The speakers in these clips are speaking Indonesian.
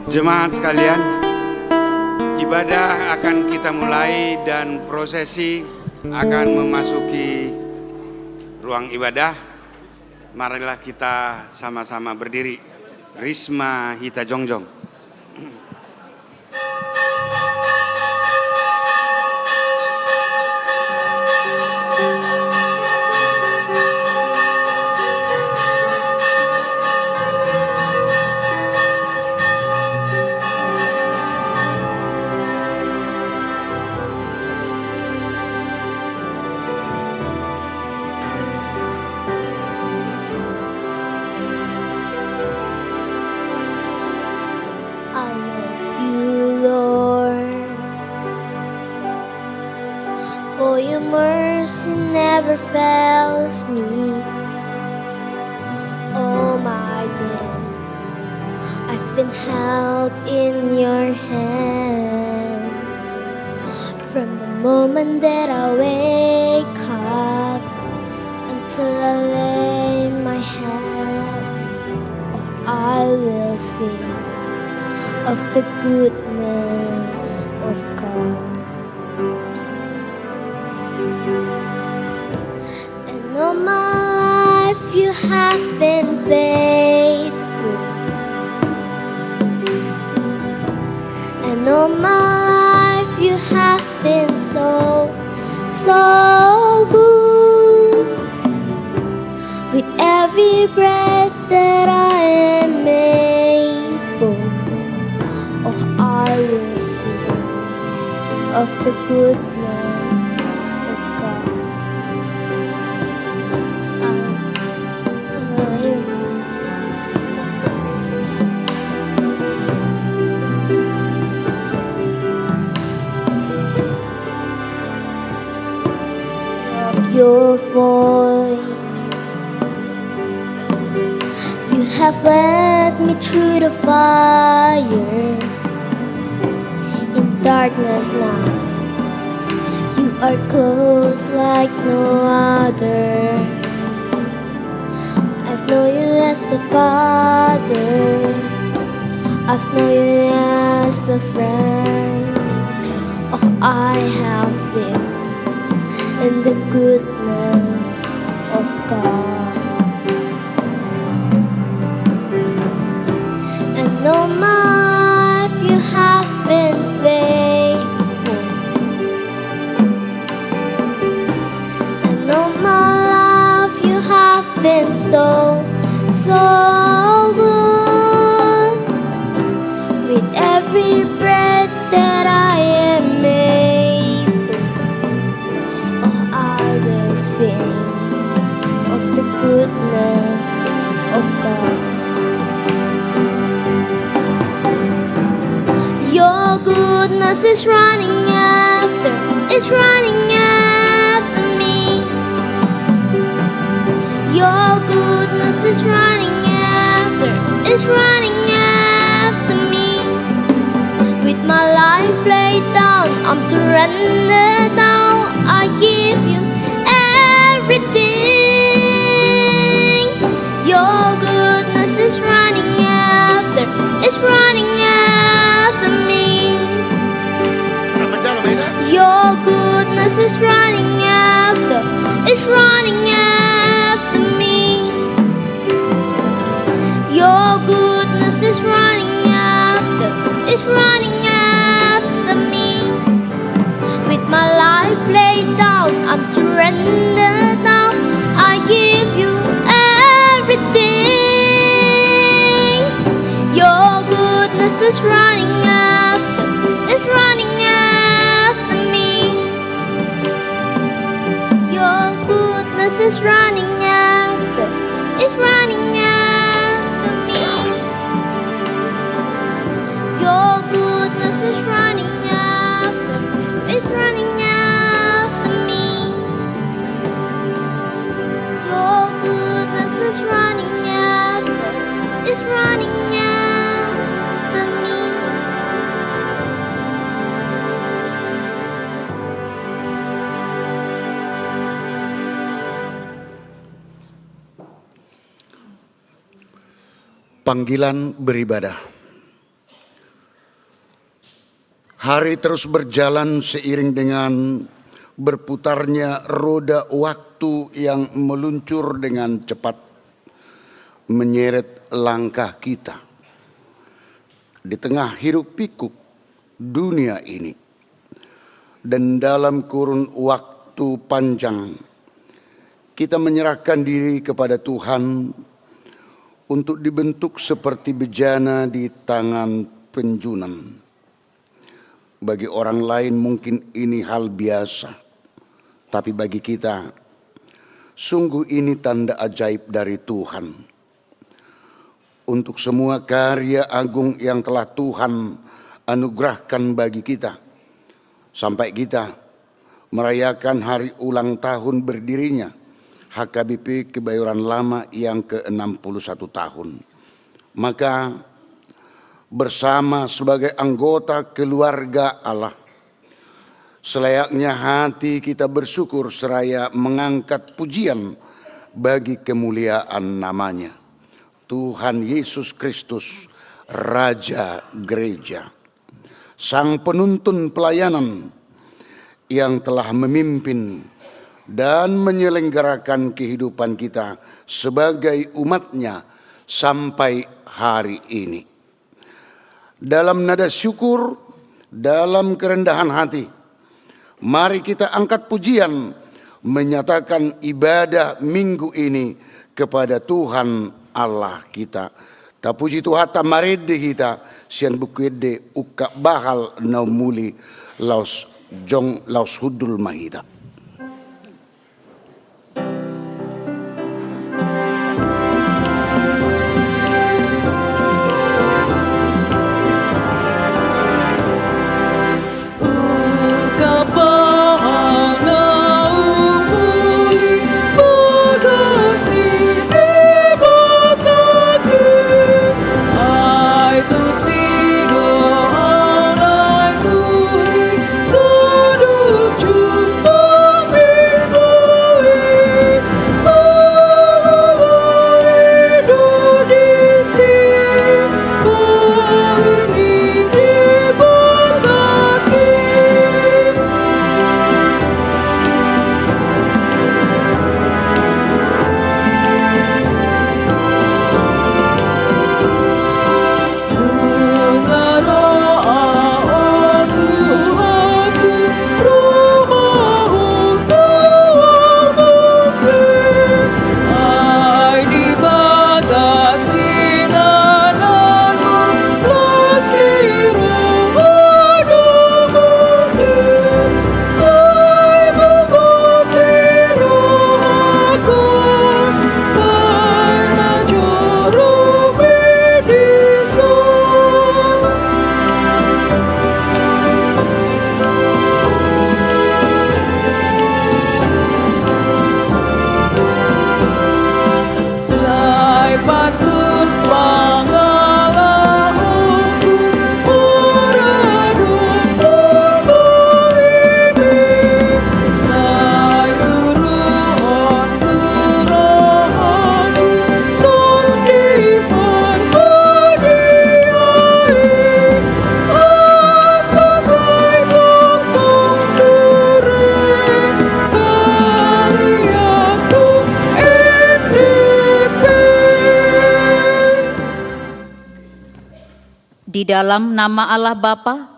Jemaat sekalian, ibadah akan kita mulai dan prosesi akan memasuki ruang ibadah. Marilah kita sama-sama berdiri. Risma Hita Jongjong. Never fails me. All my days I've been held in your hands. From the moment that I wake up until I lay my head, oh, I will sing of the goodness of God. All my life you have been faithful, and all my life you have been so good. With every breath that I am able, oh, I will sing of the goodness. Your voice, you have led me through the fire in darkness night. You are close like no other. I've known you as a father, I've known you as a friend. Oh, I have lived in the goodness of God. And all my life you have been faithful, and all my so, so good. With every breath that I am able, oh, I will sing of the goodness of God. Your goodness is running after, it's running after me. Your goodness is running after, it's running after me. With my life laid down, I'm surrendered now. I give you everything. Your goodness is running after, it's running after me. Your goodness is running after, it's running after me. Your goodness is running after, it's running after me. With my life laid down, I'm surrendered now. I give you everything. Your goodness is running after, it's running after me. Your goodness is running after, it's running after me. Your goodness is running after, it's running after me. Your goodness is running after, it's running after me. Panggilan beribadah. Hari terus berjalan seiring dengan berputarnya roda waktu yang meluncur dengan cepat, menyeret langkah kita di tengah hiruk pikuk dunia ini. Dan dalam kurun waktu panjang, kita menyerahkan diri kepada Tuhan untuk dibentuk seperti bejana di tangan penjunan. Bagi orang lain mungkin ini hal biasa, tapi bagi kita, sungguh ini tanda ajaib dari Tuhan. Untuk semua karya agung yang telah Tuhan anugerahkan bagi kita, sampai kita merayakan hari ulang tahun berdirinya HKBP Kebayoran Lama yang ke-61 tahun. Maka bersama sebagai anggota keluarga Allah, selayaknya hati kita bersyukur seraya mengangkat pujian bagi kemuliaan namanya, Tuhan Yesus Kristus, Raja Gereja, Sang Penuntun pelayanan yang telah memimpin dan menyelenggarakan kehidupan kita sebagai umatnya sampai hari ini. Dalam nada syukur, dalam kerendahan hati, mari kita angkat pujian menyatakan ibadah minggu ini kepada Tuhan Allah kita. Tapuji Tuhan tamarede kita sian bukwede uka bahal naumuli laus jong laus hudul mahita. Jumpa Di dalam nama Allah Bapa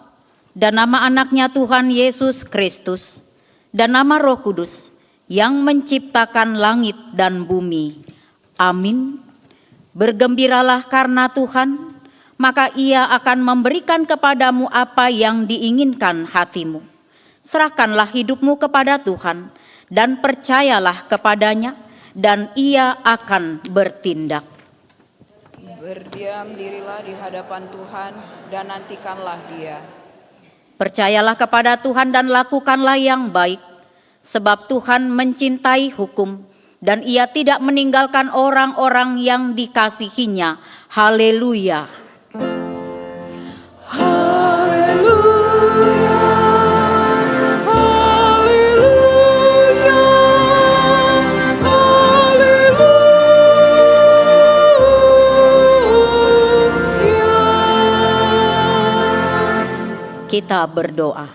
dan nama anaknya Tuhan Yesus Kristus dan nama Roh Kudus yang menciptakan langit dan bumi. Amin. Bergembiralah karena Tuhan, maka Ia akan memberikan kepadamu apa yang diinginkan hatimu. Serahkanlah hidupmu kepada Tuhan dan percayalah kepadanya, dan Ia akan bertindak. Berdiam dirilah di hadapan Tuhan dan nantikanlah Dia. Percayalah kepada Tuhan dan lakukanlah yang baik, sebab Tuhan mencintai hukum dan Ia tidak meninggalkan orang-orang yang dikasihinya. Haleluya. Kita berdoa.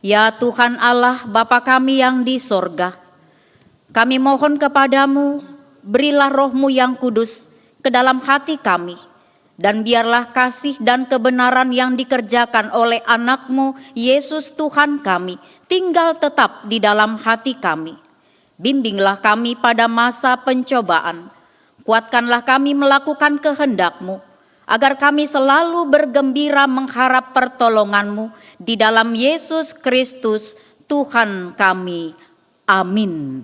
Ya Tuhan Allah, Bapa kami yang di sorga, kami mohon kepadamu, berilah roh-Mu yang kudus ke dalam hati kami, dan biarlah kasih dan kebenaran yang dikerjakan oleh anak-Mu, Yesus Tuhan kami, tinggal tetap di dalam hati kami. Bimbinglah kami pada masa pencobaan, kuatkanlah kami melakukan kehendak-Mu, agar kami selalu bergembira mengharap pertolongan-Mu di dalam Yesus Kristus Tuhan kami. Amin.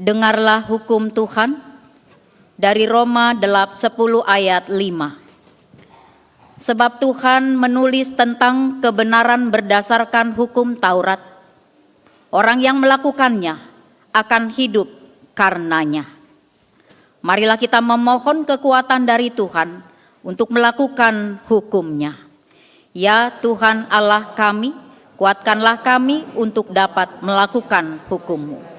Dengarlah hukum Tuhan dari Roma 10 ayat 5. Sebab Tuhan menulis tentang kebenaran berdasarkan hukum Taurat. Orang yang melakukannya akan hidup karenanya. Marilah kita memohon kekuatan dari Tuhan untuk melakukan hukum-Nya. Ya Tuhan Allah kami, kuatkanlah kami untuk dapat melakukan hukum-Mu. Namun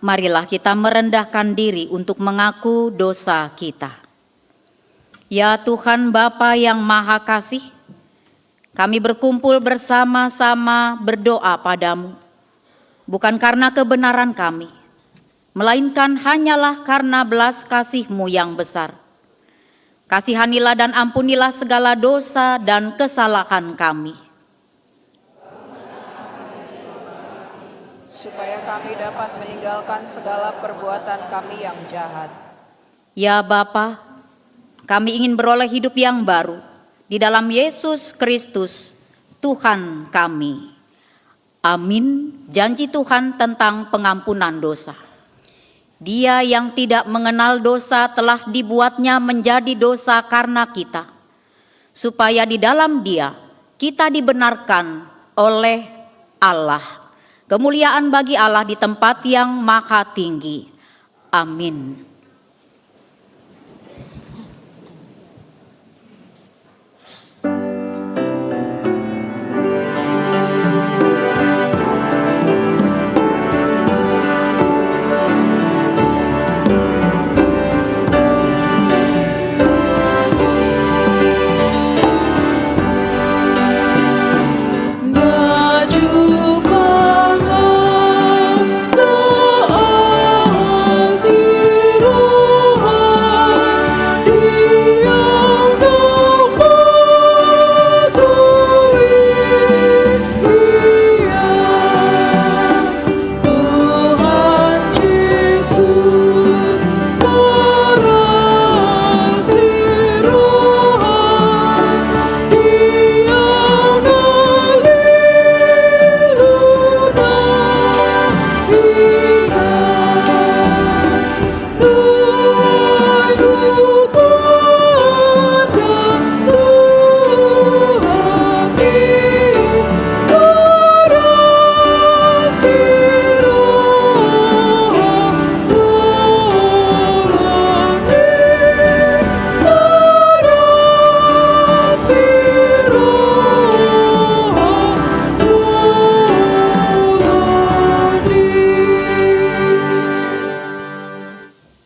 marilah kita merendahkan diri untuk mengaku dosa kita. Ya Tuhan Bapa yang Maha Kasih, kami berkumpul bersama-sama berdoa padamu, bukan karena kebenaran kami, melainkan hanyalah karena belas kasih-Mu yang besar. Kasihanilah dan ampunilah segala dosa dan kesalahan kami, supaya kami dapat meninggalkan segala perbuatan kami yang jahat. Ya Bapa, kami ingin beroleh hidup yang baru di dalam Yesus Kristus, Tuhan kami. Amin. Janji Tuhan tentang pengampunan dosa. Dia yang tidak mengenal dosa telah dibuatnya menjadi dosa karena kita, supaya di dalam Dia kita dibenarkan oleh Allah. Kemuliaan bagi Allah di tempat yang maha tinggi. Amin.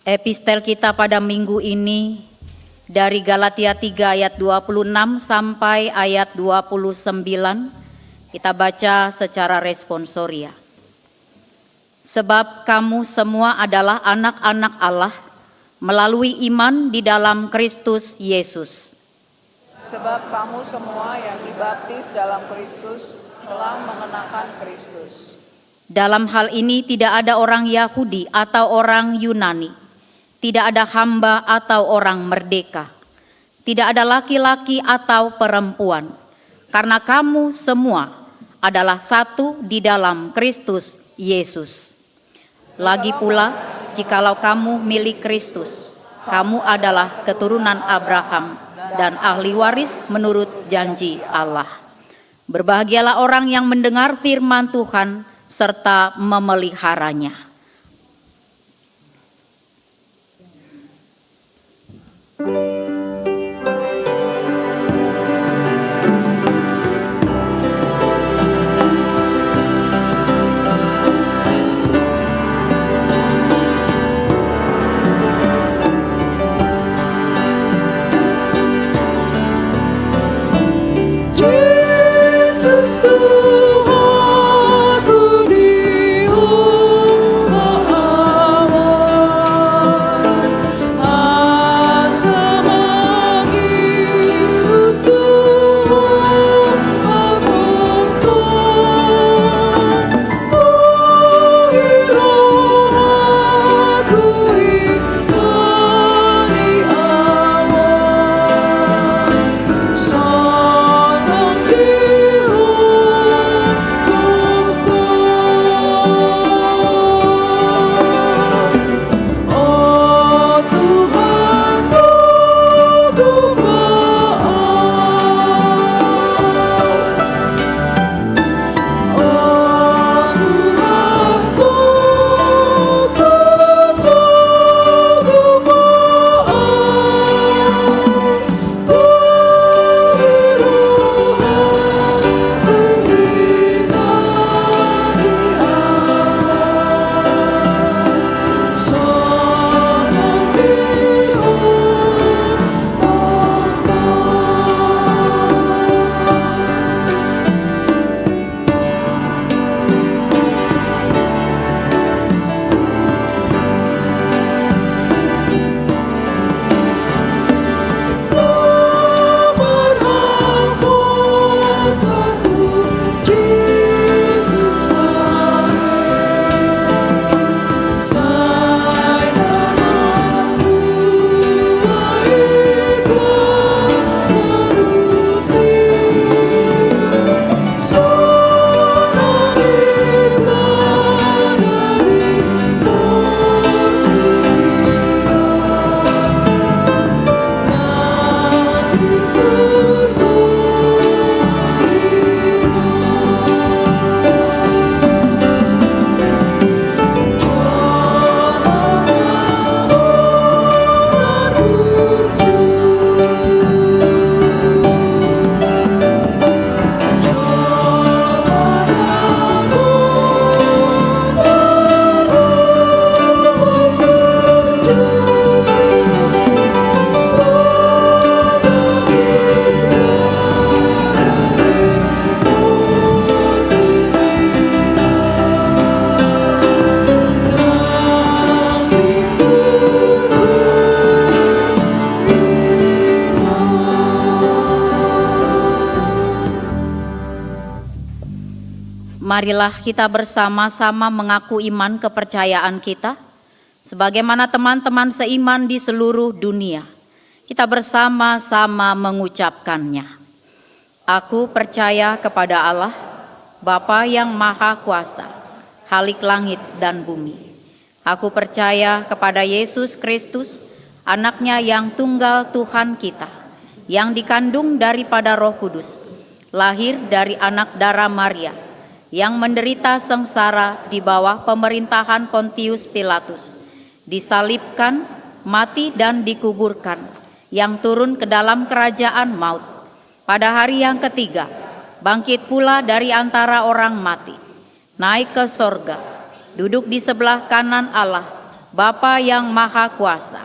Epistel kita pada minggu ini dari Galatia 3 ayat 26 sampai ayat 29, kita baca secara responsoria. Sebab kamu semua adalah anak-anak Allah melalui iman di dalam Kristus Yesus. Sebab kamu semua yang dibaptis dalam Kristus telah mengenakan Kristus. Dalam hal ini tidak ada orang Yahudi atau orang Yunani, tidak ada hamba atau orang merdeka, tidak ada laki-laki atau perempuan, karena kamu semua adalah satu di dalam Kristus Yesus. Lagi pula, jikalau kamu milik Kristus, kamu adalah keturunan Abraham dan ahli waris menurut janji Allah. Berbahagialah orang yang mendengar firman Tuhan serta memeliharanya. Yesus Tuhanku di Marilah kita bersama-sama mengaku iman kepercayaan kita, sebagaimana teman-teman seiman di seluruh dunia. Kita bersama-sama mengucapkannya. Aku percaya kepada Allah, Bapa yang Maha Kuasa, Khalik langit dan bumi. Aku percaya kepada Yesus Kristus, Anaknya yang tunggal Tuhan kita, yang dikandung daripada Roh Kudus, lahir dari anak darah Maria, yang menderita sengsara di bawah pemerintahan Pontius Pilatus, disalibkan, mati dan dikuburkan, yang turun ke dalam kerajaan maut. Pada hari yang ketiga, bangkit pula dari antara orang mati, naik ke sorga, duduk di sebelah kanan Allah, Bapa yang Maha Kuasa.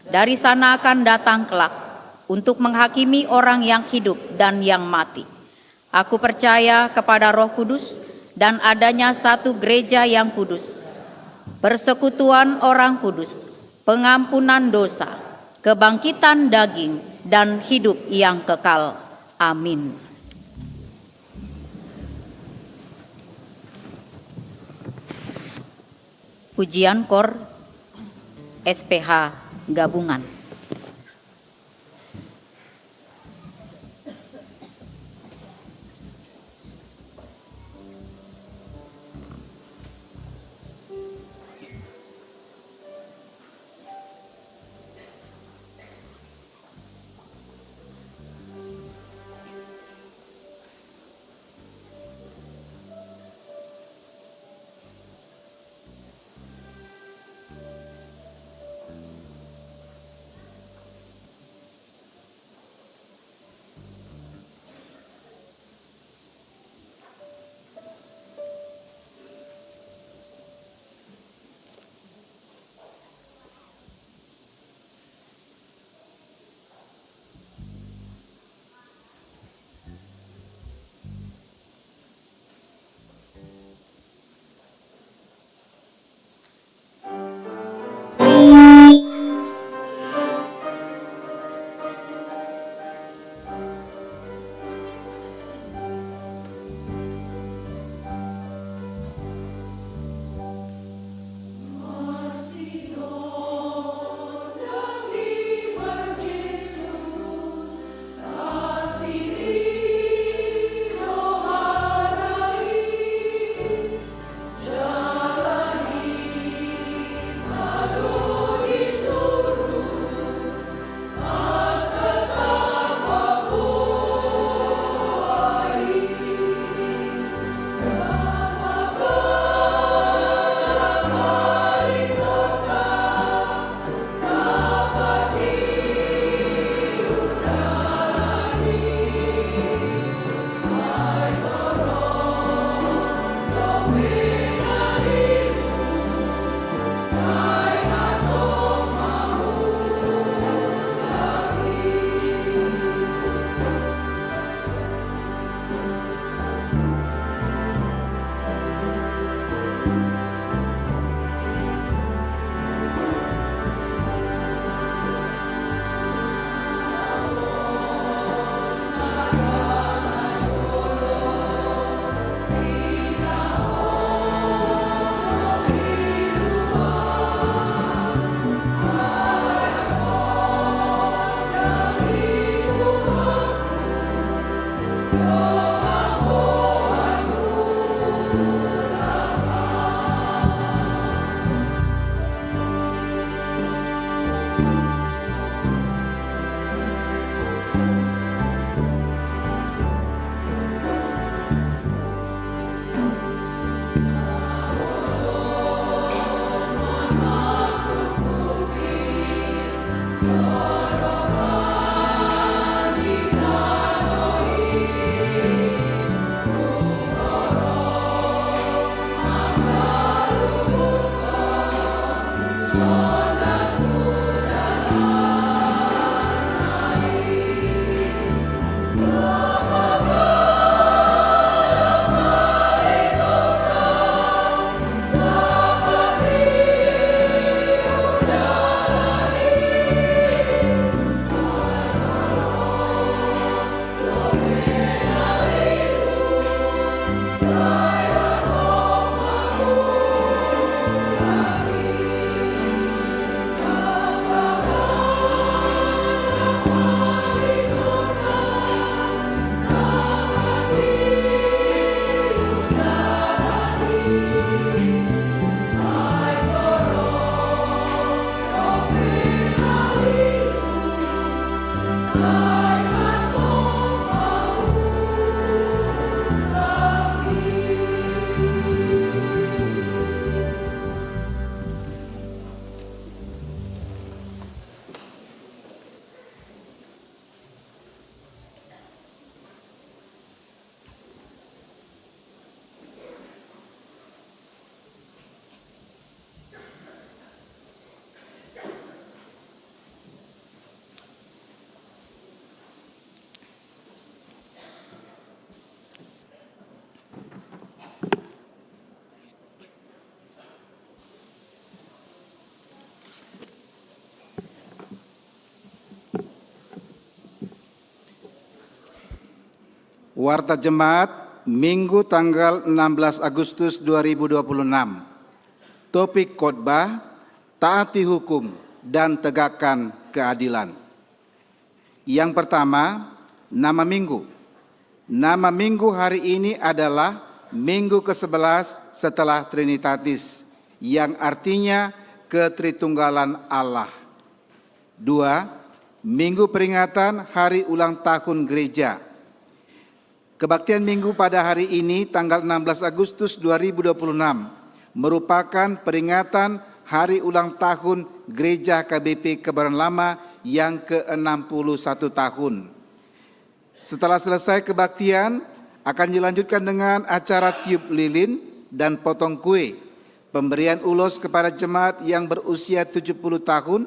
Dari sana akan datang kelak untuk menghakimi orang yang hidup dan yang mati. Aku percaya kepada Roh Kudus dan adanya satu gereja yang kudus, persekutuan orang kudus, pengampunan dosa, kebangkitan daging, dan hidup yang kekal. Amin. Pujian Kor SPH Gabungan. Warta Jemaat Minggu tanggal 16 Agustus 2026. Topik khotbah, taati hukum dan tegakkan keadilan. Yang pertama, nama minggu. Nama minggu hari ini adalah minggu ke-11 setelah Trinitatis, yang artinya ketritunggalan Allah. 2. Minggu peringatan hari ulang tahun gereja. Kebaktian minggu pada hari ini tanggal 16 Agustus 2026 merupakan peringatan hari ulang tahun Gereja KBP Kebayoran Lama yang ke-61 tahun. Setelah selesai kebaktian, akan dilanjutkan dengan acara tiup lilin dan potong kue, pemberian ulos kepada jemaat yang berusia 70 tahun,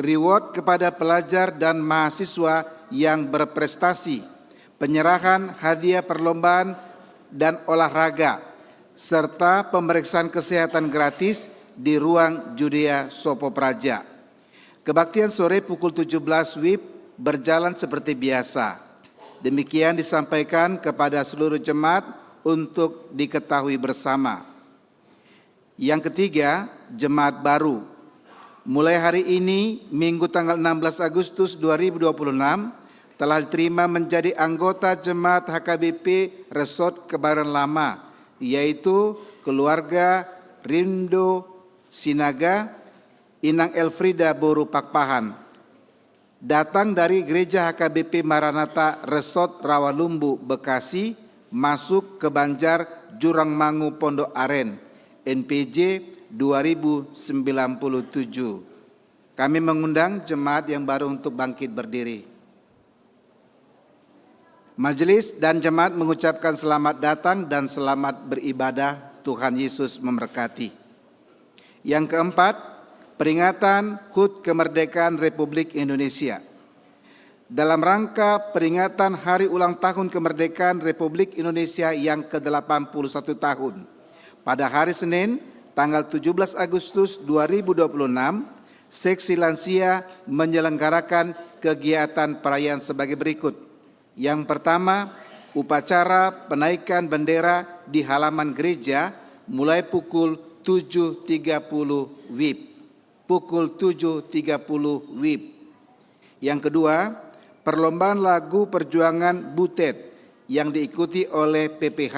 reward kepada pelajar dan mahasiswa yang berprestasi, penyerahan hadiah perlombaan dan olahraga, serta pemeriksaan kesehatan gratis di ruang Judea Sopo Praja. Kebaktian sore pukul 17 WIB berjalan seperti biasa. Demikian disampaikan kepada seluruh jemaat untuk diketahui bersama. Yang ketiga, jemaat baru. Mulai hari ini, Minggu tanggal 16 Agustus 2026, telah diterima menjadi anggota jemaat HKBP Resort Kebayoran Lama, yaitu keluarga Rindo Sinaga, Inang Elfrida Boru Pakpahan, datang dari Gereja HKBP Maranatha Resort Rawalumbu, Bekasi, masuk ke Banjar Jurang Mangu Pondok Aren, NPJ 2097. Kami mengundang jemaat yang baru untuk bangkit berdiri. Majelis dan jemaat mengucapkan selamat datang dan selamat beribadah. Tuhan Yesus memberkati. Yang keempat, peringatan HUT Kemerdekaan Republik Indonesia. Dalam rangka peringatan Hari Ulang Tahun Kemerdekaan Republik Indonesia yang ke-81 tahun, pada hari Senin, tanggal 17 Agustus 2026, Seksi Lansia menyelenggarakan kegiatan perayaan sebagai berikut. Yang pertama, upacara penaikan bendera di halaman gereja mulai pukul 7.30 WIB. Pukul 7.30 WIB. Yang kedua, perlombaan lagu perjuangan Butet yang diikuti oleh PPH,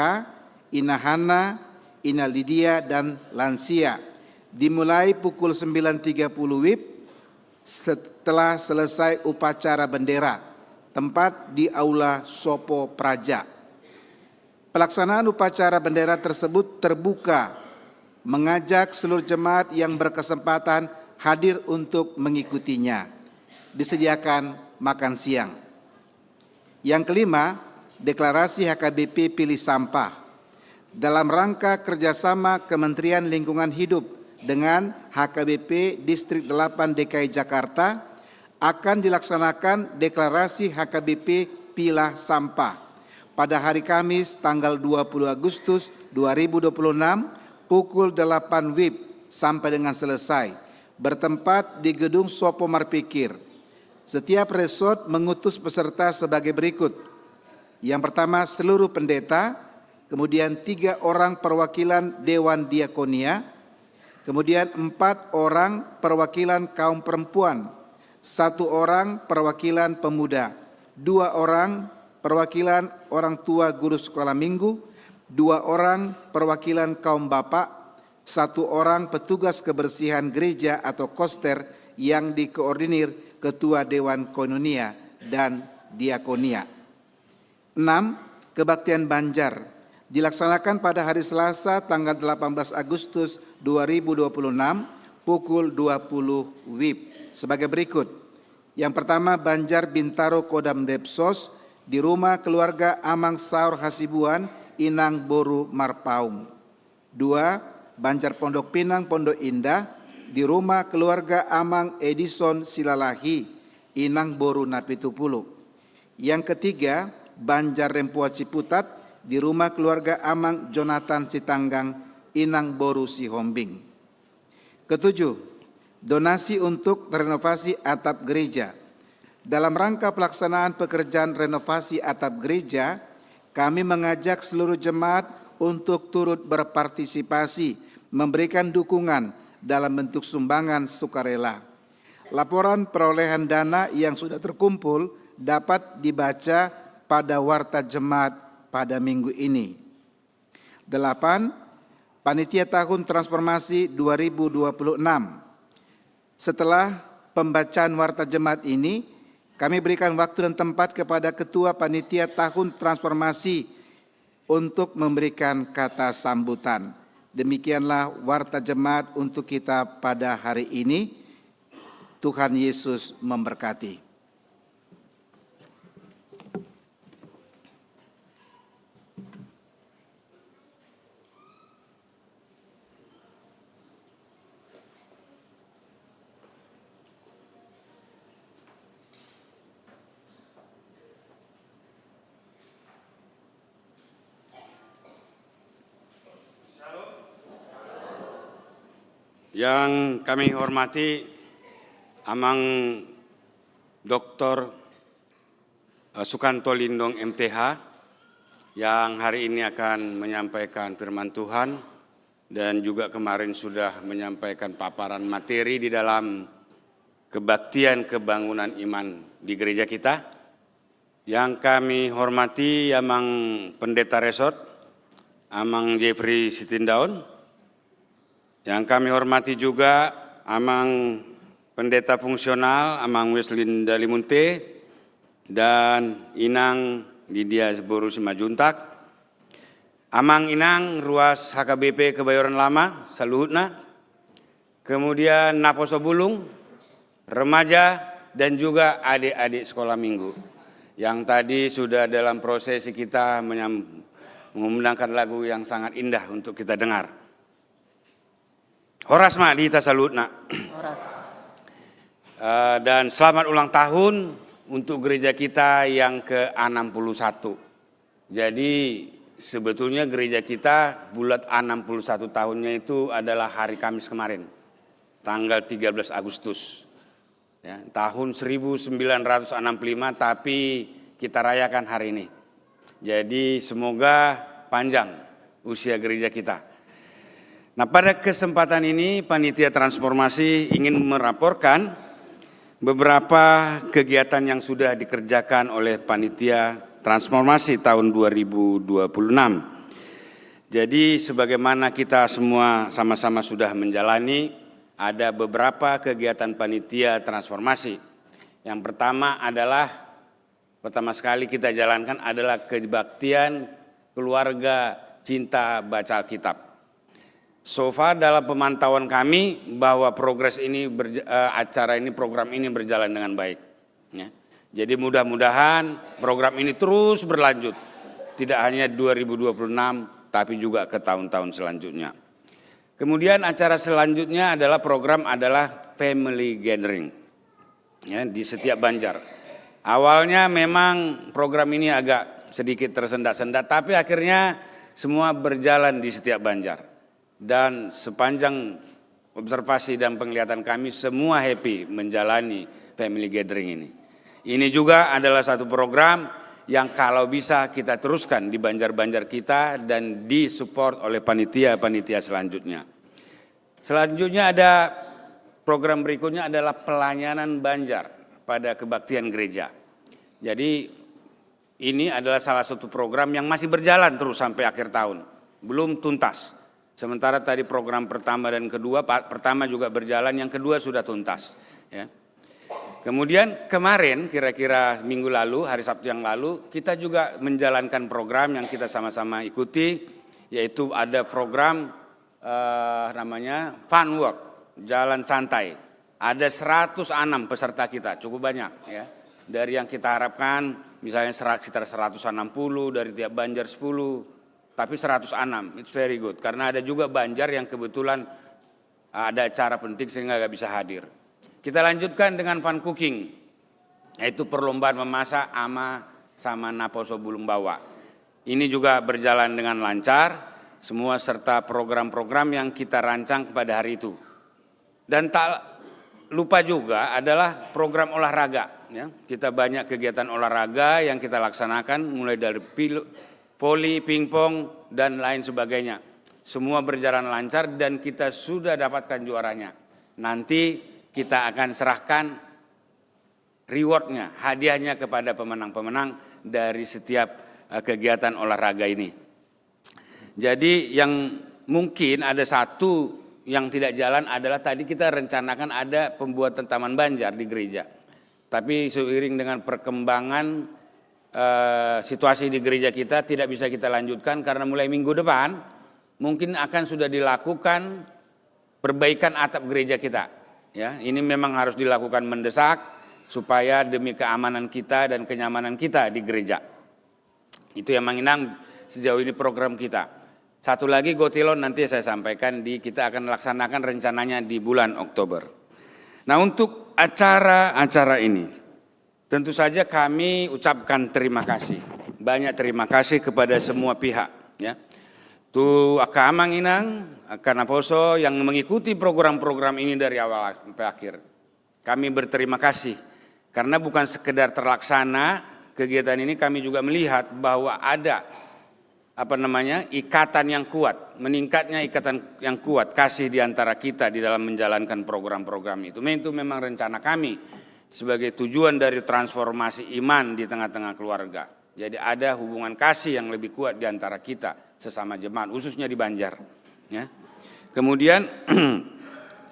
Inahana, Ina Lydia, dan Lansia. Dimulai pukul 9.30 WIB setelah selesai upacara bendera. Tempat di Aula Sopo Praja. Pelaksanaan upacara bendera tersebut terbuka, mengajak seluruh jemaat yang berkesempatan hadir untuk mengikutinya. Disediakan makan siang. Yang kelima, deklarasi HKBP Pilih Sampah. Dalam rangka kerjasama Kementerian Lingkungan Hidup dengan HKBP Distrik 8 DKI Jakarta, akan dilaksanakan deklarasi HKBP Pilah Sampah pada hari Kamis tanggal 20 Agustus 2026 pukul 8 WIB sampai dengan selesai, bertempat di Gedung Sopo Marpikir. Setiap resort mengutus peserta sebagai berikut. Yang pertama, seluruh pendeta, kemudian 3 orang perwakilan Dewan Diakonia, kemudian 4 orang perwakilan kaum perempuan, 1 orang perwakilan pemuda, 2 orang perwakilan orang tua guru sekolah minggu, 2 orang perwakilan kaum bapak, 1 orang petugas kebersihan gereja atau koster yang dikoordinir Ketua Dewan Koinonia dan Diakonia. 6. Kebaktian Banjar dilaksanakan pada hari Selasa tanggal 18 Agustus 2026 pukul 20 WIB. Sebagai berikut. Yang pertama, Banjar Bintaro Kodam Depsos di rumah keluarga Amang Saur Hasibuan, Inang Boru Marpaung. 2. Banjar Pondok Pinang Pondok Indah di rumah keluarga Amang Edison Silalahi, Inang Boru Napitupulu. Yang ketiga, Banjar Rempua Ciputat di rumah keluarga Amang Jonathan Sitanggang, Inang Boru Sihombing. Ketujuh, donasi untuk renovasi atap gereja. Dalam rangka pelaksanaan pekerjaan renovasi atap gereja kami mengajak seluruh jemaat untuk turut berpartisipasi, memberikan dukungan dalam bentuk sumbangan sukarela. Laporan perolehan dana yang sudah terkumpul dapat dibaca pada Warta Jemaat pada minggu ini. 8. Panitia Tahun Transformasi 2026. Setelah pembacaan Warta Jemaat ini, kami berikan waktu dan tempat kepada Ketua Panitia Tahun Transformasi untuk memberikan kata sambutan. Demikianlah Warta Jemaat untuk kita pada hari ini. Tuhan Yesus memberkati. Yang kami hormati Amang Dr. Sukanto Lindong MTH yang hari ini akan menyampaikan firman Tuhan dan juga kemarin sudah menyampaikan paparan materi di dalam kebaktian kebangunan iman di gereja kita. Yang kami hormati Amang Pendeta Resort, Amang Jeffrey Sitindaun. Yang kami hormati juga Amang Pendeta Fungsional, Amang Weslin Dalimunte, dan Inang Lydia Boru Simajuntak. Amang Inang Ruas HKBP Kebayoran Lama, Saluhutna. Kemudian Naposo Bulung, remaja, dan juga adik-adik sekolah minggu. Yang tadi sudah dalam prosesi kita mengumandangkan lagu yang sangat indah untuk kita dengar. Horas ma dita salutna. Horas. Dan selamat ulang tahun untuk gereja kita yang ke-61. Jadi sebetulnya gereja kita bulat 61 tahunnya itu adalah hari Kamis kemarin, tanggal 13 Agustus. Ya, tahun 1965 tapi kita rayakan hari ini. Jadi semoga panjang usia gereja kita. Nah, pada kesempatan ini Panitia Transformasi ingin melaporkan beberapa kegiatan yang sudah dikerjakan oleh Panitia Transformasi tahun 2026. Jadi sebagaimana kita semua sama-sama sudah menjalani, ada beberapa kegiatan Panitia Transformasi. Yang pertama sekali kita jalankan adalah kebaktian keluarga cinta baca Alkitab. So far dalam pemantauan kami bahwa progres ini, program ini berjalan dengan baik. Ya. Jadi mudah-mudahan program ini terus berlanjut. Tidak hanya 2026 tapi juga ke tahun-tahun selanjutnya. Kemudian acara selanjutnya adalah family gathering. Ya, di setiap Banjar. Awalnya memang program ini agak sedikit tersendat-sendat tapi akhirnya semua berjalan di setiap Banjar. Dan sepanjang observasi dan penglihatan kami semua happy menjalani family gathering ini. Ini juga adalah satu program yang kalau bisa kita teruskan di Banjar-Banjar kita dan disupport oleh panitia-panitia selanjutnya. Selanjutnya ada program berikutnya adalah pelayanan Banjar pada kebaktian gereja. Jadi ini adalah salah satu program yang masih berjalan terus sampai akhir tahun, belum tuntas. Sementara tadi program pertama dan kedua, pertama juga berjalan, yang kedua sudah tuntas. Ya. Kemudian kemarin kira-kira minggu lalu, hari Sabtu yang lalu, kita juga menjalankan program yang kita sama-sama ikuti, yaitu ada program namanya Fun Walk, Jalan Santai. Ada 106 peserta kita, cukup banyak ya. Dari yang kita harapkan misalnya sekitar 160, dari tiap Banjar 10. Tapi 106, it's very good. Karena ada juga Banjar yang kebetulan ada acara penting sehingga gak bisa hadir. Kita lanjutkan dengan fun cooking, yaitu perlombaan memasak sama Naposo Bulung Bawa. Ini juga berjalan dengan lancar, semua serta program-program yang kita rancang pada hari itu. Dan tak lupa juga adalah program olahraga. Ya. Kita banyak kegiatan olahraga yang kita laksanakan mulai dari voli, pingpong, dan lain sebagainya. Semua berjalan lancar dan kita sudah dapatkan juaranya. Nanti kita akan serahkan rewardnya, hadiahnya kepada pemenang-pemenang dari setiap kegiatan olahraga ini. Jadi yang mungkin ada satu yang tidak jalan adalah tadi kita rencanakan ada pembuatan taman banjar di gereja. Tapi seiring dengan perkembangan situasi di gereja kita tidak bisa kita lanjutkan karena mulai minggu depan mungkin akan sudah dilakukan perbaikan atap gereja kita. Ya, ini memang harus dilakukan mendesak supaya demi keamanan kita dan kenyamanan kita di gereja. Itu yang menginang sejauh ini program kita. Satu lagi Gotilon nanti saya sampaikan kita akan laksanakan rencananya di bulan Oktober. Nah, untuk acara-acara ini tentu saja kami ucapkan terima kasih. Banyak terima kasih kepada semua pihak ya. Tu Aka Amang Inang, Aka Naposo yang mengikuti program-program ini dari awal sampai akhir. Kami berterima kasih karena bukan sekedar terlaksana kegiatan ini, kami juga melihat bahwa ada ikatan yang kuat, meningkatnya ikatan yang kuat, kasih di antara kita di dalam menjalankan program-program itu. Itu memang rencana kami sebagai tujuan dari transformasi iman di tengah-tengah keluarga. Jadi ada hubungan kasih yang lebih kuat di antara kita sesama jemaat, khususnya di Banjar. Ya. Kemudian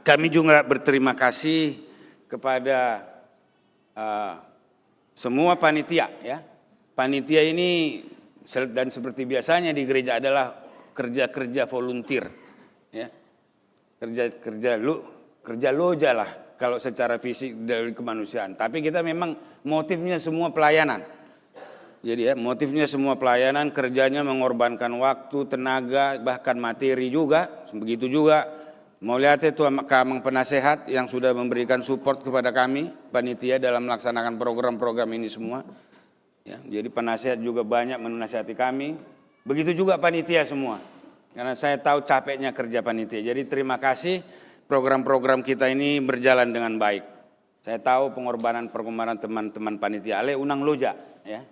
kami juga berterima kasih kepada semua panitia. Ya. Panitia ini dan seperti biasanya di gereja adalah kerja-kerja volunteer, ya, kerja loja lah kalau secara fisik dari kemanusiaan. Tapi kita memang motifnya semua pelayanan. Jadi ya motifnya semua pelayanan, kerjanya mengorbankan waktu, tenaga, bahkan materi juga. Begitu juga mau lihat itu Kamang penasehat yang sudah memberikan support kepada kami panitia dalam melaksanakan program-program ini semua. Ya, jadi penasihat juga banyak menasihati kami. Begitu juga panitia semua. Karena saya tahu capeknya kerja panitia. Jadi terima kasih program-program kita ini berjalan dengan baik. Saya tahu pengorbanan teman-teman panitia. Ale unang loja. Ya.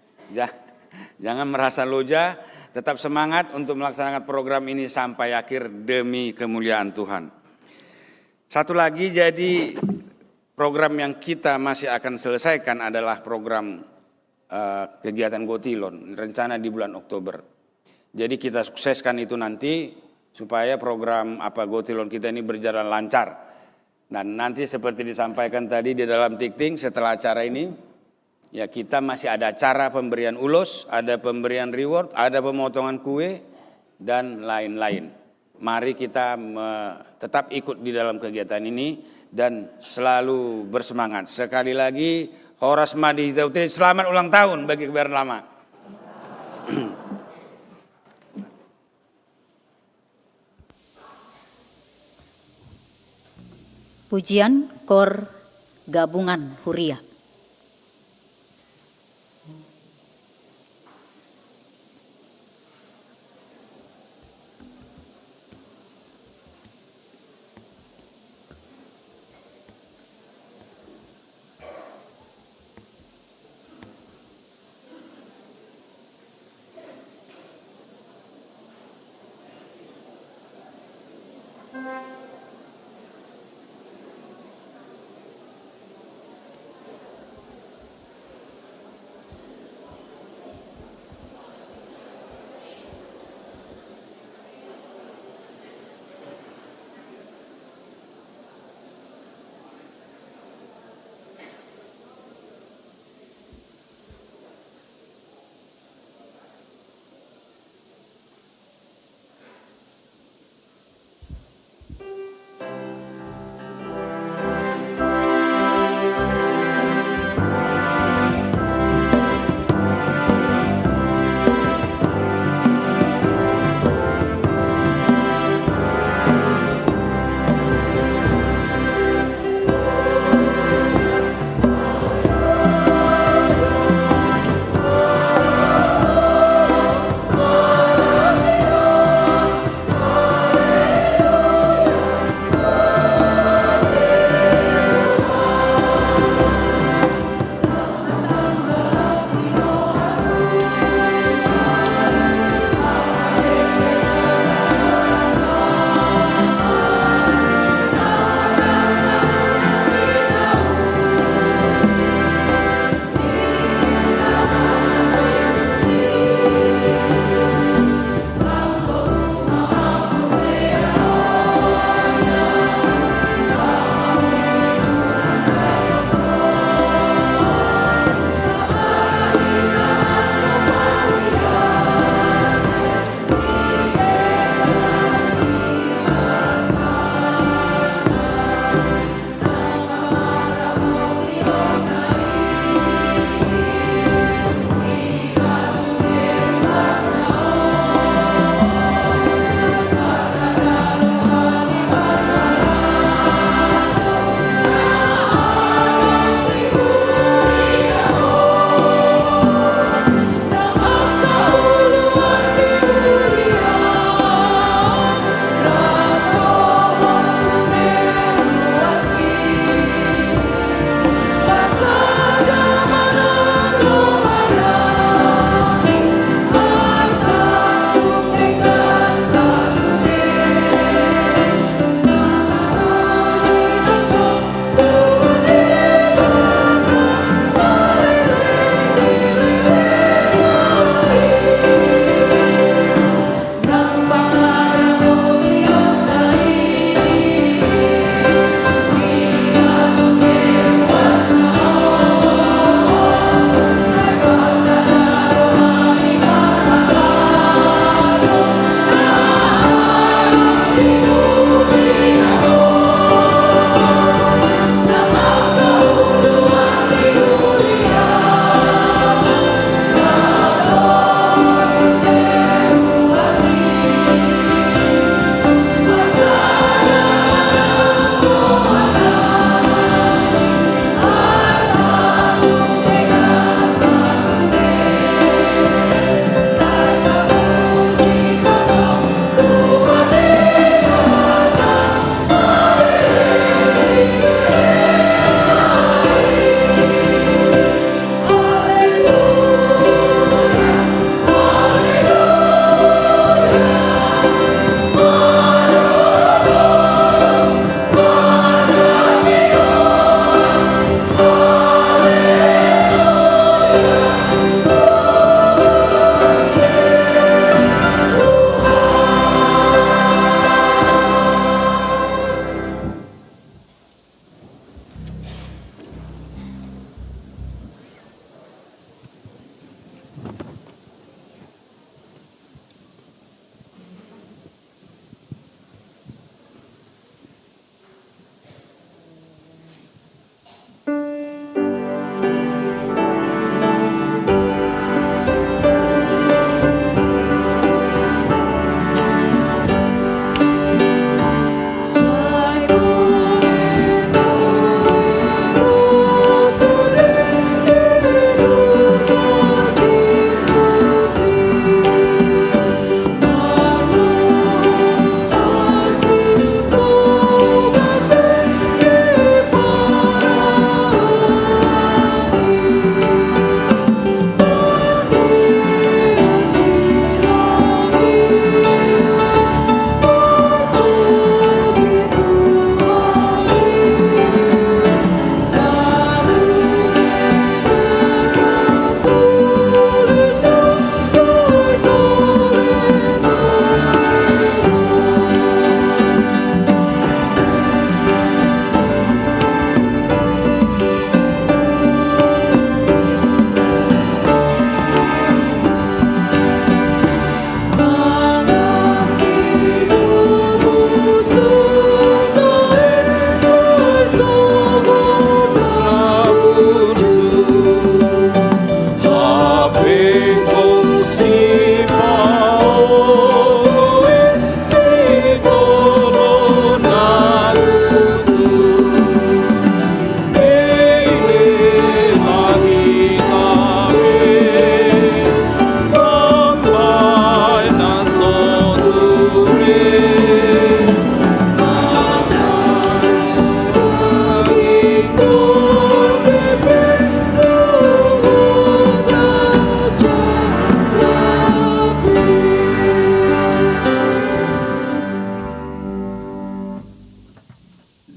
Jangan merasa loja. Tetap semangat untuk melaksanakan program ini sampai akhir demi kemuliaan Tuhan. Satu lagi, jadi program yang kita masih akan selesaikan adalah program kegiatan Gotilon, rencana di bulan Oktober. Jadi kita sukseskan itu nanti supaya program Gotilon kita ini berjalan lancar. Dan nanti seperti disampaikan tadi di dalam tikting setelah acara ini, ya kita masih ada acara pemberian ulos, ada pemberian reward, ada pemotongan kue dan lain-lain. Mari kita tetap ikut di dalam kegiatan ini dan selalu bersemangat. Sekali lagi Horas Madi Tautin, selamat ulang tahun bagi Kebayoran Lama. Pujian Kor Gabungan Huria.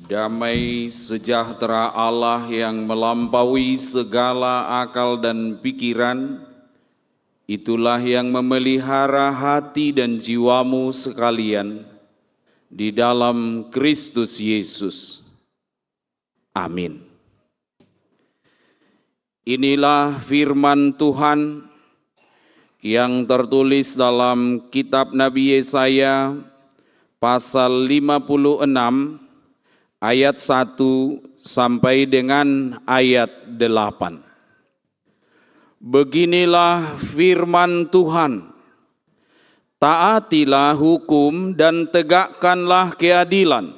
Damai sejahtera Allah yang melampaui segala akal dan pikiran, itulah yang memelihara hati dan jiwamu sekalian di dalam Kristus Yesus. Amin. Inilah firman Tuhan yang tertulis dalam kitab Nabi Yesaya pasal 56 ayat 1 sampai dengan ayat 8. Beginilah firman Tuhan, taatilah hukum dan tegakkanlah keadilan,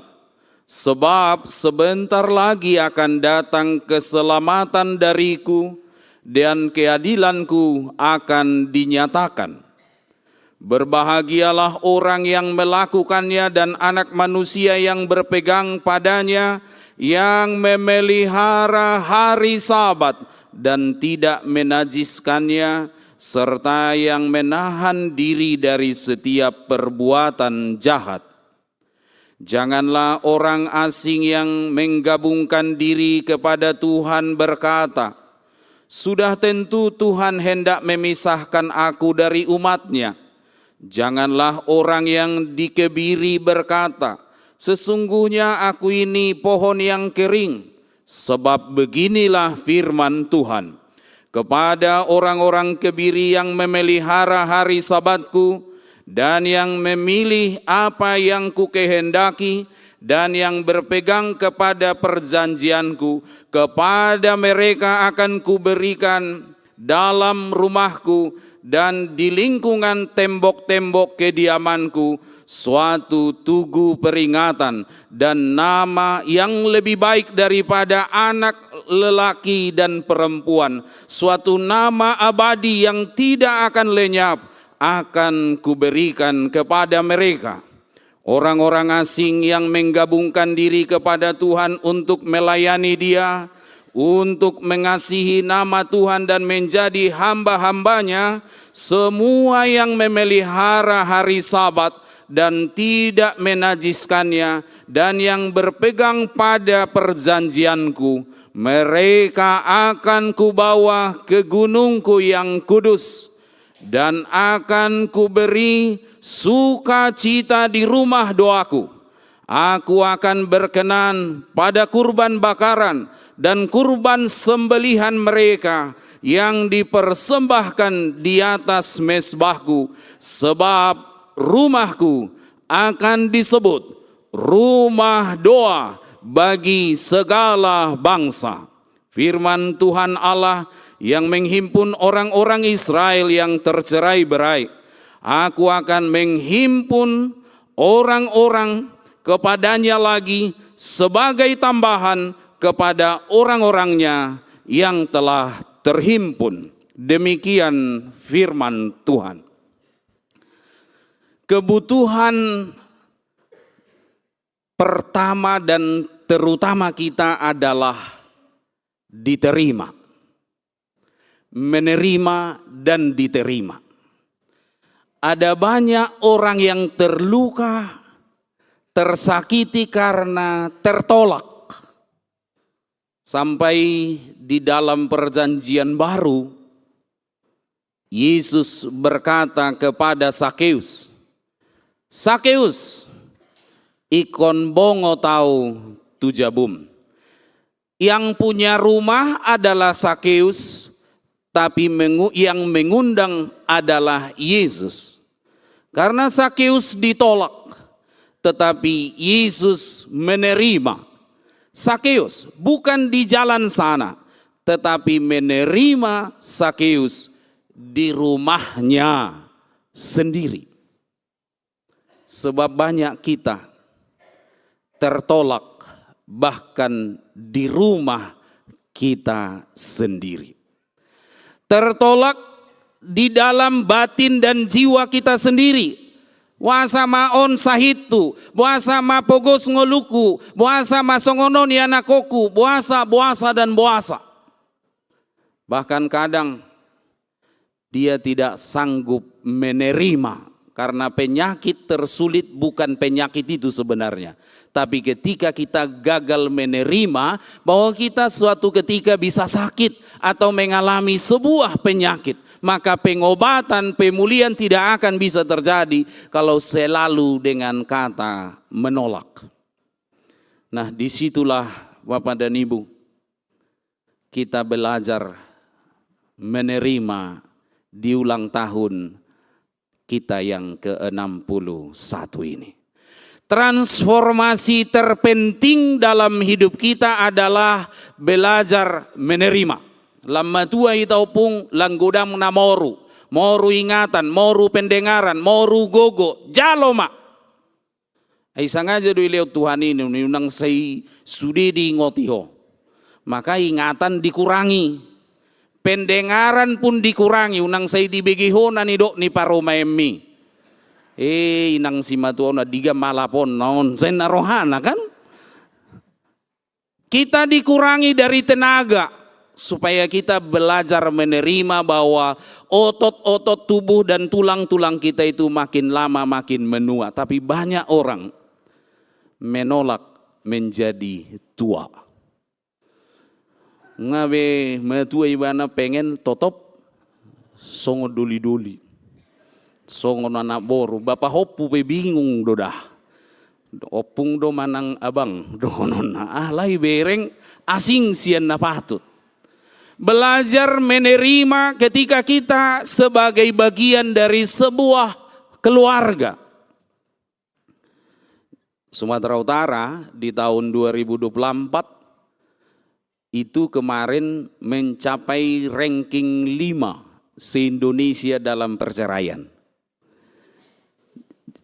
sebab sebentar lagi akan datang keselamatan dariku dan keadilanku akan dinyatakan. Berbahagialah orang yang melakukannya dan anak manusia yang berpegang padanya, yang memelihara hari Sabat dan tidak menajiskannya, serta yang menahan diri dari setiap perbuatan jahat. Janganlah orang asing yang menggabungkan diri kepada Tuhan berkata, "Sudah tentu Tuhan hendak memisahkan aku dari umat-Nya." Janganlah orang yang dikebiri berkata, "Sesungguhnya aku ini pohon yang kering." Sebab beginilah firman Tuhan, kepada orang-orang kebiri yang memelihara hari Sabatku, dan yang memilih apa yang kukehendaki, dan yang berpegang kepada perjanjianku, kepada mereka akan kuberikan dalam rumahku dan di lingkungan tembok-tembok kediamanku suatu tugu peringatan dan nama yang lebih baik daripada anak lelaki dan perempuan, suatu nama abadi yang tidak akan lenyap, akan kuberikan kepada mereka. Orang-orang asing yang menggabungkan diri kepada Tuhan untuk melayani Dia, untuk mengasihi nama Tuhan dan menjadi hamba-hambanya, semua yang memelihara hari Sabat dan tidak menajiskannya, dan yang berpegang pada perjanjianku, mereka akan kubawa ke gunungku yang kudus, dan akan kuberi sukacita di rumah doaku. Aku akan berkenan pada kurban bakaran dan kurban sembelihan mereka yang dipersembahkan di atas mezbahku, sebab rumahku akan disebut rumah doa bagi segala bangsa. Firman Tuhan Allah yang menghimpun orang-orang Israel yang tercerai-berai. Aku akan menghimpun orang-orang kepadanya lagi sebagai tambahan kepada orang-orangnya yang telah terhimpun. Demikian firman Tuhan. Kebutuhan pertama dan terutama kita adalah diterima. Menerima dan diterima. Ada banyak orang yang terluka, tersakiti karena tertolak. Sampai di dalam perjanjian baru, Yesus berkata kepada Sakeus, "Sakeus, ikon bongo tau tujabum." Yang punya rumah adalah Sakeus, tapi yang mengundang adalah Yesus. Karena Sakeus ditolak, tetapi Yesus menerima. Sakeus bukan di jalan sana, tetapi menerima Sakeus di rumahnya sendiri. Sebab banyak kita tertolak bahkan di rumah kita sendiri. Tertolak di dalam batin dan jiwa kita sendiri. Wasama on sahitu, wasama pogos ngoluku, wasama songonon yanakoku, buasa dan buasa. Bahkan kadang dia tidak sanggup menerima karena penyakit tersulit bukan penyakit itu sebenarnya, Tapi ketika kita gagal menerima bahwa kita suatu ketika bisa sakit atau mengalami sebuah penyakit, maka pengobatan, pemulihan tidak akan bisa terjadi kalau selalu dengan kata menolak. Nah, disitulah Bapak dan Ibu, kita belajar menerima di ulang tahun kita yang ke-61 ini. Transformasi terpenting dalam hidup kita adalah belajar menerima. Lama tua itaupun langgodam na moru ingatan, moru pendengaran, moru gogo, jaloma. Ay sangaja do ileo Tuhan ini unang say sudidi ngotiho. Maka ingatan dikurangi, pendengaran pun dikurangi, unang say dibegiho na ni do ni paromaemi. Inang si matuo na diga malapon naon sen narohana kan? Kita dikurangi dari tenaga supaya kita belajar menerima bahwa otot-otot tubuh dan tulang-tulang kita itu makin lama makin menua. Tapi banyak orang menolak menjadi tua. Ngabe metua ibana pengen totop songo doli-doli. Songo anak boru, bapak hopu be bingung dodah. Opung do manang abang do nona lai bereng asing sian na patut. Belajar menerima ketika kita sebagai bagian dari sebuah keluarga. Sumatera Utara di tahun 2024 itu kemarin mencapai ranking 5 se-Indonesia dalam perceraian.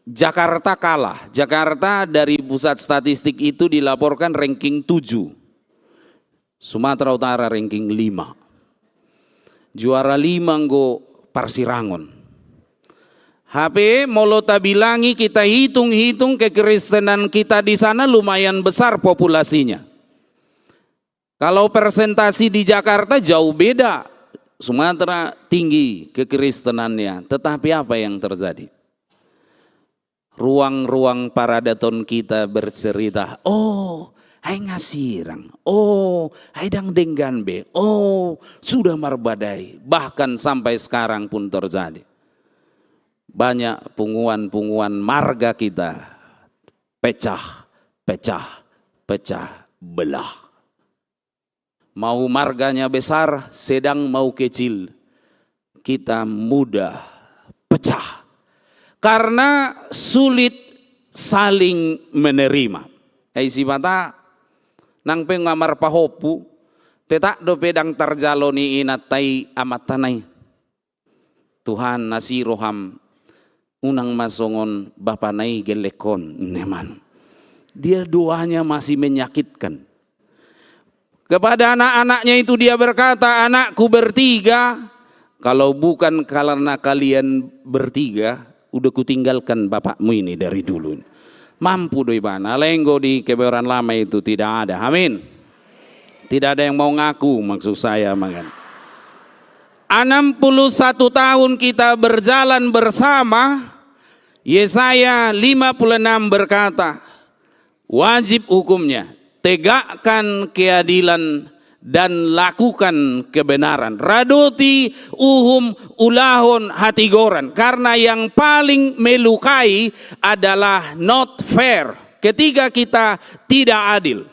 Jakarta kalah. Jakarta dari pusat statistik itu dilaporkan ranking 7. Sumatera Utara ranking 5. Juara 5 nggo Parsirangon. HP molota bilangi kita hitung-hitung kekristenan kita di sana lumayan besar populasinya. Kalau persentasi di Jakarta jauh beda. Sumatera tinggi kekristenannya. Tetapi apa yang terjadi? Ruang-ruang paradaton kita bercerita, oh, hai ngasirang, oh, hai dang denggan be, oh, sudah marbadai, bahkan sampai sekarang pun terjadi. Banyak punguan-punguan marga kita pecah belah. Mau marganya besar, sedang mau kecil, kita mudah pecah. Karena sulit saling menerima. Si mata nang pengamar pahopu tetak do pedang tarjaloni inatai amat tanai. Tuhan nasi roham unang masongon bapanai gelekon neman. Dia doanya masih menyakitkan. Kepada anak-anaknya itu dia berkata, anakku bertiga, kalau bukan karena kalian bertiga, udah kutinggalkan bapakmu ini dari dulu. Mampu doi bana, lenggo di kebenaran lama itu tidak ada. Amin. Tidak ada yang mau ngaku maksud saya makan. 61 tahun kita berjalan bersama. Yesaya 56 berkata, wajib hukumnya, tegakkan keadilan dan lakukan kebenaran. Radoti uhum ulahon hatigoran. Karena yang paling melukai adalah not fair. Ketika kita tidak adil.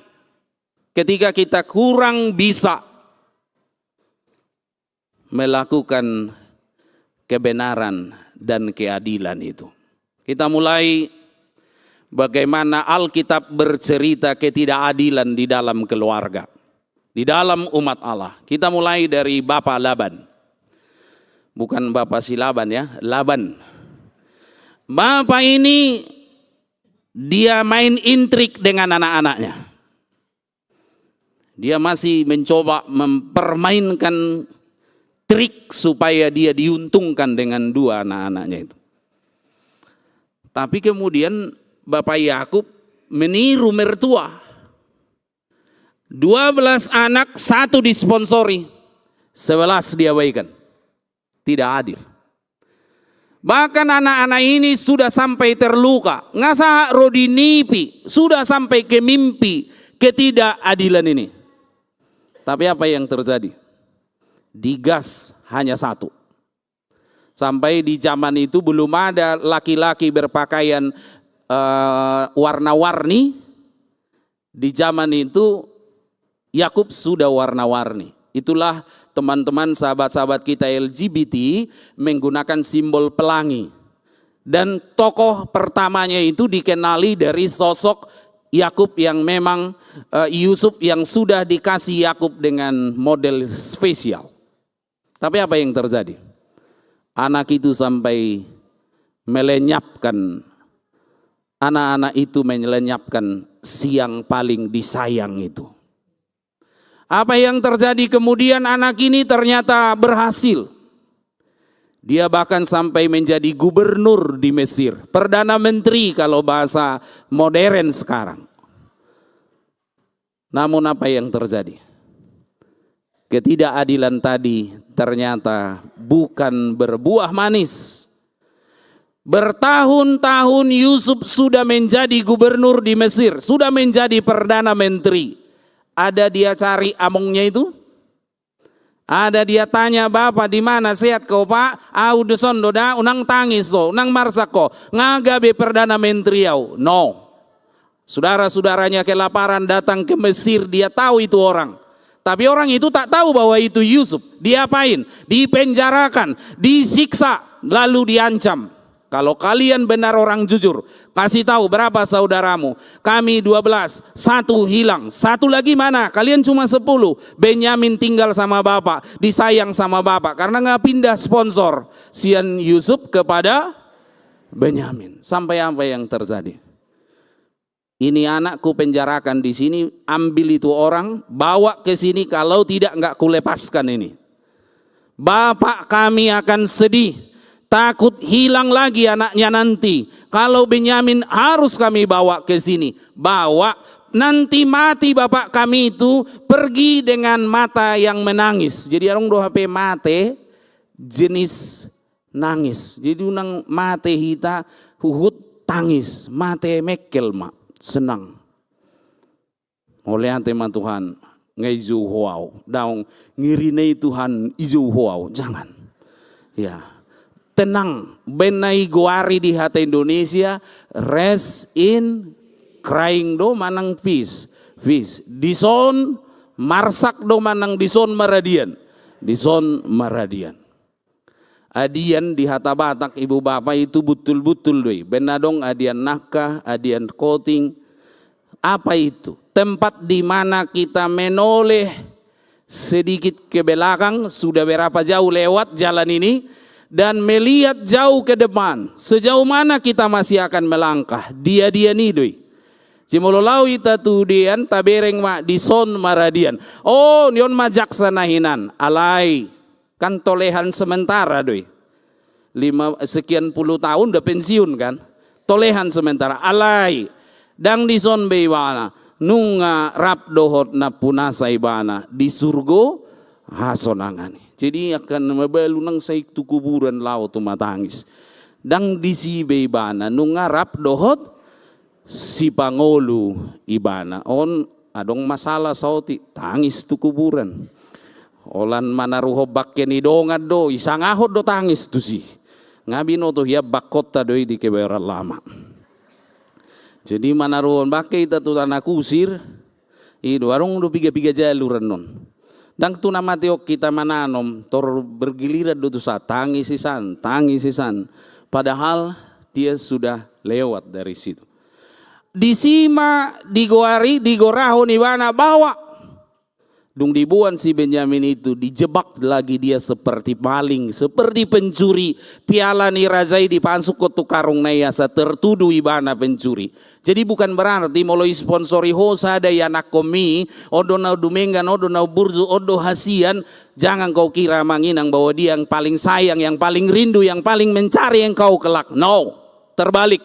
Ketika kita kurang bisa melakukan kebenaran dan keadilan itu. Kita mulai bagaimana Alkitab bercerita ketidakadilan di dalam keluarga. Di dalam umat Allah. Kita mulai dari Bapak Laban. Bukan Bapak si Laban ya, Laban. Bapak ini dia main intrik dengan anak-anaknya. Dia masih mencoba mempermainkan trik supaya dia diuntungkan dengan dua anak-anaknya itu. Tapi kemudian Bapak Yakub meniru mertua. 12 anak, 1 disponsori, 11 diabaikan. Tidak adil. Bahkan anak-anak ini sudah sampai terluka. Ngasa rodinipi, sudah sampai ke mimpi ketidakadilan ini. Tapi apa yang terjadi? Digas hanya satu. Sampai di zaman itu belum ada laki-laki berpakaian warna-warni. Di zaman itu Yakub sudah warna-warni. Itulah teman-teman sahabat-sahabat kita LGBT menggunakan simbol pelangi. Dan tokoh pertamanya itu dikenali dari sosok Yakub yang memang Yusuf yang sudah dikasih Yakub dengan model spesial. Tapi apa yang terjadi? Anak itu sampai melenyapkan, anak-anak itu melenyapkan si yang paling disayang itu. Apa yang terjadi kemudian? Anak ini ternyata berhasil. Dia bahkan sampai menjadi gubernur di Mesir, perdana menteri kalau bahasa modern sekarang. Namun apa yang terjadi? Ketidakadilan tadi ternyata bukan berbuah manis. Bertahun-tahun Yusuf sudah menjadi gubernur di Mesir, sudah menjadi perdana menteri. Ada dia cari amongnya itu? Ada dia tanya, "Bapak di mana? Sehat kau, Pak?" "Udah sondo dah, unang tangis so, unang marsak ko. Ngagabe perdana menteri au." No. Saudara-saudaranya kelaparan datang ke Mesir, dia tahu itu orang. Tapi orang itu tak tahu bahwa itu Yusuf. Diapain? Dipenjarakan, disiksa, lalu diancam. Kalau kalian benar orang jujur, kasih tahu berapa saudaramu. Kami 12, satu hilang, satu lagi mana? Kalian cuma 10. Benyamin tinggal sama bapak, disayang sama bapak. Karena nggak pindah sponsor Sian Yusuf kepada Benyamin. Sampai apa yang terjadi? Ini anakku penjarakan di sini, ambil itu orang, bawa ke sini, kalau tidak nggak kulepaskan ini. Bapak kami akan sedih. Takut hilang lagi anaknya nanti. Kalau Benyamin harus kami bawa ke sini. Bawa, nanti mati bapak kami itu pergi dengan mata yang menangis. Jadi orang doa HP mate jenis nangis. Jadi unang mate hita huhut tangis. Mate mekel mak senang. Oleh tema Tuhan ngeizu huau. Daung ngirinei Tuhan izu huau. Jangan. Ya. Tenang, benai guari di hati Indonesia, rest in crying do manang peace. Peace. Dison marsak do manang dison maradian. Dison maradian. Adian di hata Batak ibu bapak itu betul-betul doi. Benadong adian nakah, adian koting. Apa itu? Tempat di mana kita menoleh sedikit ke belakang, sudah berapa jauh lewat jalan ini. Dan melihat jauh ke depan, sejauh mana kita masih akan melangkah. Dia nih doi. Cimololau ita tudian tabereng ma dison maradian. Oh, nion majak sanahinan. Alai, kan tolehan sementara doi. 5 sekian puluh tahun udah pensiun kan. Tolehan sementara. Alai, dang dison beibana. Nunga rap dohot na punasa ibana. Di surgo hasonangani. Jadi akan mabalu nang sa itu kuburan laut tu matangis. Dang disibe ibana nung ngarap dohot si Pangulu ibana. On adong masalah sauti tangis tu kuburan. Olan manaruho bakken idongad do isangahod do tangis tu si. Ngabi no to hiya bakota do di keberan lama. Jadi manaruhon bakke ita tu tanah kusir. Ido arong do piga-piga jaluran non. Dang tu nama tiok kita mananom tor bergiliran do sa tangisisan. Padahal dia sudah lewat dari situ. Disima, digoari, digoraho ibana bawa. Dung dibuan si Benyamin itu dijebak lagi dia seperti maling, seperti pencuri. Piala ni razai dipansuk ke tukarung nayasa tertuduh ibana pencuri. Jadi bukan berarti mulai sponsori hosa ada anak komi, odo na dumengan, odo na burzu, odo hasian. Jangan kau kira manginang bahwa dia yang paling sayang, yang paling rindu, yang paling mencari yang kau kelak. No, terbalik.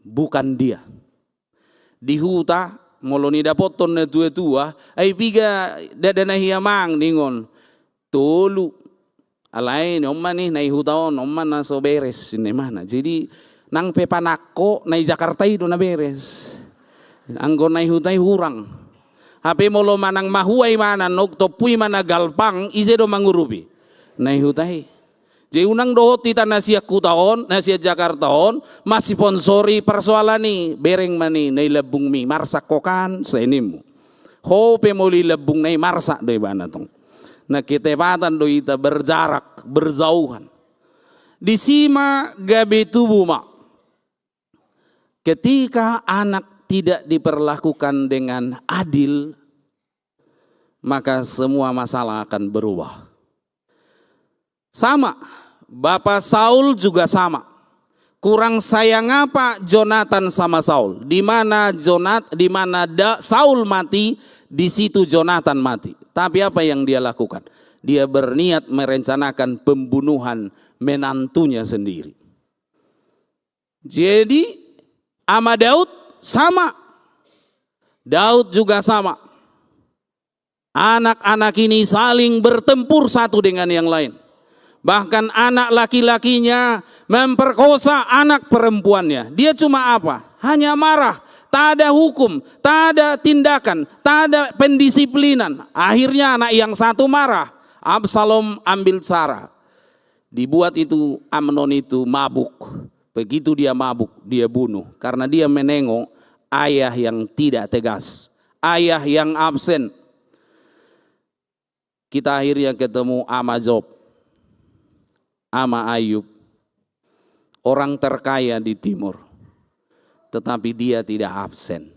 Bukan dia. Di huta moloni dapoton na tua-tua, ay piga dadana hiyamang ningon. Tolu Alai ni omma nih nai hutaon omma na so beres ini mana. Jadi nang pepanako nai Jakarta itu na beres. Anggo nai hutai hurang. Hape molo manang mahuai mana nok topui mana galpang ise do mangurubi. Nai hutai. Jadi unang dohot tita nasia kutaon, nasia Jakarta on, masih sponsori persoalan nih, bereng mani nai lebung mi, marsak kokan senimu. Hope moli lebung nai marsak doi bana tong. Nah ketepatan doi ita berjarak, berzauhan. Di sima gabe tubuh mak. Ketika anak tidak diperlakukan dengan adil, maka semua masalah akan berubah. Sama, Bapak Saul juga sama. Kurang sayang apa Jonathan sama Saul? Di mana Saul mati, di situ Jonathan mati. Tapi apa yang dia lakukan? Dia berniat merencanakan pembunuhan menantunya sendiri. Jadi ama Daud sama. Daud juga sama. Anak-anak ini saling bertempur satu dengan yang lain. Bahkan anak laki-lakinya memperkosa anak perempuannya. Dia cuma apa? Hanya marah. Tak ada hukum, tak ada tindakan, tak ada pendisiplinan. Akhirnya anak yang satu marah. Absalom ambil cara. Dibuat itu Amnon itu mabuk. Begitu dia mabuk, dia bunuh. Karena dia menengok ayah yang tidak tegas. Ayah yang absen. Kita akhirnya ketemu ama Job. Ama Ayub, orang terkaya di timur, tetapi dia tidak absen.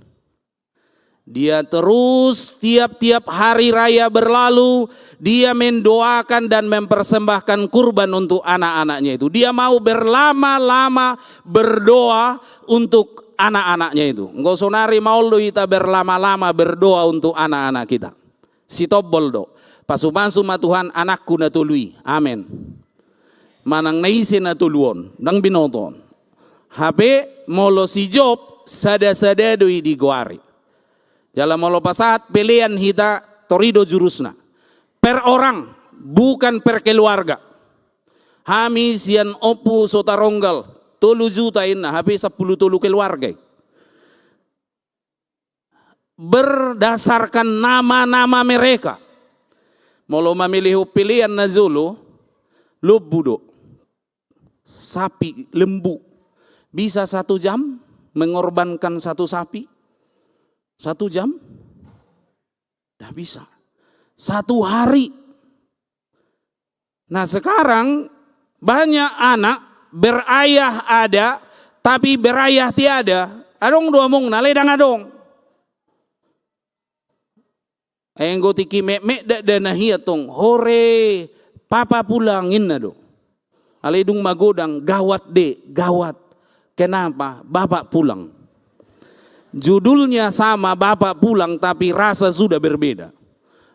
Dia terus tiap-tiap hari raya berlalu, dia mendoakan dan mempersembahkan kurban untuk anak-anaknya itu. Dia mau berlama-lama berdoa untuk anak-anaknya itu. Nggak sonari mau kita berlama-lama berdoa untuk anak-anak kita. Si tobol do, pasuman suma Tuhan anakku na tului, amin. Manang naisin na tuluon, nang binoton. Hape molo si Job sada-sada doi di goari. Dalam molo pasat pilihan hita torido jurusna. Per orang, bukan per keluarga. Hami sian opu sotaronggal, 3 juta inna, hape 10 tulu keluarga. Berdasarkan nama-nama mereka. Molo memilih pilihan na Zulu, lubudo. Sapi lembu bisa 1 jam mengorbankan 1 sapi 1 jam tidak bisa 1 hari. Nah sekarang banyak anak berayah ada tapi berayah tiada. Adong domong na ledang adong enggo tiki mek dana hiatong hore papa pulangin na do. Aledung magodang gawat dek, gawat. Kenapa? Bapak pulang. Judulnya sama bapak pulang tapi rasa sudah berbeda.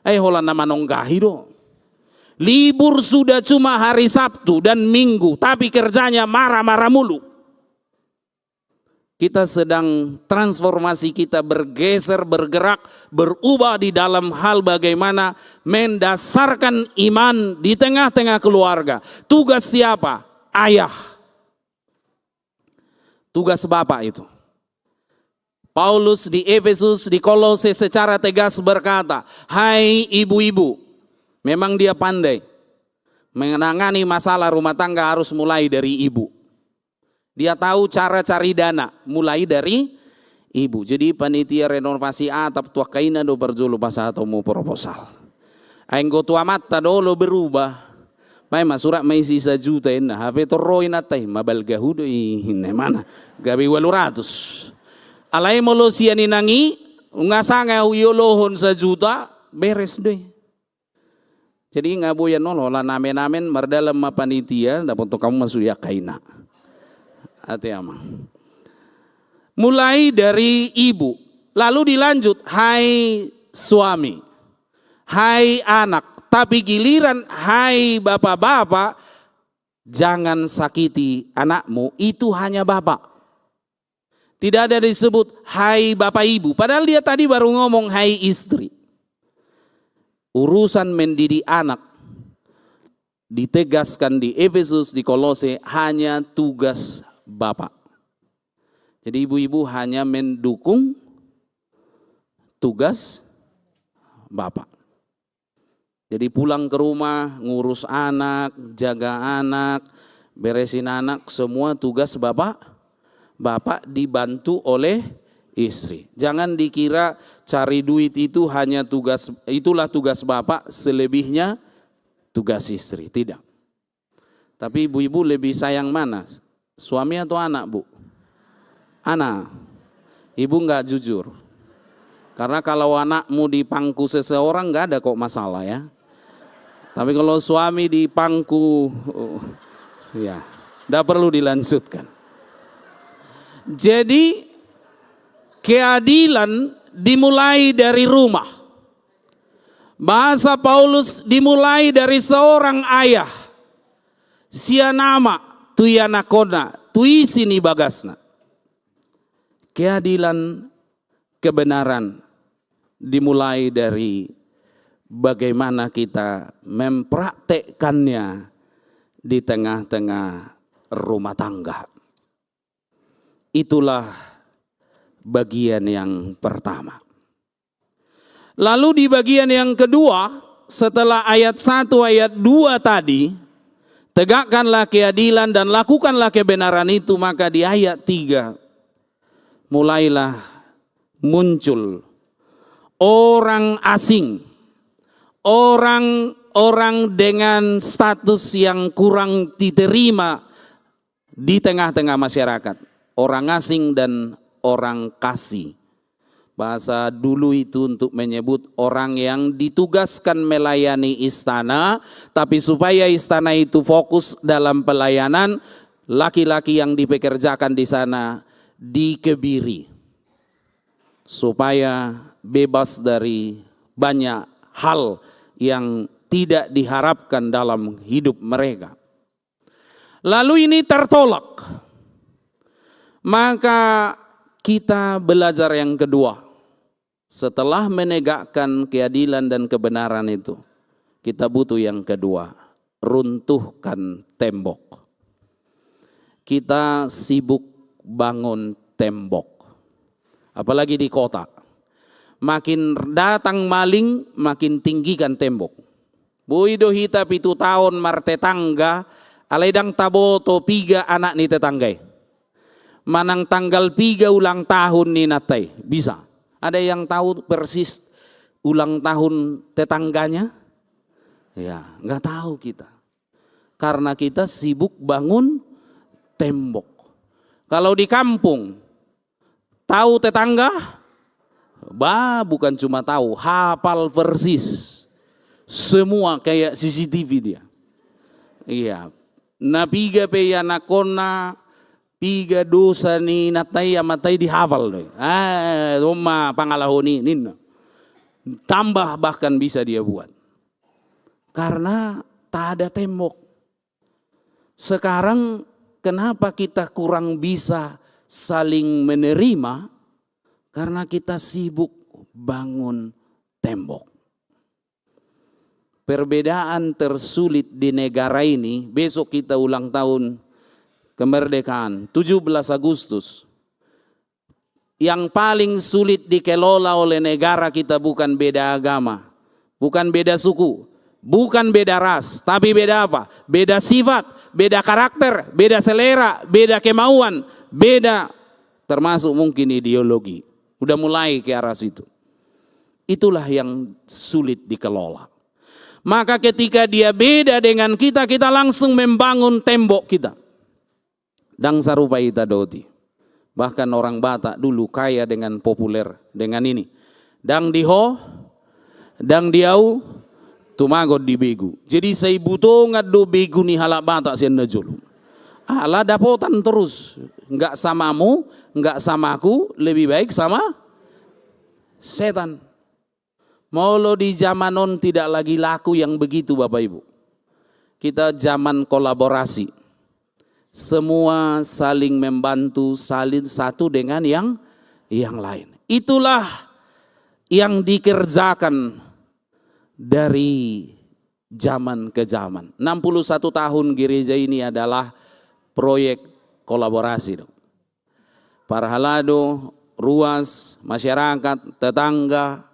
Hola nama nonggahi do. Libur sudah cuma hari Sabtu dan Minggu tapi kerjanya marah-marah mulu. Kita sedang transformasi kita bergeser, bergerak, berubah di dalam hal bagaimana mendasarkan iman di tengah-tengah keluarga. Tugas siapa? Ayah. Tugas bapak itu. Paulus di Efesus, di Kolose secara tegas berkata, hai ibu-ibu, memang dia pandai. Menangani masalah rumah tangga harus mulai dari ibu. Dia tahu cara cari dana, mulai dari ibu. Jadi panitia renovasi atap tua kaina do berjulu pas atau mau proposal. Ainggo tua mata do lo berubah. Pai masura mai sisa juta ina, HP torroin atai mabal gahudo ini mana? Gabi 800. Alai molo siani nangi, ngasanga uyolohon 1 juta, beres deh. Jadi ngaboyan nolo lah namen-namen mardalam panitia dapat untuk kamu masuk ya kaina. Hati ama. Mulai dari ibu, lalu dilanjut, hai suami, hai anak, tapi giliran hai bapak-bapak, jangan sakiti anakmu, itu hanya bapak. Tidak ada disebut hai bapak ibu, padahal dia tadi baru ngomong hai istri. Urusan mendidik anak ditegaskan di Efesus, di Kolose, hanya tugas Bapak. Jadi ibu-ibu hanya mendukung tugas Bapak. Jadi pulang ke rumah, ngurus anak, jaga anak, beresin anak, semua tugas Bapak. Bapak dibantu oleh istri. Jangan dikira cari duit itu hanya itulah tugas Bapak, selebihnya tugas istri. Tidak. Tapi ibu-ibu lebih sayang mana? Suami atau anak, Bu? Anak. Ibu nggak jujur. Karena kalau anakmu di pangku seseorang nggak ada kok masalah ya. Tapi kalau suami di pangku, ya, nggak perlu dilanjutkan. Jadi keadilan dimulai dari rumah. Bahasa Paulus dimulai dari seorang ayah. Sia nama tuyanakona, tuisini bagasna. Keadilan, kebenaran dimulai dari bagaimana kita mempraktekkannya di tengah-tengah rumah tangga. Itulah bagian yang pertama. Lalu di bagian yang kedua, setelah ayat 1, ayat 2 tadi, tegakkanlah keadilan dan lakukanlah kebenaran itu, maka di ayat 3, mulailah muncul orang asing, orang dengan status yang kurang diterima di tengah-tengah masyarakat. Orang asing dan orang kasih. Bahasa dulu itu untuk menyebut orang yang ditugaskan melayani istana, tapi supaya istana itu fokus dalam pelayanan, laki-laki yang dipekerjakan di sana dikebiri. Supaya bebas dari banyak hal yang tidak diharapkan dalam hidup mereka. Lalu ini tertolak. Maka kita belajar yang kedua. Setelah menegakkan keadilan dan kebenaran itu, kita butuh yang kedua, runtuhkan tembok. Kita sibuk bangun tembok. Apalagi di kota. Makin datang maling, makin tinggikan tembok. Buido hita 7 tahun marte tangga, aledang taboto 3 anak ni tetanggai. Manang tanggal 3 ulang tahun ni natay, bisa. Ada yang tahu persis ulang tahun tetangganya? Ya, nggak tahu kita. Karena kita sibuk bangun tembok. Kalau di kampung, tahu tetangga? Bukan cuma tahu, hafal persis. Semua kayak CCTV dia. Iya. Napiga pe yanakona, piga dosa ni natay amatay dihafal. Rumah pangalahoni nina. Tambah bahkan bisa dia buat. Karena tak ada tembok. Sekarang kenapa kita kurang bisa saling menerima? Karena kita sibuk bangun tembok. Perbedaan tersulit di negara ini, besok kita ulang tahun kemerdekaan, 17 Agustus. Yang paling sulit dikelola oleh negara kita bukan beda agama, bukan beda suku, bukan beda ras, tapi beda apa? Beda sifat, beda karakter, beda selera, beda kemauan, beda termasuk mungkin ideologi. Udah mulai ke arah situ. Itulah yang sulit dikelola. Maka ketika dia beda dengan kita, kita langsung membangun tembok kita. Dang sarupa ita doti. Bahkan orang Batak dulu kaya dengan populer dengan ini. Dang diho, dang diau, tumagod di begu. Jadi saya butuh ngadu begu ni halak Batak sian najulu. Ala dapotan terus. Enggak samamu, enggak sama aku, lebih baik sama setan. Maulo di zamanon tidak lagi laku yang begitu Bapak Ibu. Kita zaman kolaborasi. Semua saling membantu, saling satu dengan yang lain. Itulah yang dikerjakan dari zaman ke zaman. 61 tahun gereja ini adalah proyek kolaborasi. Para halado, ruas, masyarakat, tetangga,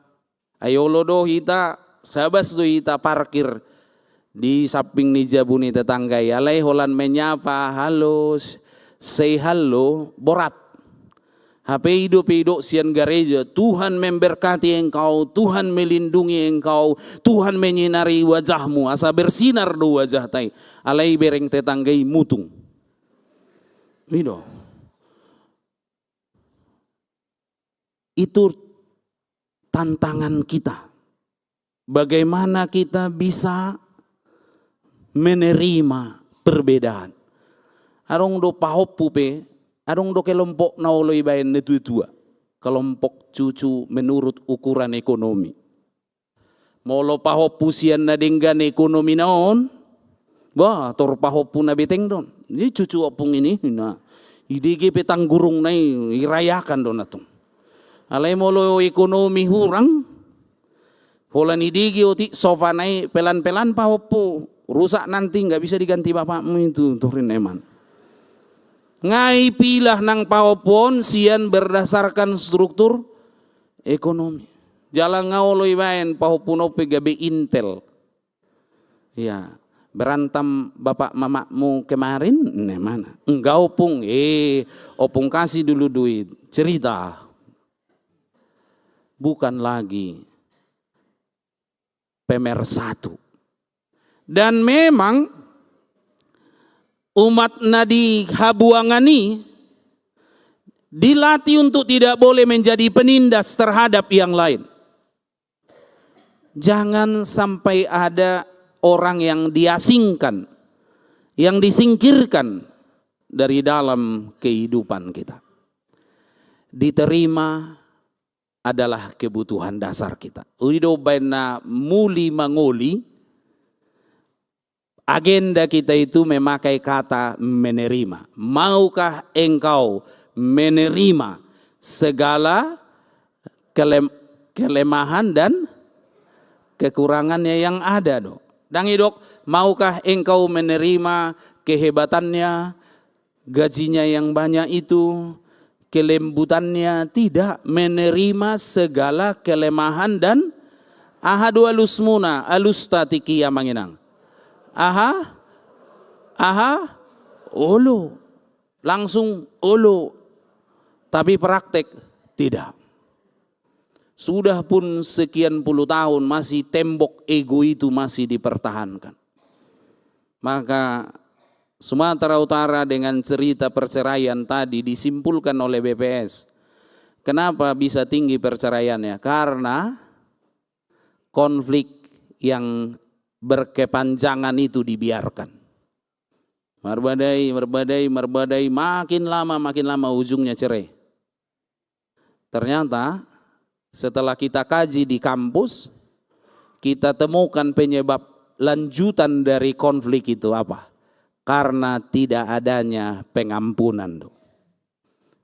ayo lodo hita, sabas do hita parkir di samping ni jabuni tetangga ya, alay holan menyapa, halo, say hello, borat. HP hidup sian gereja, Tuhan memberkati engkau, Tuhan melindungi engkau, Tuhan menyinari wajahmu, asa bersinar do wajah tai, alay bereng tetanggai mutung. Itu tantangan kita. Bagaimana kita bisa menerima perbedaan. Arong do pahopu pe, arong do kelompok naoloy bayan netua-tua. Kelompok cucu menurut ukuran ekonomi. Molo pahopu sian na denggan ekonomi naon, wah tor pahopu na beteng don. Ini cucu opung ini, nah, idigi petang gurung nai irayakan don atong. Alay molo ekonomi hurang, holan idigi oti sofa nai pelan-pelan pahopu. Rusak nanti nggak bisa diganti bapakmu itu, turin eman. Ngai pilah nang paopon sian berdasarkan struktur ekonomi. Jalan ngawloy bayan pahopuno pegabe Intel. Ya, berantam bapak mamamu kemarin, ne mana? Enggak opung, opung kasih dulu duit. Cerita. Bukan lagi pemersatu. Dan memang umat nadi Habuangani dilatih untuk tidak boleh menjadi penindas terhadap yang lain. Jangan sampai ada orang yang diasingkan, yang disingkirkan dari dalam kehidupan kita. Diterima adalah kebutuhan dasar kita. Uido baina muli mangoli. Agenda kita itu memakai kata menerima. Maukah engkau menerima segala kelemahan dan kekurangannya yang ada do? Dan idok, maukah engkau menerima kehebatannya, gajinya yang banyak itu, kelembutannya? Tidak, menerima segala kelemahan dan ahadu alusmuna alustatiki manginang. Aha, olo, langsung olo, tapi praktek tidak. Sudah pun sekian puluh tahun masih tembok ego itu masih dipertahankan. Maka Sumatera Utara dengan cerita perceraian tadi disimpulkan oleh BPS. Kenapa bisa tinggi perceraiannya? Karena konflik yang berkepanjangan itu dibiarkan. Merbadai, makin lama ujungnya cerai. Ternyata setelah kita kaji di kampus, kita temukan penyebab lanjutan dari konflik itu apa? Karena tidak adanya pengampunan.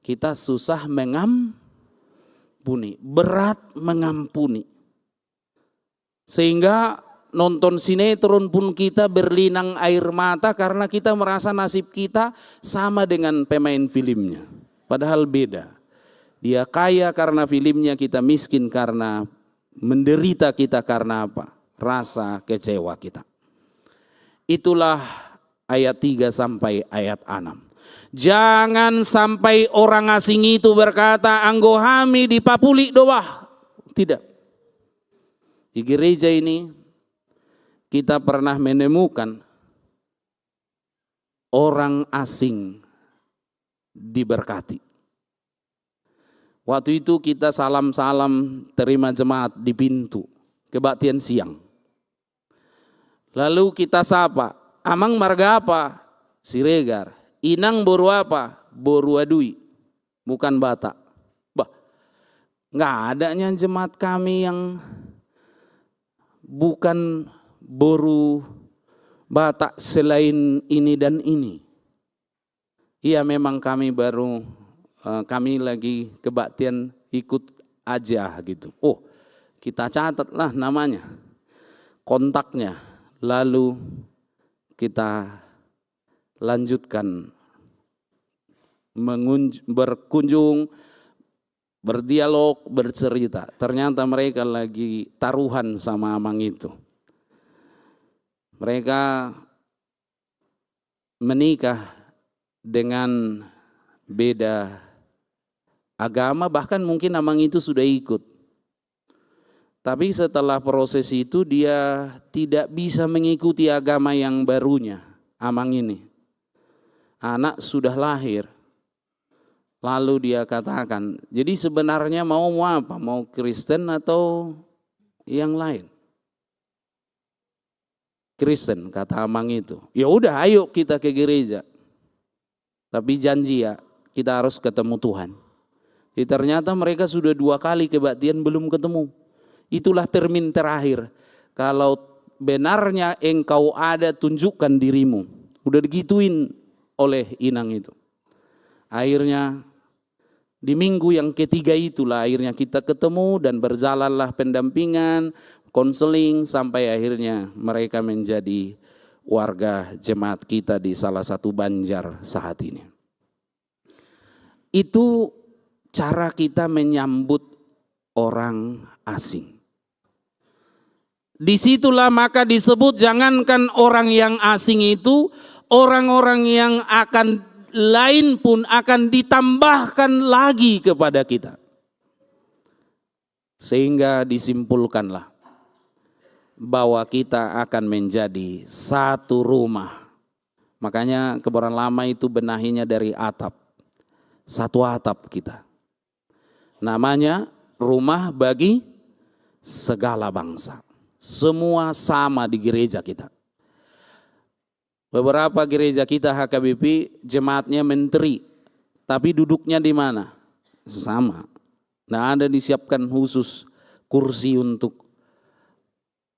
Kita susah mengampuni, berat mengampuni. Sehingga nonton sinetron pun kita berlinang air mata karena kita merasa nasib kita sama dengan pemain filmnya. Padahal beda. Dia kaya karena filmnya, kita miskin karena menderita kita karena apa? Rasa kecewa kita. Itulah ayat 3 sampai ayat 6. Jangan sampai orang asing itu berkata, anggo hami di papuli doah. Tidak. Di gereja ini kita pernah menemukan orang asing diberkati. Waktu itu kita salam-salam terima jemaat di pintu kebaktian siang. Lalu kita sapa, amang marga apa? Siregar. Inang boru apa? Boru adui. Bukan Batak. Bah, nggak adanya jemaat kami yang bukan boru Batak selain ini dan ini. Iya memang kami baru, kami lagi kebaktian ikut aja gitu. Oh kita catatlah namanya, kontaknya. lalu kita lanjutkan berkunjung, berdialog, bercerita. Ternyata mereka lagi taruhan sama Amang itu. Mereka menikah dengan beda agama, bahkan mungkin Amang itu sudah ikut. Tapi setelah proses itu dia tidak bisa mengikuti agama yang barunya, Amang ini. Anak sudah lahir. Lalu dia katakan, jadi sebenarnya mau apa? Mau Kristen atau yang lain? Kristen, kata Amang itu. Ya udah, ayo kita ke gereja. Tapi janji ya, kita harus ketemu Tuhan. Jadi ternyata mereka sudah 2 kali kebaktian belum ketemu. Itulah termin terakhir. Kalau benarnya engkau ada, tunjukkan dirimu. Udah digituin oleh inang itu. Akhirnya di minggu yang ketiga itulah akhirnya kita ketemu dan berjalanlah pendampingan, konseling, sampai akhirnya mereka menjadi warga jemaat kita di salah satu Banjar saat ini. Itu cara kita menyambut orang asing. Disitulah maka disebut jangankan orang yang asing itu, orang-orang yang akan lain pun akan ditambahkan lagi kepada kita. Sehingga disimpulkanlah bahwa kita akan menjadi satu rumah. Makanya Kebayoran Lama itu benahinya dari atap. Satu atap kita. Namanya rumah bagi segala bangsa. Semua sama di gereja kita. Beberapa gereja kita HKBP jemaatnya menteri, tapi duduknya di mana? Sama. Nah, ada disiapkan khusus kursi untuk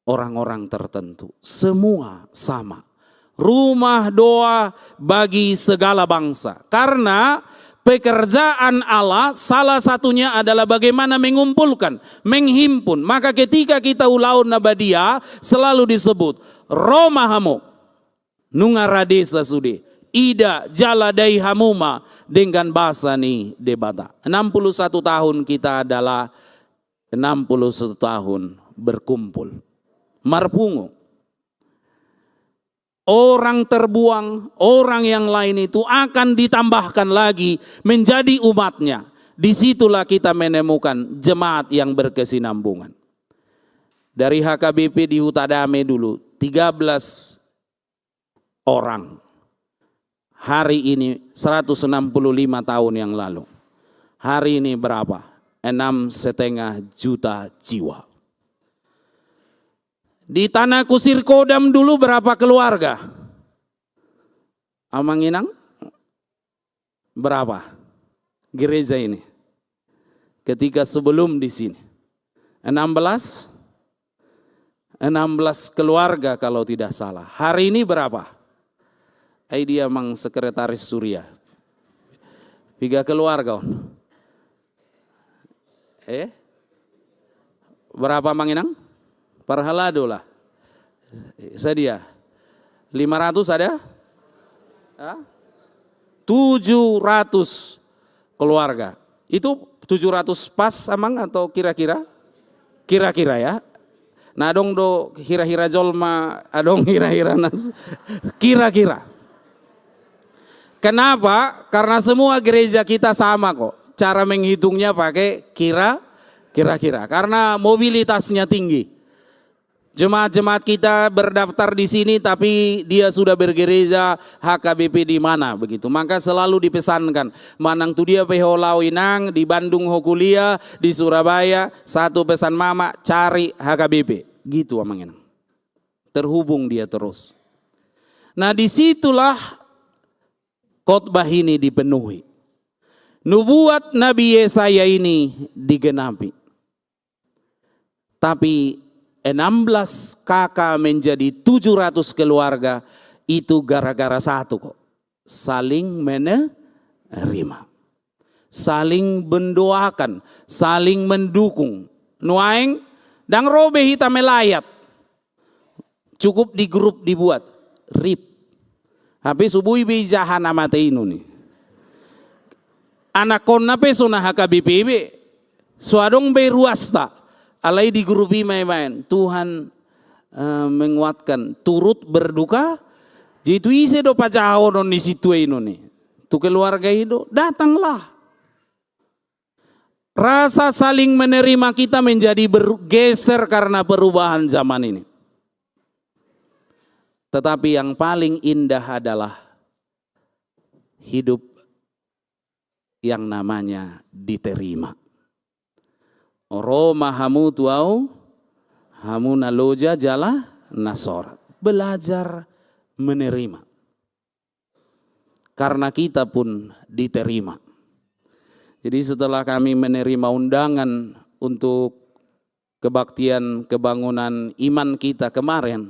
orang-orang tertentu. Semua sama. Rumah doa bagi segala bangsa. Karena pekerjaan Allah salah satunya adalah bagaimana mengumpulkan, menghimpun. Maka ketika kita ulaun nabadia selalu disebut Romahamu Nungaradesa sude, ida jala dai hamuma dengan bahasa ni debata. 61 tahun kita adalah 61 tahun berkumpul. Marpungo. Orang terbuang, orang yang lain itu akan ditambahkan lagi menjadi umatnya. Disitulah kita menemukan jemaat yang berkesinambungan. Dari HKBP di Hutadame dulu, 13 orang. Hari ini 165 tahun yang lalu. Hari ini berapa? 6,5 juta jiwa. Di Tanah Kusir Kodam dulu berapa keluarga? Amang Inang? Berapa? Gereja ini. Ketika sebelum di sini. 16 keluarga kalau tidak salah. Hari ini berapa? Dia mang sekretaris Surya. 3 keluarga. Berapa Mang Inang? Parhalado lah. Sedia. 500 ada? 700 keluarga. Itu 700 pas Amang atau kira-kira? Kira-kira ya. Nah dong do hira-hira jolma, adong hira-hira nas. Kira-kira. Kenapa? Karena semua gereja kita sama kok. Cara menghitungnya pakai kira-kira. Karena mobilitasnya tinggi. Jemaat-jemaat kita berdaftar di sini tapi dia sudah bergereja HKBP di mana begitu. Maka selalu dipesankan. Manang tu dia peholau inang, di Bandung ho kuliah, di Surabaya, satu pesan mama cari HKBP. Gitu Amang Inang. Terhubung dia terus. Nah disitulah khotbah ini dipenuhi. Nubuat Nabi Yesaya ini digenapi. Tapi 16 kakak menjadi 700 keluarga itu gara-gara satu kok. Saling menerima. Saling mendoakan, saling mendukung. Nuaeng dang robe hita melayat. cukup di grup dibuat rip. Habis subui bijahan amate inu nih. Anak konna peso na HKBPB. Suadong be ruasta. Alai di grup main. Tuhan menguatkan turut berduka. Jitu ise do pajaho non di situ inu nih. Tu keluarga itu datanglah. Rasa saling menerima kita menjadi bergeser karena perubahan zaman ini. Tetapi yang paling indah adalah hidup yang namanya diterima. Roma hamu tuau, hamu naloja jala nasor. Belajar menerima. Karena kita pun diterima. Jadi setelah kami menerima undangan untuk kebaktian kebangunan iman kita kemarin,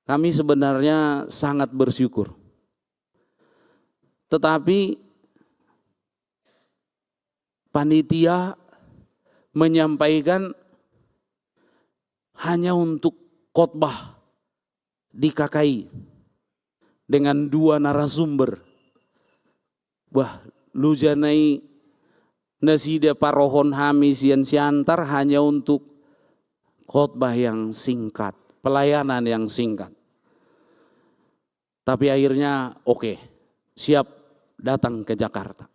kami sebenarnya sangat bersyukur. Tetapi panitia menyampaikan hanya untuk khotbah di KKI dengan 2 narasumber. Wah, lu janai nasida parohon hami siantar hanya untuk khotbah yang singkat, pelayanan yang singkat. Tapi akhirnya oke, siap datang ke Jakarta.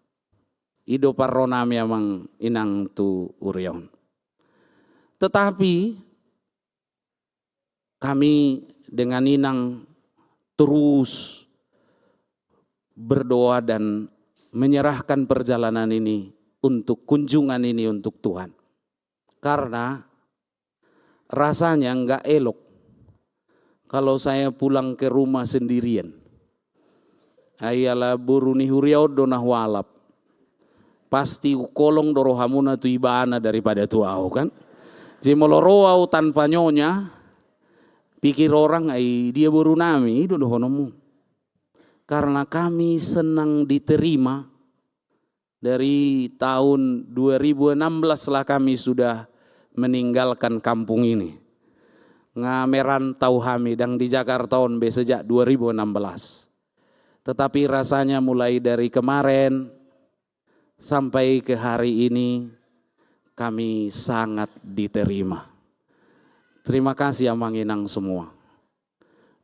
Ido parona memang inang tu urion. Tetapi kami dengan inang terus berdoa dan menyerahkan perjalanan ini untuk kunjungan ini untuk Tuhan. Karena rasanya enggak elok kalau saya pulang ke rumah sendirian. Ayala buruni huriau donah walap. Pasti kolong dorohamuna tu ibana daripada tuau kan. Jemoloroau tanpa nyonya. Pikir orang dia baru nami itu dohonomu. Karena kami senang diterima dari tahun 2016 lah kami sudah meninggalkan kampung ini. Ngameran tau kami dan di Jakarta sejak 2016. Tetapi rasanya mulai dari kemarin sampai ke hari ini kami sangat diterima. Terima kasih Amang Inang semua.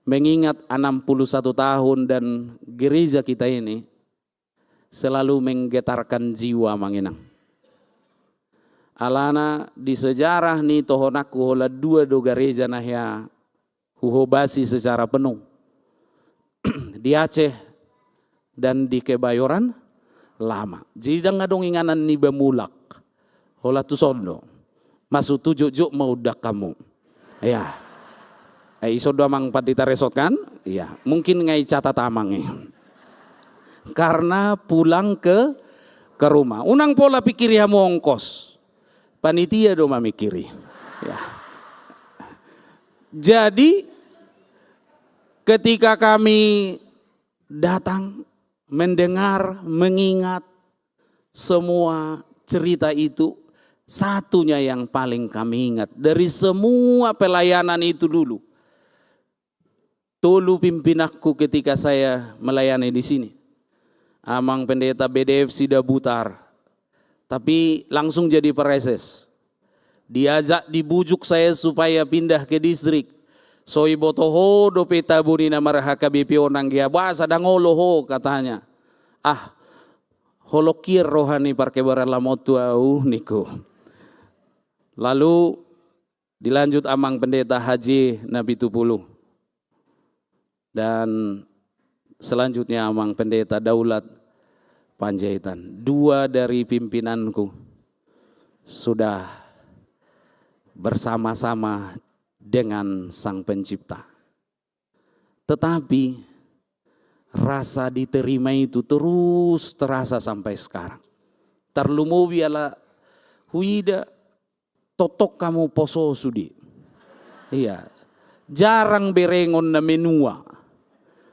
Mengingat 61 tahun dan gereja kita ini selalu menggetarkan jiwa Manginang. Alana di sejarah ni tohonaku hola 2 do gereja nahya huhobasi secara penuh. Di Aceh dan di Kebayoran Lama. Jadi ngadong inganan ni bemulak. Hola tu sondo. Masuk tujuk mau dak kamu. Ya. Iso do amang padita resot kan? Iya, mungkin ngai catat amangnya. Karena pulang ke rumah. Unang pola pikir ya mau ongkos. Panitia do mamikiri. Ya. Jadi ketika kami datang mendengar, mengingat semua cerita itu, satunya yang paling kami ingat dari semua pelayanan itu dulu. Tolu pimpinakku ketika saya melayani di sini. Amang pendeta BDF Sida Butar. Tapi langsung jadi pereses. Diajak dibujuk saya supaya pindah ke distrik. Soi botoho do peta bunina marahaka BPO nanggia bahasa dangoloho katanya. Holokir rohani parkebara lamotu au niku. Lalu dilanjut amang pendeta Haji Nabi Tupulu. Dan selanjutnya amang pendeta Daulat Panjaitan. 2 dari pimpinanku sudah bersama-sama dengan Sang Pencipta. Tetapi rasa diterima itu terus terasa sampai sekarang. Terlumowi ala huida totok kamu poso sudi. Iya, jarang berengon na menua.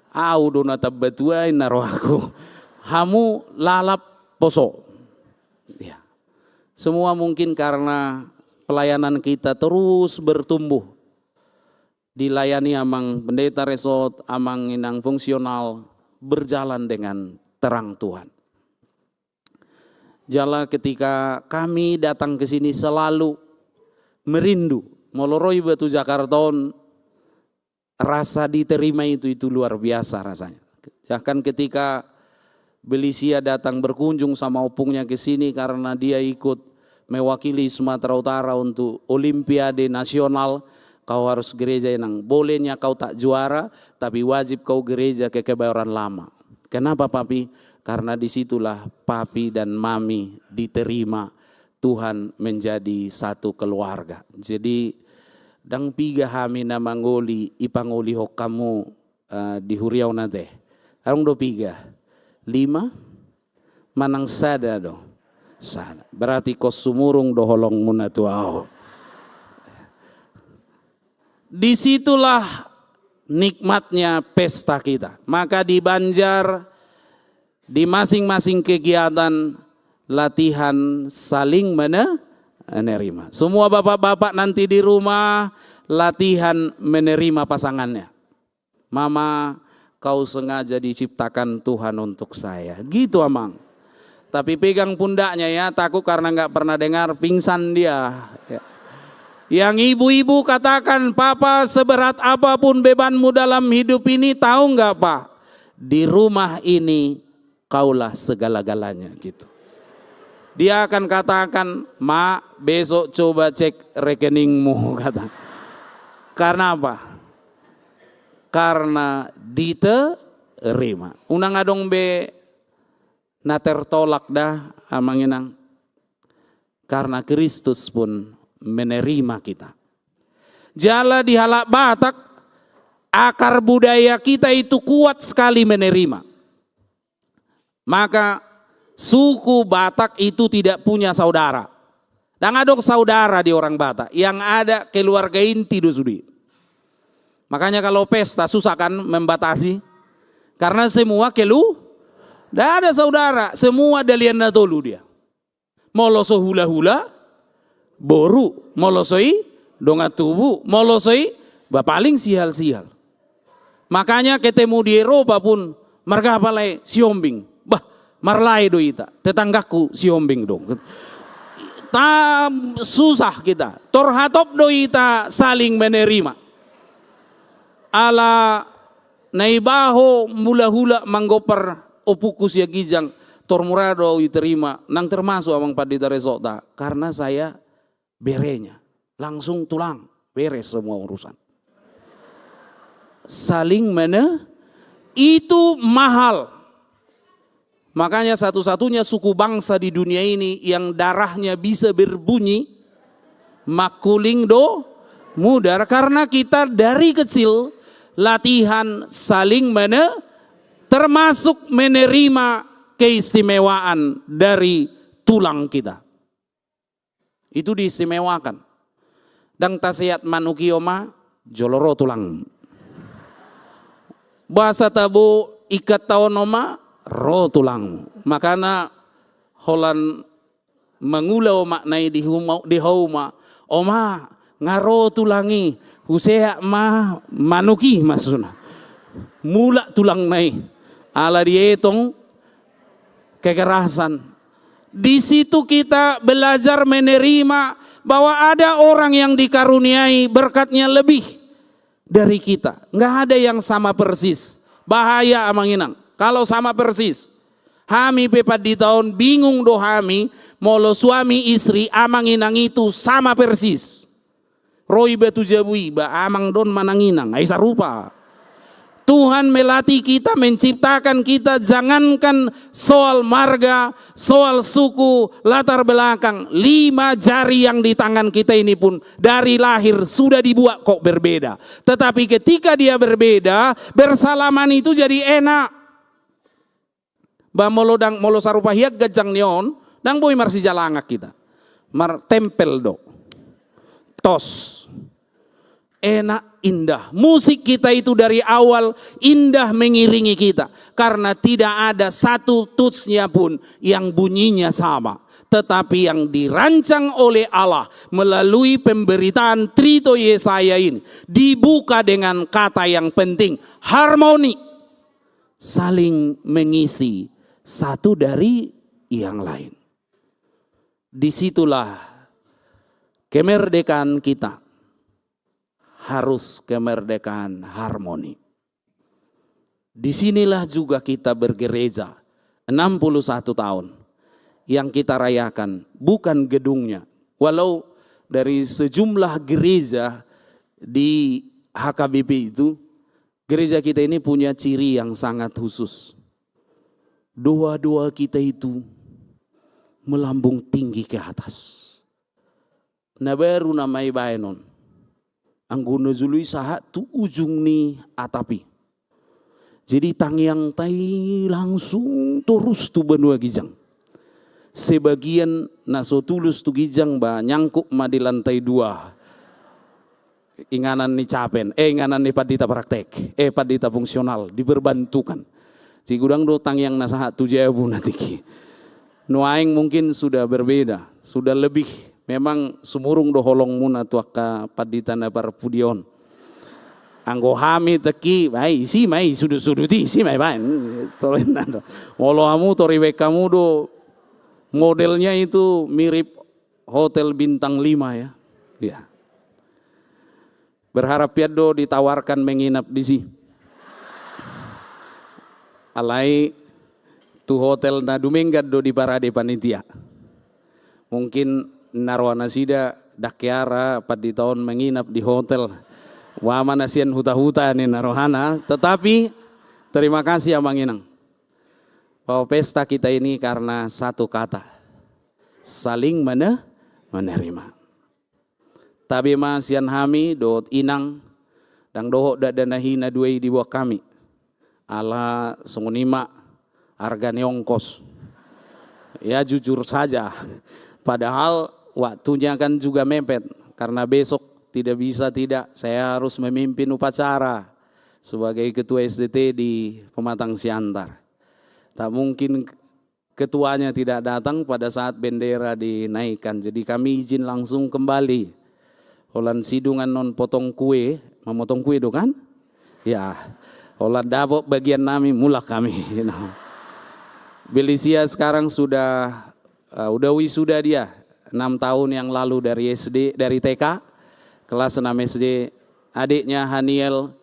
Au do natabatuai naro aku. Hamu lalap poso. Ya. Semua mungkin karena pelayanan kita terus bertumbuh. dilayani amang pendeta resort, amang inang fungsional, berjalan dengan terang Tuhan. Jala ketika kami datang ke sini selalu merindu, moloroi batu Jakarta, rasa diterima itu luar biasa rasanya. Bahkan ketika Belisia datang berkunjung sama opungnya ke sini karena dia ikut mewakili Sumatera Utara untuk Olimpiade Nasional, kau harus gereja yang bolehnya kau tak juara, tapi wajib kau gereja ke Kebayoran Lama. Kenapa papi? Karena disitulah papi dan mami diterima Tuhan menjadi satu keluarga. Jadi dang piga hami nama ngoli ipangoli hok kamu di huriau nate. Arung do piga 5 manang sada do sada. Berarti kos sumurung do holong muna tuao. Disitulah nikmatnya pesta kita. Maka di Banjar, di masing-masing kegiatan latihan saling menerima. Semua bapak-bapak nanti di rumah latihan menerima pasangannya. Mama, kau sengaja diciptakan Tuhan untuk saya. Gitu amang. Tapi pegang pundaknya ya, takut karena nggak pernah dengar pingsan dia. Ya. Yang ibu-ibu katakan, papa seberat apapun bebanmu dalam hidup ini, tahu nggak pak? Di rumah ini kaulah segala-galanya gitu. Dia akan katakan, ma besok coba cek rekeningmu kata. Karena apa? Karena diterima. Unang adong be na tertolak dah amanginang. Karena Kristus pun menerima kita. Jala di Halak Batak, akar budaya kita itu kuat sekali menerima. Maka suku Batak itu tidak punya saudara. Dan ada saudara di orang Batak, yang ada keluarga inti dusudi. Makanya kalau pesta susah kan membatasi. Karena semua tidak ada saudara, semua dalian natolu dia. Moloso hula-hula, boru, molosoi, donga tubuh, molosoi, bapaling sial-sial. Makanya ketemu di Eropa pun, marga palai siombing. Bah, marlai do ita, tetanggaku siombing dong. Susah kita, torhatop do ita saling menerima. Ala naibaho mula-hula manggoper opukus ya gijang, tormurado diterima, nang termasuk amang padita resota, karena saya berenya, langsung tulang, beres semua urusan. Saling itu mahal. Makanya satu-satunya suku bangsa di dunia ini yang darahnya bisa berbunyi makuling do mudar, karena kita dari kecil latihan saling termasuk menerima keistimewaan dari tulang kita. Itu diistimewakan. Dang tasiat manukioma joloro tulang. Bahasa tabu ikat taonoma ro tulang. Makana holan mengulau maknai di hauma oma ngaro tulangi husea ma manuki masuna. Mula tulang nai ala dietong kekerasan. Di situ kita belajar menerima bahwa ada orang yang dikaruniai berkatnya lebih dari kita. Nggak ada yang sama persis. Bahaya amanginang. Kalau sama persis. Hami pepat di tahun bingung do hami. Molo suami istri amanginang itu sama persis. Roy betu jabui ba amang don mananginang. Aisa rupa. Tuhan melatih kita, menciptakan kita, jangankan soal marga, soal suku, latar belakang. 5 jari yang di tangan kita ini pun dari lahir sudah dibuat kok berbeda. Tetapi ketika dia berbeda, bersalaman itu jadi enak. Ba molo sarupa hiak gajang neon, dang boy marsi jalangak kita. Mar tempel do. Tos. Enak, indah. Musik kita itu dari awal indah mengiringi kita. Karena tidak ada satu tutsnya pun yang bunyinya sama. tetapi yang dirancang oleh Allah melalui pemberitaan Trito Yesaya ini dibuka dengan kata yang penting, harmoni, saling mengisi satu dari yang lain. Disitulah kemerdekaan kita, harus kemerdekaan harmoni. Disinilah juga kita bergereja 61 tahun. Yang kita rayakan bukan gedungnya. Walau dari sejumlah gereja di HKBP itu, gereja kita ini punya ciri yang sangat khusus. Doa-doa kita itu melambung tinggi ke atas. Nah baru namai baenon. Angguna jului sahat tu ujung ni atapi. Jadi tangyang tai langsung terus tu benua gijang. Sebagian naso tulus tu gijang ba nyangkuk ma di lantai 2. Inganan ni capen, inganan ni padita praktek, padita fungsional diberbantukan. Si gudang do tangyang nasahat tu jabu natiki. Nuaing mungkin sudah berbeda, sudah lebih. Memang sumurung do holong muna tuaka padita na parpudion. Anggo hami teki, mai si mai sudut-suduti si mai bain. Tolenan do. Walau kamu toriwe kamu do modelnya itu mirip hotel bintang 5 ya. Ya. Berharap piado ditawarkan menginap di sini. Alai tu hotel na duminggat do di parade panitia. Mungkin narwana sida dakyara padi tahun menginap di hotel. Wama nasian huta-huta ni narohana. Tetapi terima kasih Abang Inang. Bahwa pesta kita ini karena satu kata, saling menerima. Tabi masian hami dot inang, dang dohok da danahina duai di bawah kami. Ala sungunima hargane ongkos. Ya jujur saja, padahal waktunya kan juga mepet. Karena besok tidak bisa tidak, saya harus memimpin upacara sebagai ketua SDT di Pematang Siantar. Tak mungkin ketuanya tidak datang pada saat bendera dinaikkan. Jadi kami izin langsung kembali. Olan sidungan non potong kue, memotong kue do kan? Ya, olan dapok bagian nami mulak kami. Belisia sekarang sudah wisuda dia 6 tahun yang lalu dari SD, dari TK, kelas 6 SD. Adiknya Haniel,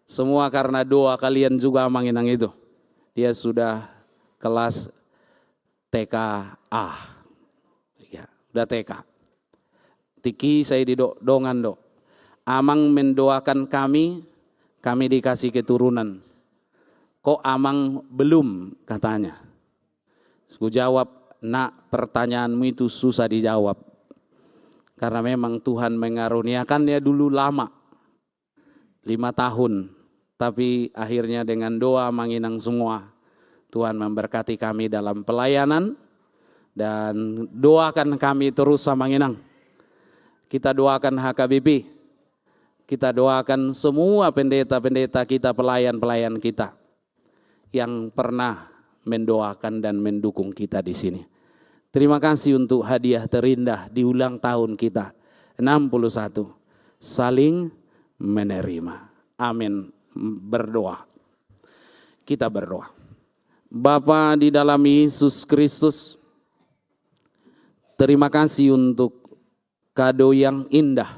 semua karena doa kalian juga Amang Inang itu. Dia sudah kelas TKA, ya, udah TK. Tiki saya didongan do. Amang mendoakan kami dikasih keturunan. Kok Amang belum katanya? Aku jawab, nak pertanyaanmu itu susah dijawab. Karena memang Tuhan mengaruniakannya dulu lama, 5 tahun. Tapi akhirnya dengan doa Mang Inang semua, Tuhan memberkati kami dalam pelayanan. Dan doakan kami terus sama Mang Inang. Kita doakan HKBP. Kita doakan semua pendeta-pendeta kita, pelayan-pelayan kita. Yang pernah mendoakan dan mendukung kita di sini. Terima kasih untuk hadiah terindah di ulang tahun kita. 61. Saling menerima. Amin. Berdoa. Kita berdoa. Bapa di dalam Yesus Kristus, terima kasih untuk kado yang indah.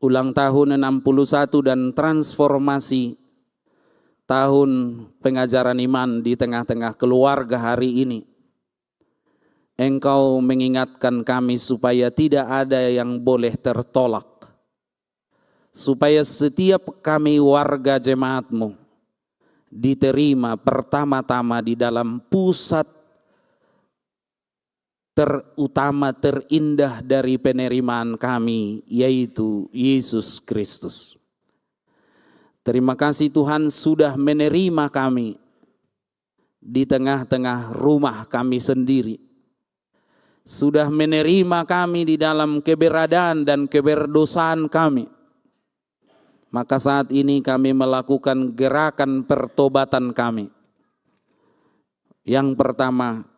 Ulang tahun 61 dan transformasi tahun pengajaran iman di tengah-tengah keluarga hari ini. Engkau mengingatkan kami supaya tidak ada yang boleh tertolak. Supaya setiap kami warga jemaat-Mu diterima pertama-tama di dalam pusat terutama terindah dari penerimaan kami, yaitu Yesus Kristus. Terima kasih Tuhan sudah menerima kami di tengah-tengah rumah kami sendiri. Sudah menerima kami di dalam keberadaan dan keberdosaan kami. Maka saat ini kami melakukan gerakan pertobatan kami. Yang pertama,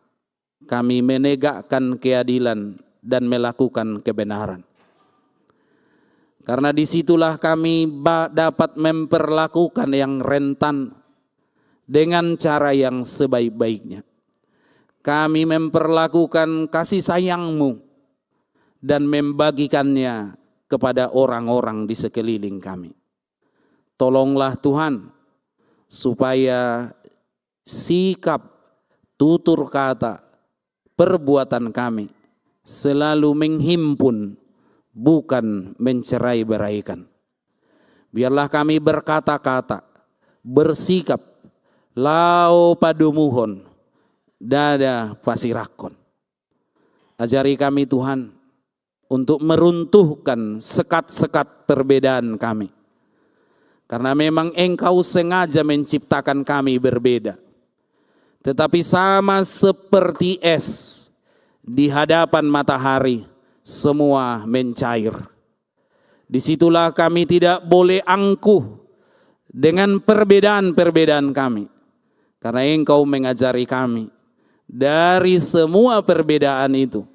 kami menegakkan keadilan dan melakukan kebenaran. Karena disitulah kami dapat memperlakukan yang rentan dengan cara yang sebaik-baiknya. Kami memperlakukan kasih sayang-Mu dan membagikannya kepada orang-orang di sekeliling kami. Tolonglah Tuhan, supaya sikap, tutur kata, perbuatan kami selalu menghimpun, bukan mencerai-beraikan. Biarlah kami berkata-kata, bersikap, lau padumuhon, dada pasirakon. Ajari kami Tuhan untuk meruntuhkan sekat-sekat perbedaan kami. Karena memang Engkau sengaja menciptakan kami berbeda. Tetapi sama seperti es di hadapan matahari, semua mencair. Disitulah kami tidak boleh angkuh dengan perbedaan-perbedaan kami. Karena Engkau mengajari kami, dari semua perbedaan itu,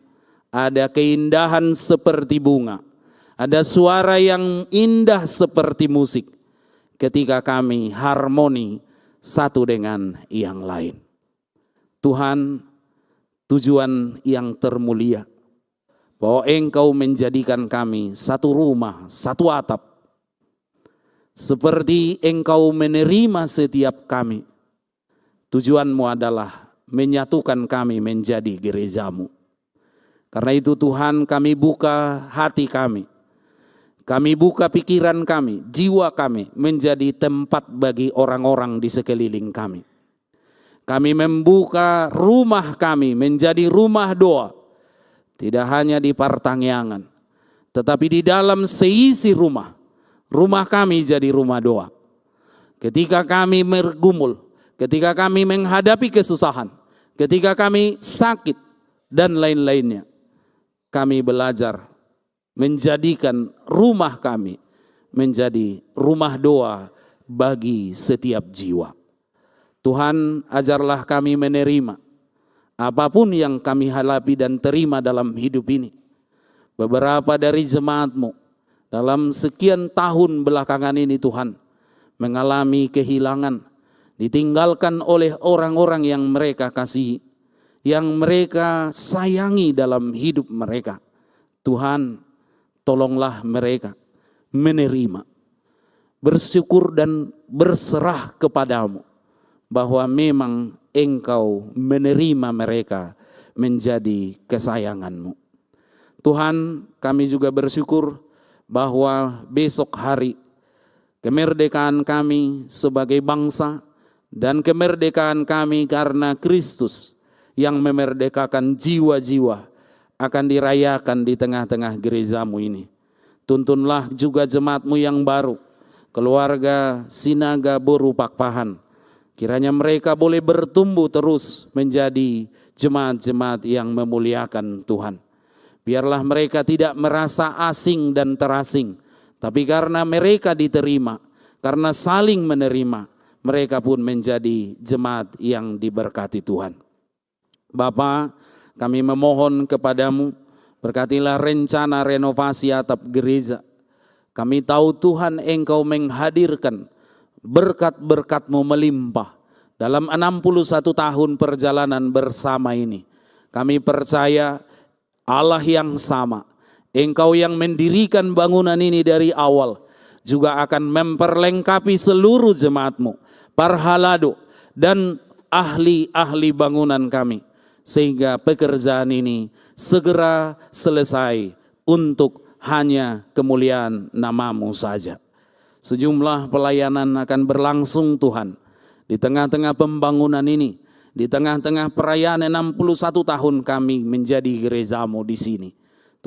ada keindahan seperti bunga. Ada suara yang indah seperti musik. Ketika kami harmoni satu dengan yang lain. Tuhan, tujuan yang termulia, bahwa Engkau menjadikan kami satu rumah, satu atap. Seperti Engkau menerima setiap kami. Tujuan-Mu adalah menyatukan kami menjadi gereja-Mu. Karena itu Tuhan, kami buka hati kami. Kami buka pikiran kami, jiwa kami menjadi tempat bagi orang-orang di sekeliling kami. Kami membuka rumah kami menjadi rumah doa. Tidak hanya di Partangyangan, tetapi di dalam seisi rumah. Rumah kami jadi rumah doa. Ketika kami bergumul, ketika kami menghadapi kesusahan, ketika kami sakit dan lain-lainnya, kami belajar menjadikan rumah kami menjadi rumah doa bagi setiap jiwa. Tuhan, ajarlah kami menerima apapun yang kami hadapi dan terima dalam hidup ini. Beberapa dari jemaat-Mu dalam sekian tahun belakangan ini Tuhan mengalami kehilangan, ditinggalkan oleh orang-orang yang mereka kasihi, yang mereka sayangi dalam hidup mereka. Tuhan, tolonglah mereka menerima, bersyukur dan berserah kepadamu bahwa memang Engkau menerima mereka menjadi kesayangan-Mu. Tuhan, kami juga bersyukur bahwa besok hari kemerdekaan kami sebagai bangsa dan kemerdekaan kami karena Kristus yang memerdekakan jiwa-jiwa akan dirayakan di tengah-tengah gereja-Mu ini. Tuntunlah juga jemaat-Mu yang baru, keluarga Sinaga Boru Pakpahan. Kiranya mereka boleh bertumbuh terus menjadi jemaat-jemaat yang memuliakan Tuhan. Biarlah mereka tidak merasa asing dan terasing, tapi karena mereka diterima, karena saling menerima, mereka pun menjadi jemaat yang diberkati Tuhan. Bapa, kami memohon kepadamu, berkatilah rencana renovasi atap gereja. Kami tahu Tuhan Engkau menghadirkan berkat-berkat-Mu melimpah dalam 61 tahun perjalanan bersama ini. Kami percaya Allah yang sama, Engkau yang mendirikan bangunan ini dari awal, juga akan memperlengkapi seluruh jemaat-Mu, parhalado dan ahli-ahli bangunan kami, sehingga pekerjaan ini segera selesai untuk hanya kemuliaan nama-Mu saja. Sejumlah pelayanan akan berlangsung Tuhan di tengah-tengah pembangunan ini, di tengah-tengah perayaan 61 tahun kami menjadi gereja-Mu di sini.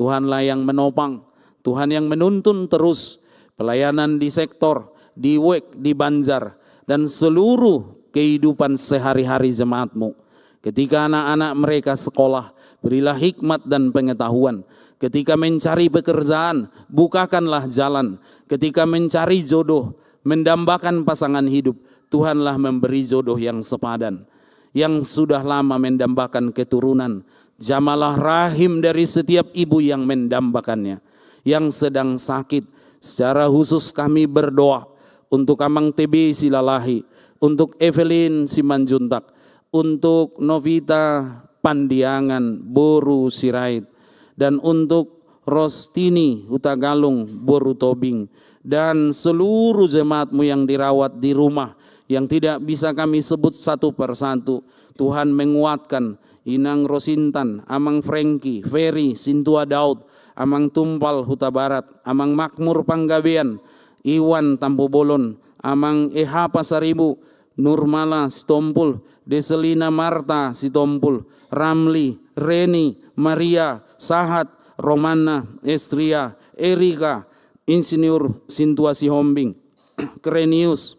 Tuhanlah yang menopang, Tuhan yang menuntun terus pelayanan di sektor, di WEK, di Banjar, dan seluruh kehidupan sehari-hari jemaat-Mu. Ketika anak-anak mereka sekolah, berilah hikmat dan pengetahuan. Ketika mencari pekerjaan, bukakanlah jalan. Ketika mencari jodoh, mendambakan pasangan hidup, Tuhanlah memberi jodoh yang sepadan. yang sudah lama mendambakan keturunan. Jamalah rahim dari setiap ibu yang mendambakannya, yang sedang sakit. Secara khusus kami berdoa untuk Amang TB Silalahi, untuk Evelyn Simanjuntak, untuk Novita Pandiangan Boru Sirait, dan untuk Rostini Hutagalung Boru Tobing, dan seluruh jemaatmu yang dirawat di rumah, yang tidak bisa kami sebut satu persatu. Tuhan menguatkan Inang Rosintan, Amang Franky, Ferry, Sintua Daud, Amang Tumpal Huta Barat, Amang Makmur Panggabean, Iwan Tampobolon, Amang Eha Pasaribu, Nurmala Sitompul, Deselina Marta Sitompul, Ramli, Reni, Maria, Sahat, Romana, Estria, Erika, Insinyur Sintua Sihombing, Krenius,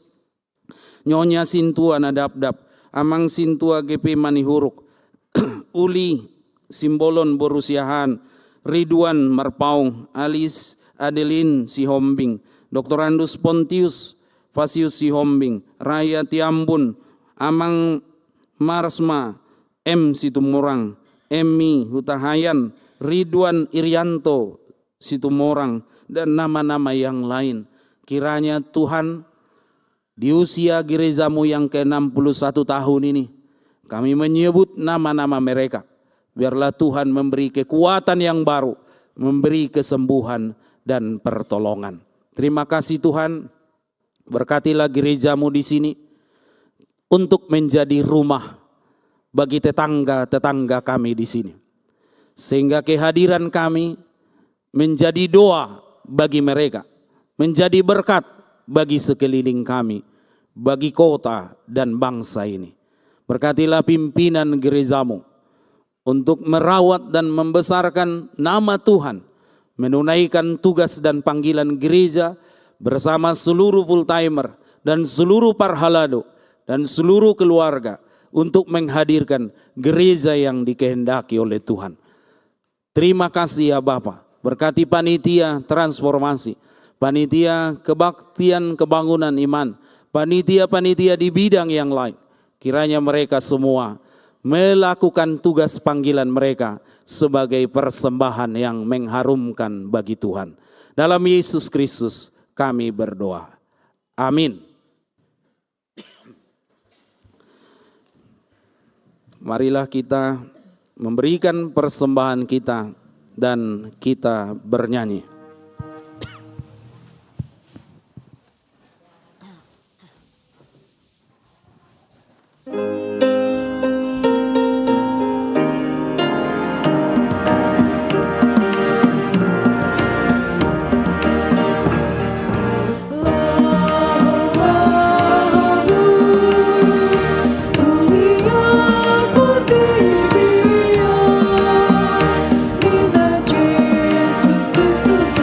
Nyonya Sintua Nadabdab, Amang Sintua GP Manihuruk, Uli Simbolon Borusiahan, Ridwan Marpaung, Alis Adelin Sihombing, Dr. Andus Pontius Fasius Sihombing, Raya Tiambun, Amang Marsma, M Situmorang, Emi Hutahayan, Ridwan Irianto Situmorang, dan nama-nama yang lain. Kiranya Tuhan, di usia gerejamu yang ke-61 tahun ini, kami menyebut nama-nama mereka. Biarlah Tuhan memberi kekuatan yang baru, memberi kesembuhan dan pertolongan. Terima kasih Tuhan, berkatilah gerejamu di sini untuk menjadi rumah bagi tetangga-tetangga kami di sini. Sehingga kehadiran kami menjadi doa bagi mereka, menjadi berkat bagi sekeliling kami, bagi kota dan bangsa ini. Berkatilah pimpinan gerejamu untuk merawat dan membesarkan nama Tuhan, menunaikan tugas dan panggilan gereja bersama seluruh full-timer dan seluruh parhalado dan seluruh keluarga untuk menghadirkan gereja yang dikehendaki oleh Tuhan. Terima kasih ya Bapa. Berkati panitia transformasi, panitia kebaktian kebangunan iman, panitia-panitia di bidang yang lain. Kiranya mereka semua melakukan tugas panggilan mereka sebagai persembahan yang mengharumkan bagi Tuhan. Dalam Yesus Kristus kami berdoa. Amin. Marilah kita memberikan persembahan kita dan kita bernyanyi. Jesus Christus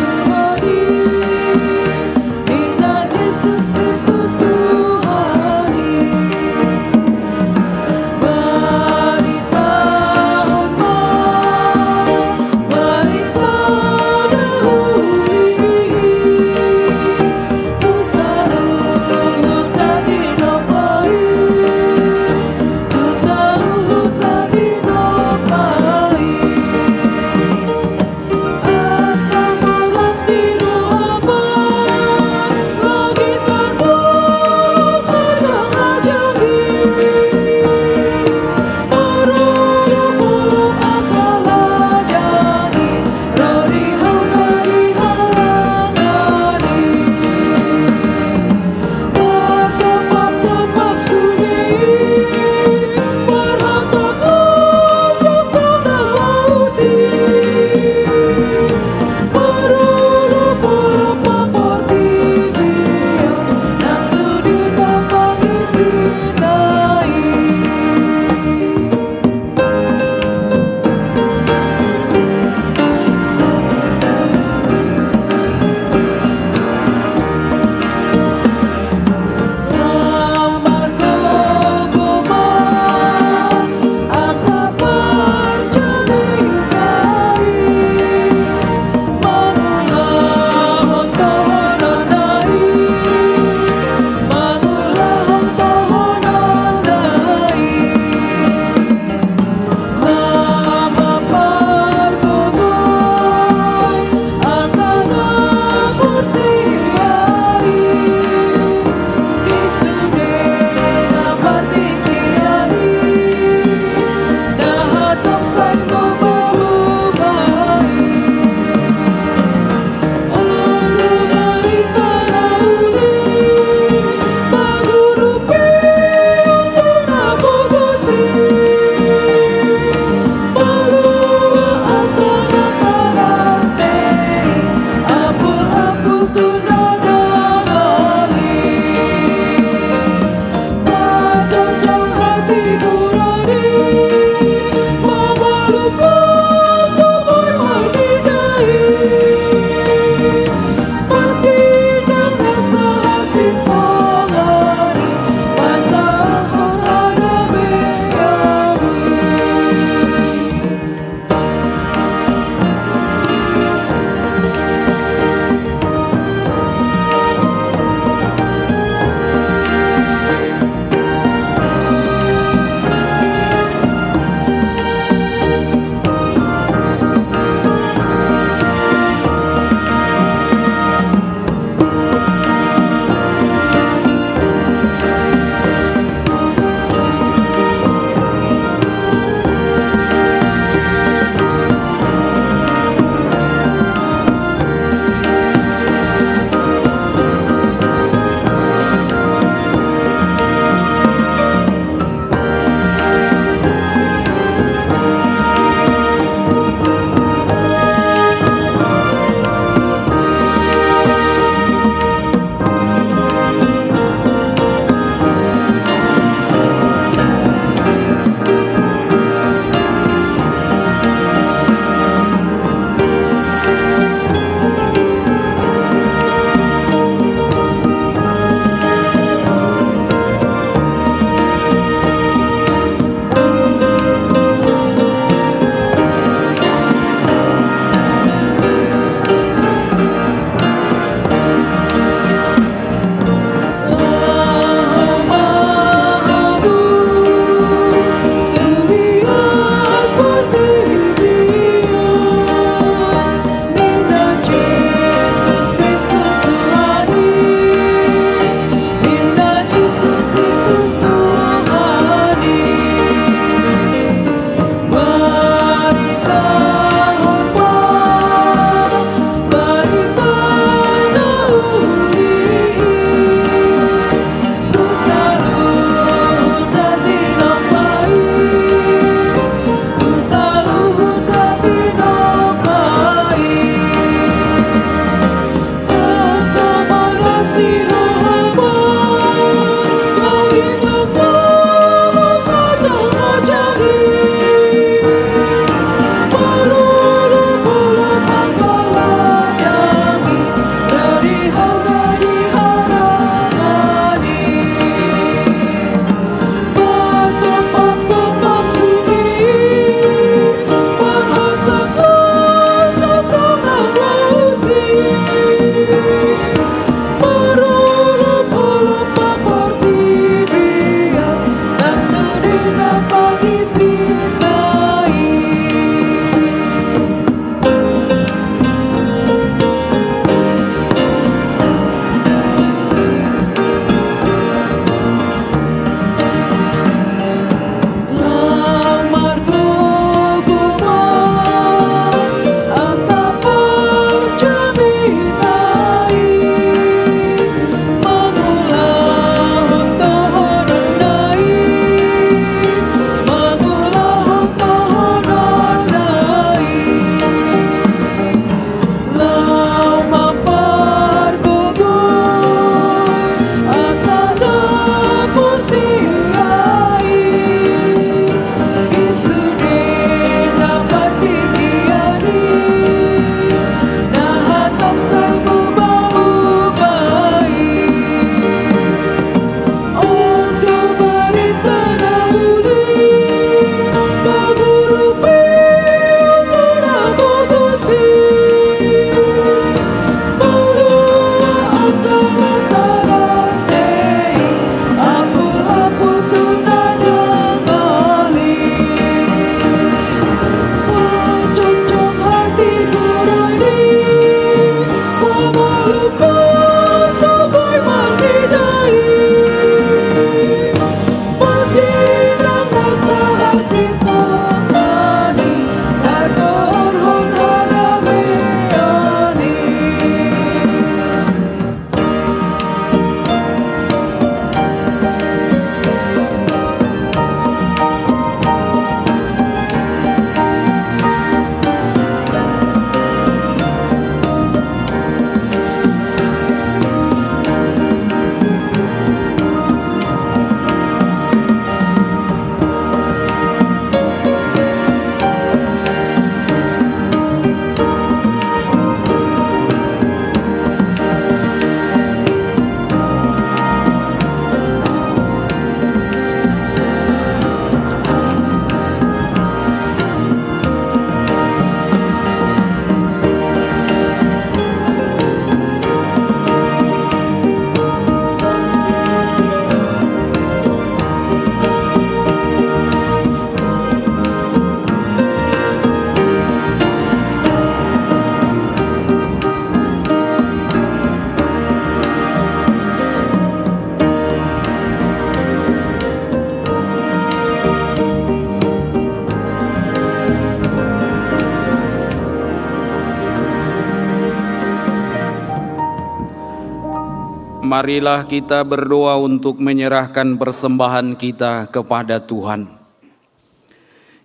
Marilah kita berdoa untuk menyerahkan persembahan kita kepada Tuhan.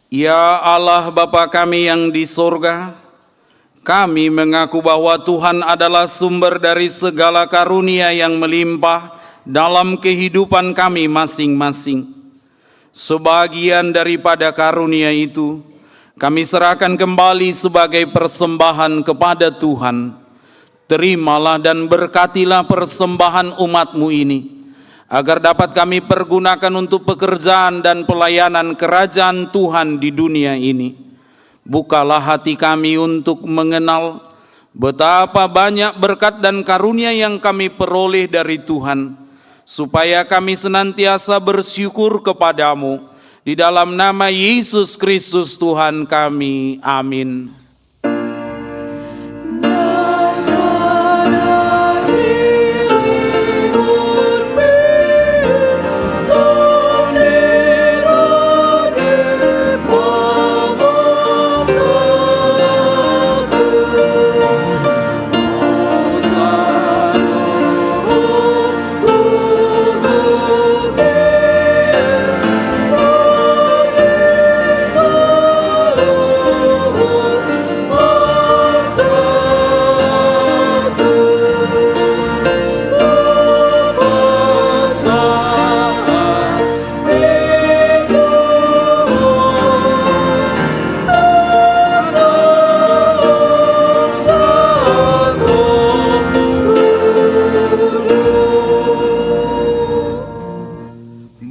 Ya Allah Bapa kami yang di sorga, kami mengaku bahwa Tuhan adalah sumber dari segala karunia yang melimpah dalam kehidupan kami masing-masing. Sebagian daripada karunia itu kami serahkan kembali sebagai persembahan kepada Tuhan. Terimalah dan berkatilah persembahan umat-Mu ini, agar dapat kami pergunakan untuk pekerjaan dan pelayanan kerajaan Tuhan di dunia ini. Bukalah hati kami untuk mengenal betapa banyak berkat dan karunia yang kami peroleh dari Tuhan, supaya kami senantiasa bersyukur kepadamu. Di dalam nama Yesus Kristus Tuhan kami, amin.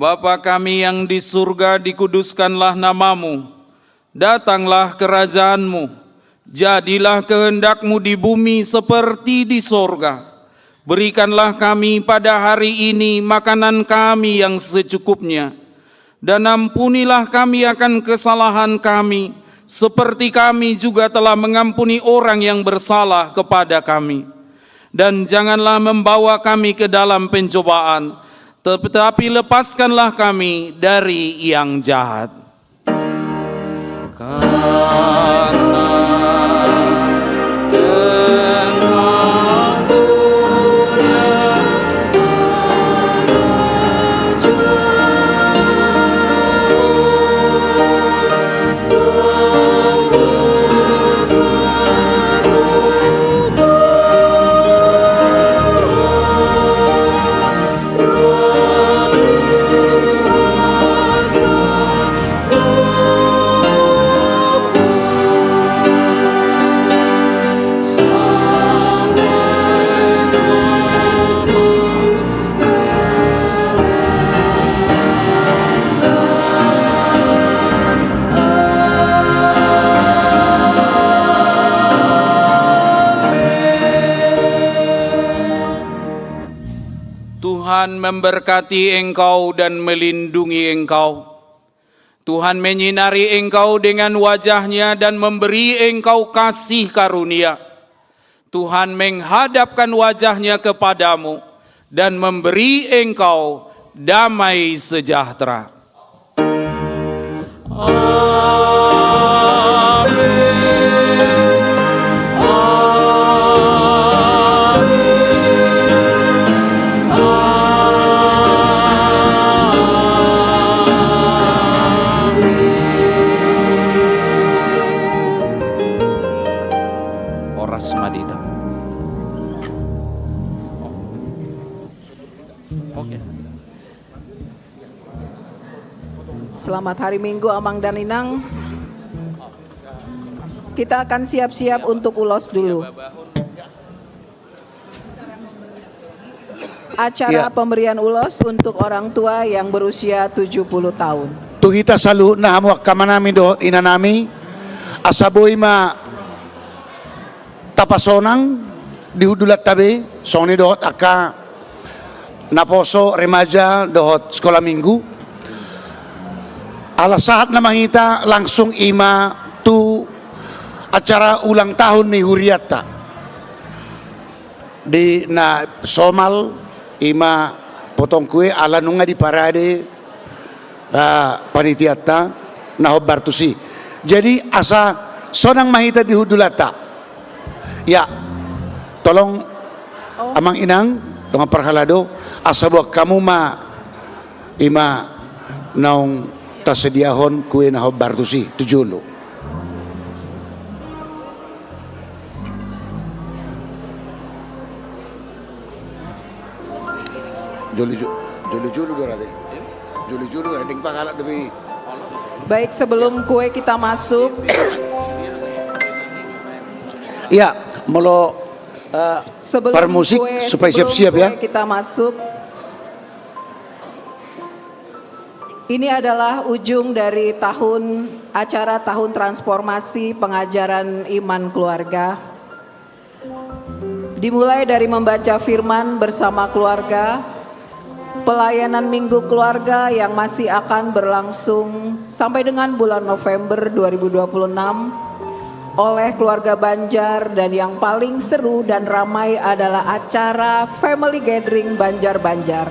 Bapa kami yang di surga, dikuduskanlah namamu, datanglah kerajaanmu, jadilah kehendak-Mu di bumi seperti di sorga. Berikanlah kami pada hari ini makanan kami yang secukupnya, dan ampunilah kami akan kesalahan kami, seperti kami juga telah mengampuni orang yang bersalah kepada kami. Dan janganlah membawa kami ke dalam pencobaan, tetapi lepaskanlah kami dari yang jahat. Karena Engkau punya Tuhan memberkati engkau dan melindungi engkau. Tuhan menyinari engkau dengan wajah-Nya dan memberi engkau kasih karunia. Tuhan menghadapkan wajah-Nya kepadamu dan memberi engkau damai sejahtera. Madita. Selamat hari Minggu Amang dan Inang. Kita akan siap-siap untuk ulos dulu. Acara pemberian ulos untuk orang tua yang berusia 70 tahun. Tuhita salu na hamuak kamanami do inanami asaboy ma tapasonang dihudulat tabi soni dohot aka naposo remaja dohot sekolah minggu alasahat na mangita langsung ima tu acara ulang tahun ni Huriata di na somal ima potong kue ala nunga di parade panitiata na hobartusi jadi asa sonang mahita di hudulata. Ya, tolong Amang Inang Tonga perhalado asabwa kamu ma ima naung tasediahon kue na bartusi tujulo. Juli-juli berarti. Juli-juli nanti pakalat demi. Baik, sebelum kue kita masuk, Iya, melo sebelum permusik kue, supaya sebelum siap-siap ya. kue kita masuk, ini adalah ujung dari acara tahun transformasi pengajaran iman keluarga. Dimulai dari membaca firman bersama keluarga, pelayanan minggu keluarga yang masih akan berlangsung sampai dengan bulan November 2026 oleh keluarga Banjar, dan yang paling seru dan ramai adalah acara Family Gathering Banjar-Banjar.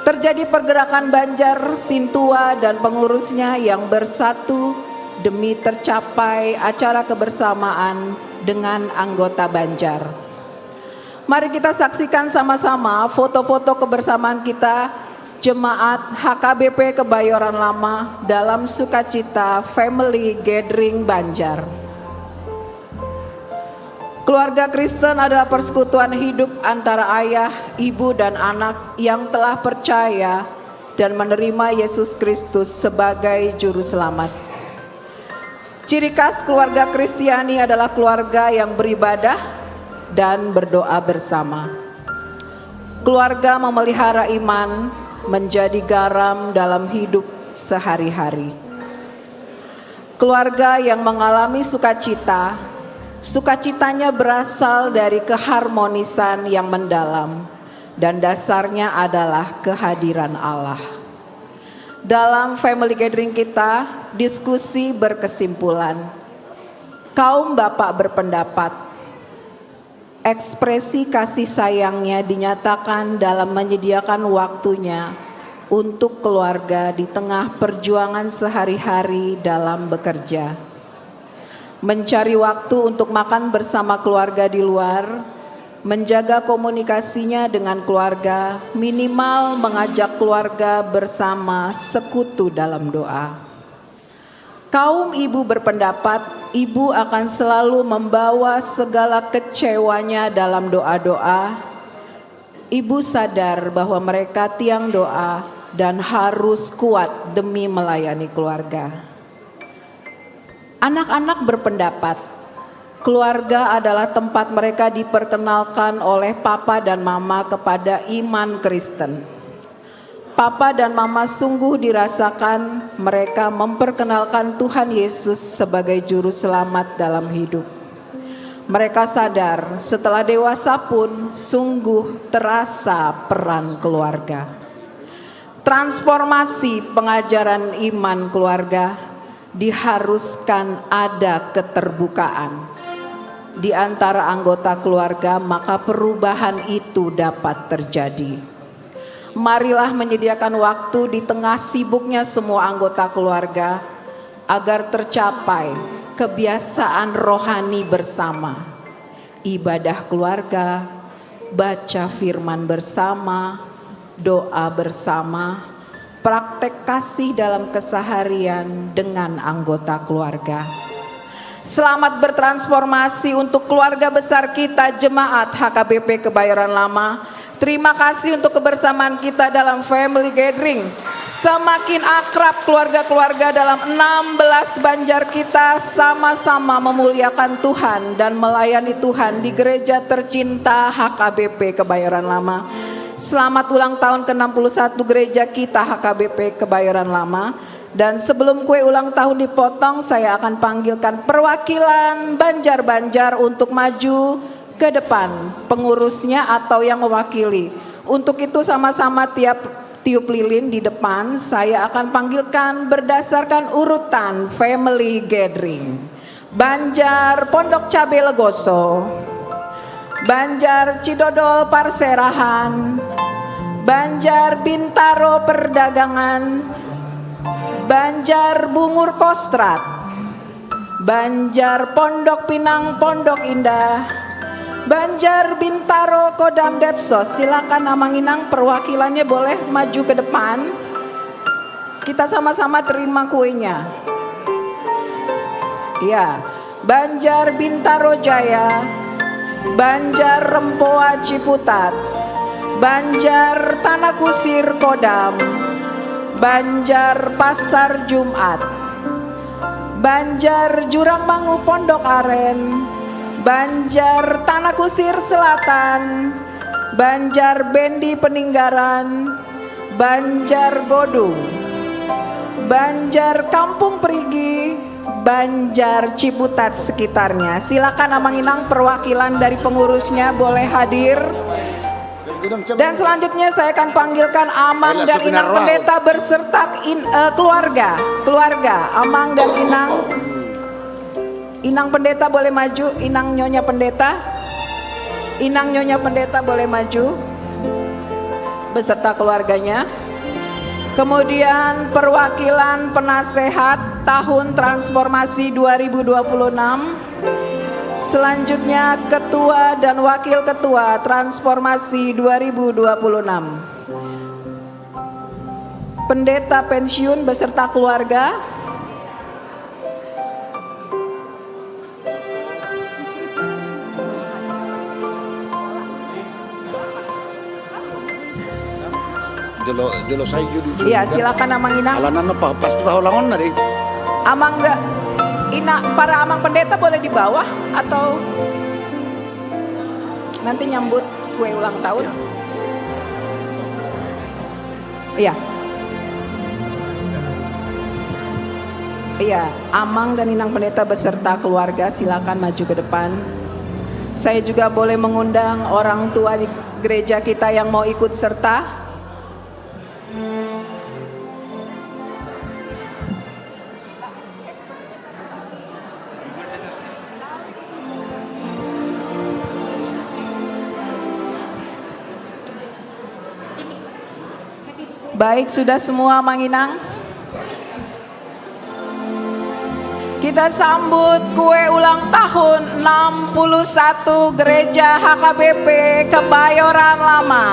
Terjadi pergerakan Banjar, Sintua dan pengurusnya yang bersatu demi tercapai acara kebersamaan dengan anggota Banjar. Mari kita saksikan sama-sama foto-foto kebersamaan kita Jemaat HKBP Kebayoran Lama dalam sukacita Family Gathering Banjar. Keluarga Kristen adalah persekutuan hidup antara ayah, ibu, dan anak yang telah percaya dan menerima Yesus Kristus sebagai Juru Selamat. Ciri khas keluarga Kristiani adalah keluarga yang beribadah dan berdoa bersama. Keluarga memelihara iman menjadi garam dalam hidup sehari-hari. Keluarga yang mengalami sukacita, sukacitanya berasal dari keharmonisan yang mendalam dan dasarnya adalah kehadiran Allah. Dalam family gathering kita, diskusi berkesimpulan. Kaum bapak berpendapat ekspresi kasih sayangnya dinyatakan dalam menyediakan waktunya untuk keluarga di tengah perjuangan sehari-hari dalam bekerja. Mencari waktu untuk makan bersama keluarga di luar, menjaga komunikasinya dengan keluarga, minimal mengajak keluarga bersama sekutu dalam doa. Kaum ibu berpendapat ibu akan selalu membawa segala kecewanya dalam doa-doa. Ibu sadar bahwa mereka tiang doa dan harus kuat demi melayani keluarga. Anak-anak berpendapat keluarga adalah tempat mereka diperkenalkan oleh papa dan mama kepada iman Kristen. Papa dan mama sungguh dirasakan mereka memperkenalkan Tuhan Yesus sebagai Juru Selamat dalam hidup. Mereka sadar setelah dewasa pun sungguh terasa peran keluarga. Transformasi pengajaran iman keluarga diharuskan ada keterbukaan di antara anggota keluarga, maka perubahan itu dapat terjadi. Marilah menyediakan waktu di tengah sibuknya semua anggota keluarga agar tercapai kebiasaan rohani bersama, ibadah keluarga, baca firman bersama, doa bersama, praktek kasih dalam keseharian dengan anggota keluarga. Selamat bertransformasi untuk keluarga besar kita Jemaat HKBP Kebayoran Lama. Terima kasih untuk kebersamaan kita dalam family gathering. Semakin akrab keluarga-keluarga dalam 16 Banjar kita sama-sama memuliakan Tuhan dan melayani Tuhan di gereja tercinta HKBP Kebayoran Lama. Selamat ulang tahun ke-61 gereja kita HKBP Kebayoran Lama. Dan sebelum kue ulang tahun dipotong, saya akan panggilkan perwakilan Banjar-Banjar untuk maju ke depan, pengurusnya atau yang mewakili. Untuk itu sama-sama tiup lilin di depan. Saya akan panggilkan berdasarkan urutan family gathering. Banjar Pondok Cabe Legoso, Banjar Cidodol Parserahan, Banjar Bintaro Perdagangan, Banjar Bungur Kostrat, Banjar Pondok Pinang Pondok Indah, Banjar Bintaro Kodam Depsos, silakan Amanginang perwakilannya boleh maju ke depan. Kita sama-sama terima kuenya. Ya, Banjar Bintaro Jaya, Banjar Rempoa Ciputat, Banjar Tanah Kusir Kodam, Banjar Pasar Jumat, Banjar Jurang Mangu Pondok Aren, Banjar Tanah Kusir Selatan, Banjar Bendi Peninggaran, Banjar Godung, Banjar Kampung Perigi, Banjar Ciputat sekitarnya. Silakan Amanginang perwakilan dari pengurusnya boleh hadir. Dan selanjutnya saya akan panggilkan Amang dan Inang Pendeta berserta keluarga Amang dan Inang. Inang Pendeta boleh maju, Inang Nyonya Pendeta. Inang Nyonya Pendeta boleh maju beserta keluarganya. Kemudian perwakilan penasehat tahun transformasi 2026. Selanjutnya ketua dan wakil ketua transformasi 2026. Pendeta pensiun beserta keluarga. Jolo saya judi. Iya, silakan Amanginang. Alanan apa? Pasti bahulangon nari. Amang para Amang Pendeta boleh di bawah atau nanti nyambut kue ulang tahun. Iya. Iya, Amang dan Inang Pendeta beserta keluarga silakan maju ke depan. Saya juga boleh mengundang orang tua di gereja kita yang mau ikut serta. Baik, sudah semua Manginang? Kita sambut kue ulang tahun 61 Gereja HKBP Kebayoran Lama.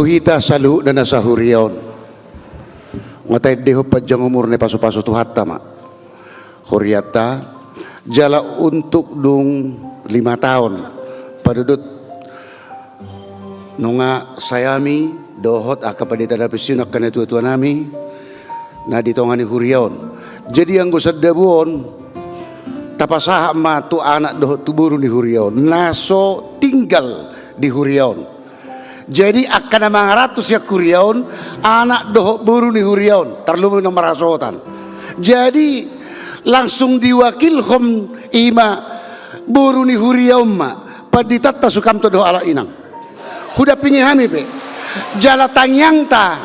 Tuhita salu dan asahurion. Ngatai deho panjang umur ne pasu-pasu tuhatta mak. Huriata jala untuk dung 5 tahun. Padudut nunga sayami dohot akapadita dapisiun akan tua-tua nami. Na ditongani hurion. Jadi yang gusad dabuon tapasah ma tu anak dohot tuburu di hurion. Naso tinggal di hurion. Jadi akan mga ratus ya kuriaon anak dohok buru ni huriaon terlalu nomor rasotan. Jadi langsung diwakilhom ima buruni huriyaumma paditatta sukamto do ala inang huda pingi hami pe jala tangyang ta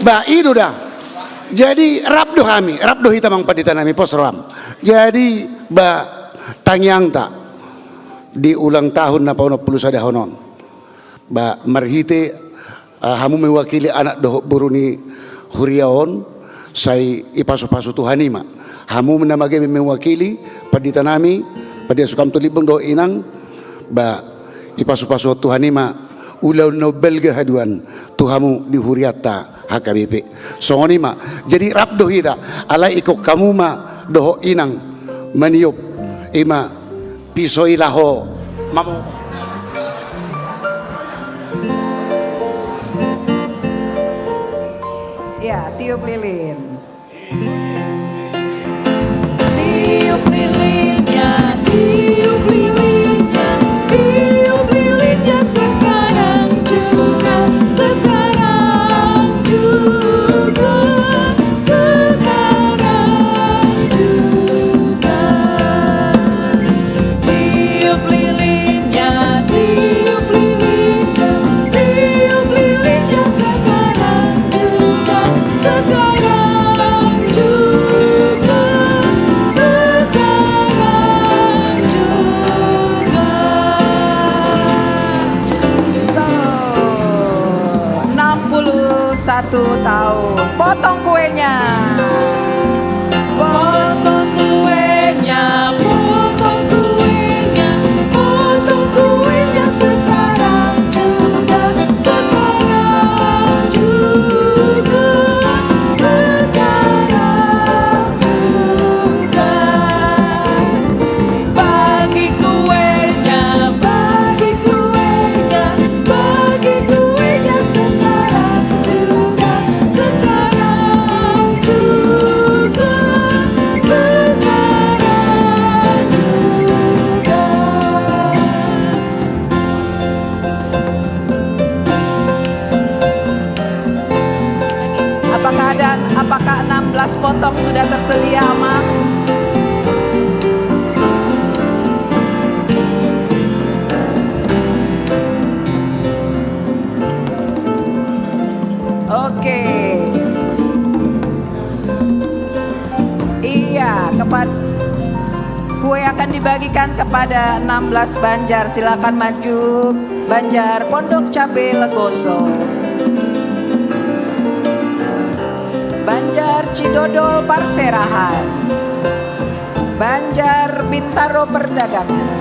ba idu dah jadi rabdo hitamang padita nami posram jadi ba tangyang ta di ulang tahun na pauno puluh sada honon ba marhite hamu mewakili anak doh buruni huriaon sai ipasu-pasu Tuhanima hamu menamage mewakili padita nami padia sukam tulibeng do inang ba ipasu-pasu Tuhanima ulau nobel gahaduan tuhamu di huriata HKBP songonima jadi rabdo hita alai ikok kamu ma doho inang maniup ima pisoi laho mamo ya tiup lilin. Tiup lilinnya, tiup lilinnya, tiup lilinnya sekarang juga, sekarang juga, sekarang juga. Tiup lilinnya, tiup lilinnya, tiup lilinnya sekarang juga, sekarang juga, sekarang juga. So, 61 tahun, potong kuenya. Potong kuenya, potong kuenya, potong kuenya sekarang juga, sekarang juga, sekarang juga. Bagi kuenya, bagi kuenya, bagi kuenya sekarang juga, sekarang juga, sekarang juga. Apakah 16 potong sudah tersedia, Ma? Oke. Iya, kue akan dibagikan kepada 16 Banjar. Silakan maju. Banjar Pondok Cabe Legoso. Banjar Cidodol Parserahan, Banjar Bintaro Perdagangan,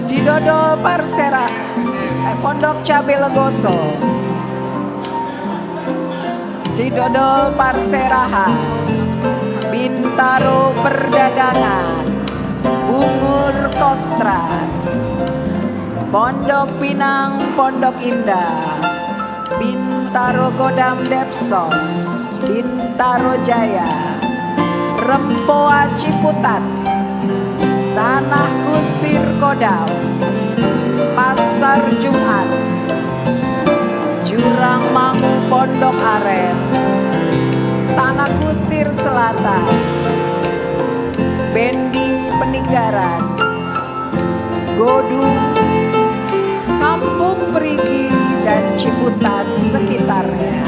Cidodol Parserahan, Pondok Cabe Legoso, Cidodol Parserahan, Bintaro Perdagangan, Bungur Kostrat, Pondok Pinang, Pondok Indah, Bintaro Kodam Depsos, Bintaro Jaya, Rempoa Ciputat, Tanah Kusir Kodam, Pasar Jumat, Jurang Mangu Pondok Aren, Tanah Kusir Selatan, Bendi Peninggaran, Godung, Kampung Perigi dan Ciputat sekitarnya.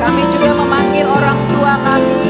Kami juga memanggil orang tua kami.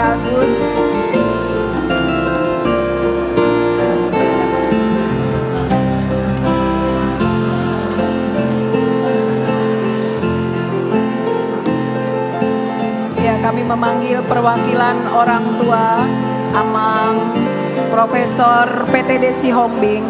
Agus. Ya, kami memanggil perwakilan orang tua Amang Profesor PTD Sihombing.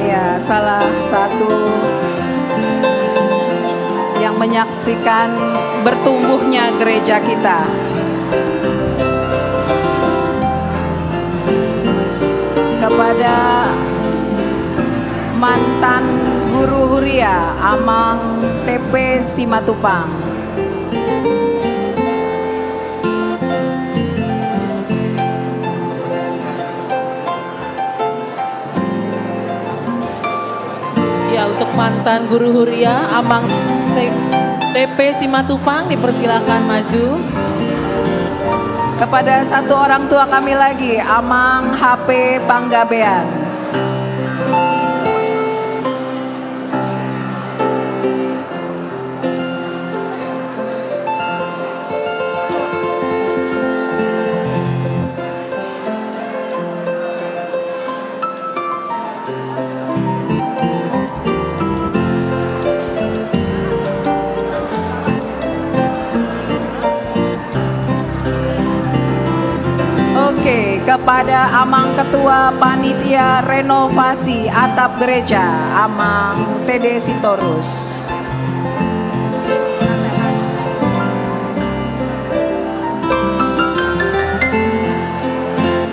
Ya, salah satu yang menyaksikan bertumbuhnya gereja kita. Kepada mantan guru Huria Amang TP Simatupang. Ya, untuk mantan guru Huria Amang TP Simatupang dipersilakan maju. Kepada satu orang tua kami lagi, Amang HP Panggabean. Oke, kepada Amang Ketua Panitia Renovasi Atap Gereja, Amang TD Sitorus.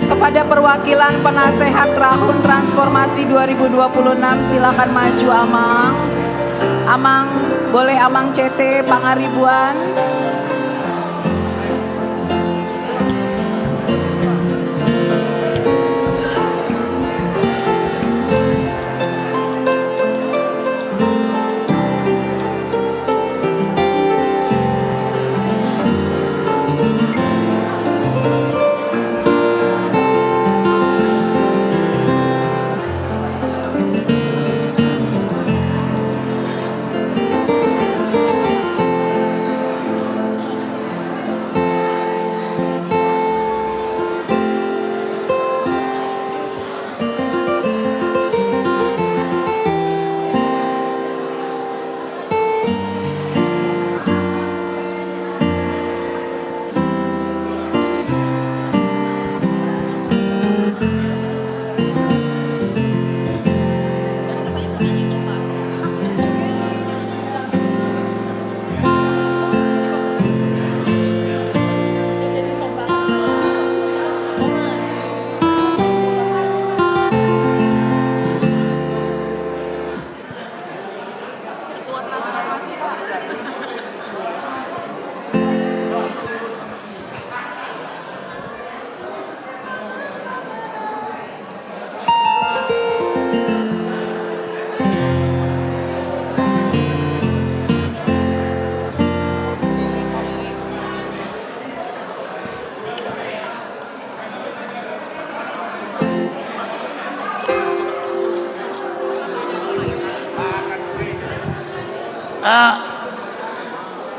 Kepada perwakilan penasehat Tahun Transformasi 2026, silakan maju Amang. Amang, boleh Amang CT Pangaribuan.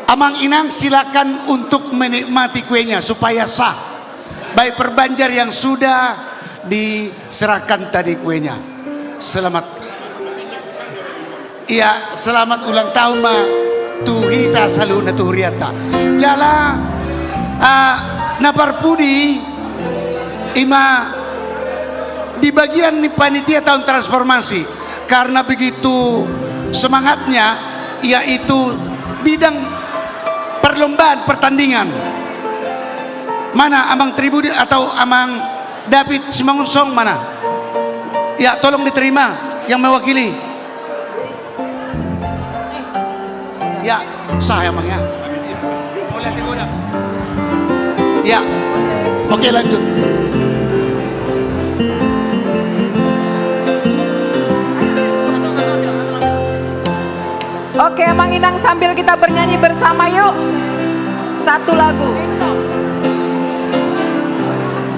Amang Inang silakan untuk menikmati kuenya supaya sah. Baik perbanjar yang sudah diserahkan tadi kuenya. Selamat. Iya, selamat ulang tahun ma tuhita saluna tuhriata. Jala naparpudi ima di bagian panitia tahun transformasi karena begitu semangatnya, yaitu bidang perlombaan pertandingan. Mana Amang Tribudi atau Amang David Simangunsong mana? Ya, tolong diterima yang mewakili. Ya, sah Amang ya. Boleh digoda. Ya. Oke, lanjut. Oke, Amang Inang, sambil kita bernyanyi bersama yuk. Satu lagu.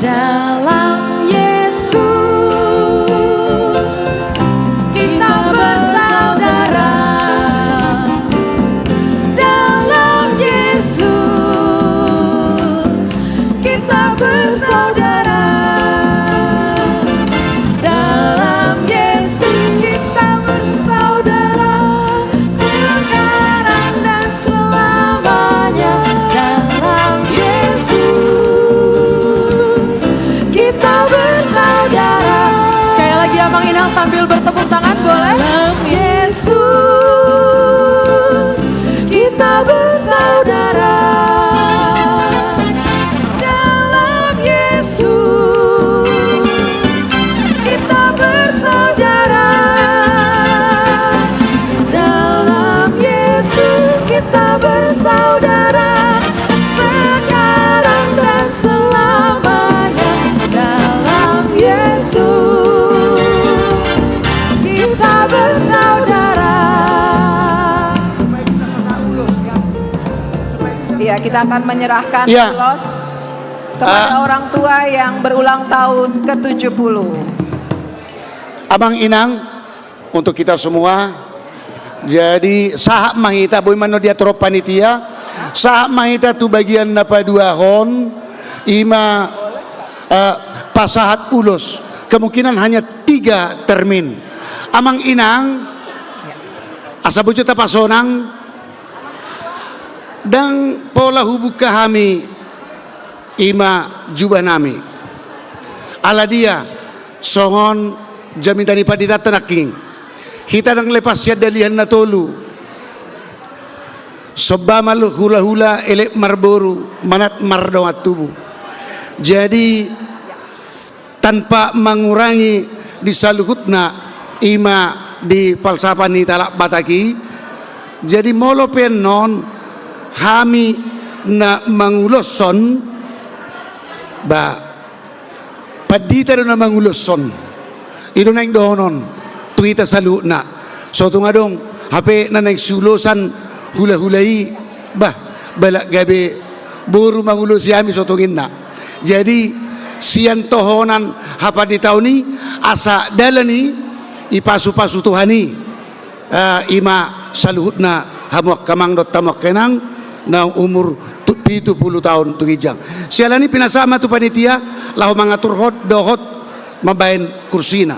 Dalam Yesus Amang Inang sambil bertepuk tangan boleh? Yesus, kita bersaudara. Dalam Yesus, kita bersaudara. Dalam Yesus, kita bersaudara. Sekarang dan selamanya. Dalam Yesus, kita bersaudara. Ya, kita akan menyerahkan Ya. ulos kepada orang tua yang berulang tahun ke-70. Amang Inang untuk kita semua. Jadi sahak mahita boy mano dia tro panitia. Sahak mahita tu bagian napa dua hon ima pasahat ulos. Kemungkinan hanya 3 termin. Amang Inang asa bujo tapasonang dan pola hubuk kami ima jubah nami. Ala dia songon jamin tani padita tanaking. Kita nang lepas siya dalihan na tolu. Sobamal hula-hula elek marboru manat mardongat tubuh. Jadi tanpa mengurangi di saluhutna ima di falsafah ni talak bataki. Jadi molopen non kami na manguloson ba padita na manguloson ito na yung dohonon tuita salu na so tungadong hape na nagsulusan hula-hulai ba balak gabi buru mangulos yami so tungin na jadi siyan tohonan hapa di tahun ni asa dalani ipasu-pasu tuhani ima saluhut na hamuak kamang dot tamak kenang na umur 70 tahun tugijang. Siala ni pinasama tu panitia lahu mangatur dohot mabain kursina.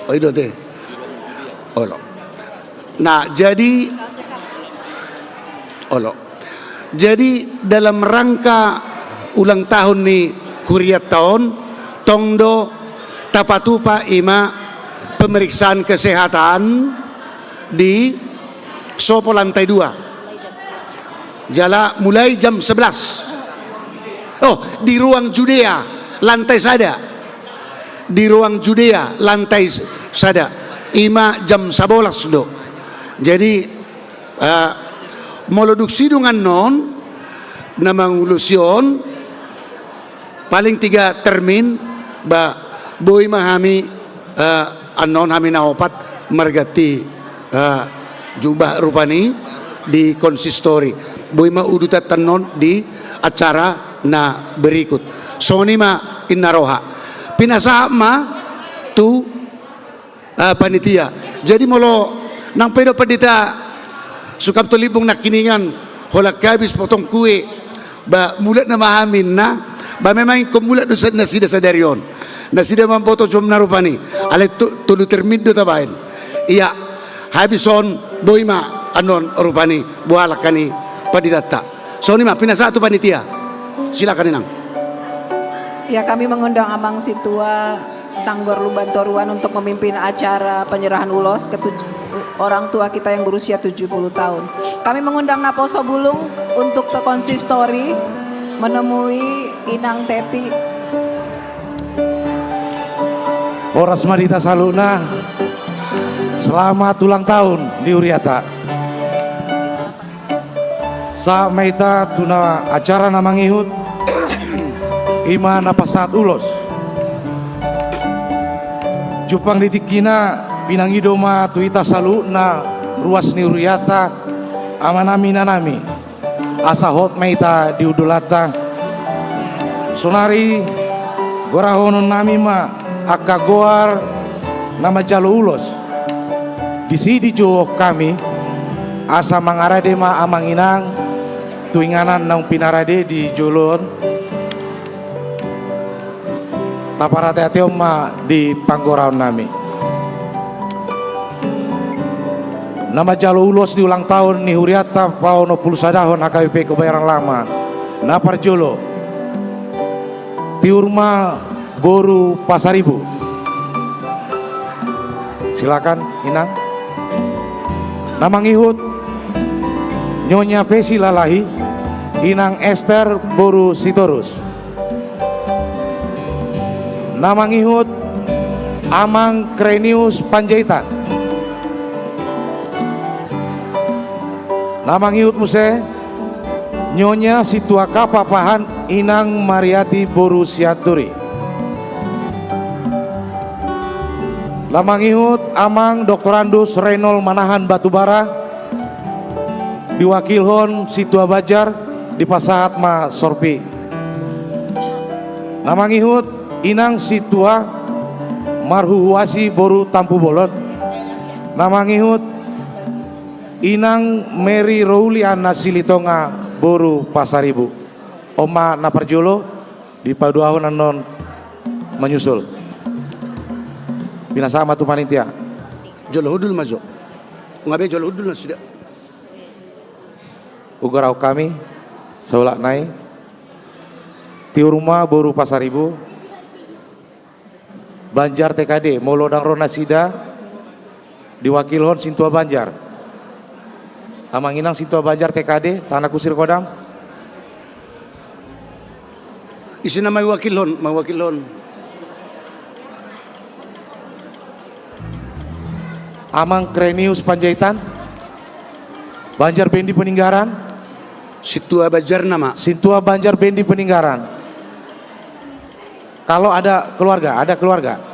Oh itu teh. Olo. Nah jadi olo. Jadi dalam rangka ulang tahun ni kuriat tahun tongdo tapatupa ima pemeriksaan kesehatan di Sopo lantai 2. Jala mulai jam 11. Oh, di ruang Judea lantai sada. Di ruang Judea lantai sada. Ima jam 11 do. Jadi moloduk sidungan non namang lusion paling 3 termin ba boy mahami anon kami naopat margati jubah rupani di konsistori boy maudutat tanon di acara na berikut soni ma inaroha pinasama tu panitia jadi molo nang pedo padita sukam tulibong nakiningan holak kabis potong kue ba mulat na mahamin na ba memang kumulat do na sida sadarion na sida mampoto jom narupani ale tulu termido tabain iya habison boima anon rupani bualak kani padidata so ni ma pinasatu panitia silakan inang. Ya, kami mengundang Amang Situa Tanggor Lumban Toruan untuk memimpin acara penyerahan ulos ke orang tua kita yang berusia 70 tahun. Kami mengundang Naposo Bulung untuk ke konsistori menemui Inang Teti. Horas Marita Saluna, selamat ulang tahun di Uriata. Sa maita tuna acara namang ihut ima napasat ulos. Jupang ditikina pinangido ma tuita saluna ruas ni Uriata amanami nanami. Asa hot maita di udulata. Sonari gorahonon nami ma akagoar nama jalo ulos di sidi jo kami asa mangarade ma amang inang tuinganan nang pinarade di jolon taparate ateo ma di panggoraon nami nama jalo ulos di ulang tahun ni Huriata pauno puluh sadahon AKBP Kebayoran Lama Naparjolo, Tiurma Boru Pasaribu. Silakan Inang. Namangihut Nyonya Pesi Lalahi, Inang Esther Boru Sitorus. Namangihut Amang Krenius Panjaitan. Namangihut Muse Nyonya Situaka Papahan Inang Mariati Boru Siaturi. Lamangihut Amang Doktorandus Renol Manahan Batubara, diwakilhon Situa Bajar di Pasahat Ma Sorpi. Namangihut Inang Situa Marhuhuasi Boru Tampu Bolon. Namangihut Inang Mary Rouliana Silitonga Boru Pasaribu. Oma Naparjolo di Paduahon anon menyusul. Binasa matu panitia. Jolo hudul majo. Ngabe jolo hudul na sudah. Ugarau kami saulak nai Tiurma Boru Pasaribu, Banjar TKD Molodang Rona Sida diwakilhon Sintua Banjar. Amanginang Sintua Banjar TKD Tanah Kusir Kodam. Isi nama mawakilhon. Amang Krenius Panjaitan, Banjar Bendi Peninggaran, Situa Bajar nama. Sintua Banjar Bendi Peninggaran. Kalau ada keluarga?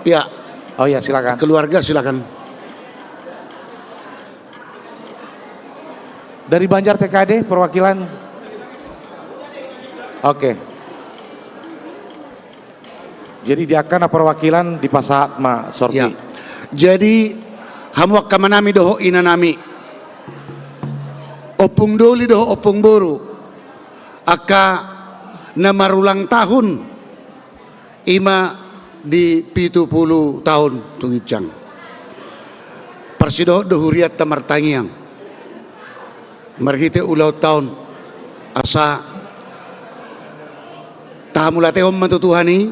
Ya, Oh ya silakan. keluarga silakan. Dari Banjar TKD perwakilan. Oke. Jadi dia akan perwakilan di Pasahat Ma Sorti. Ya. Jadi hamuak kamanami doho inanami. Opung doli doho opung boru. Aka namarulang tahun ima di 70 tahun tungicang. Persidoho dohuriat tamartangiang. Marhite ulau tahun asa tahamulate om matutuhani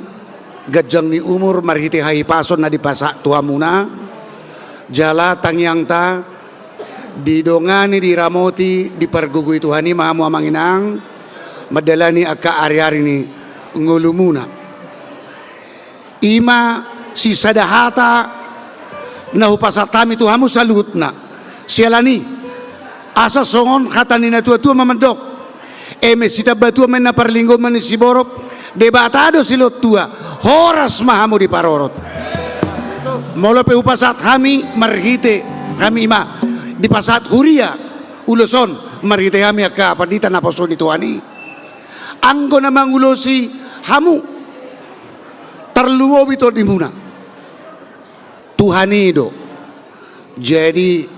gajang ni umur marhite hai pason na di pasak tuhamuna jala tangyang ta didongani di ramoti di pergugui tuhani mahamu amanginang madalani aka ari-ari ni ngulumuna ima si sadahata nahu pasatami tuhamu salutna sialani asa songon hatani na tua-tua mamandok eme sita batua mena parlinggo mani siborok debatado silot tua horas mahamu di parorot molo pe upasat kami marhite kami ima di pasat huria uloson marhite kami aka pandita na poso di tuani anggo na mangulosi hamu terluwo bito di muna Tuhani do jadi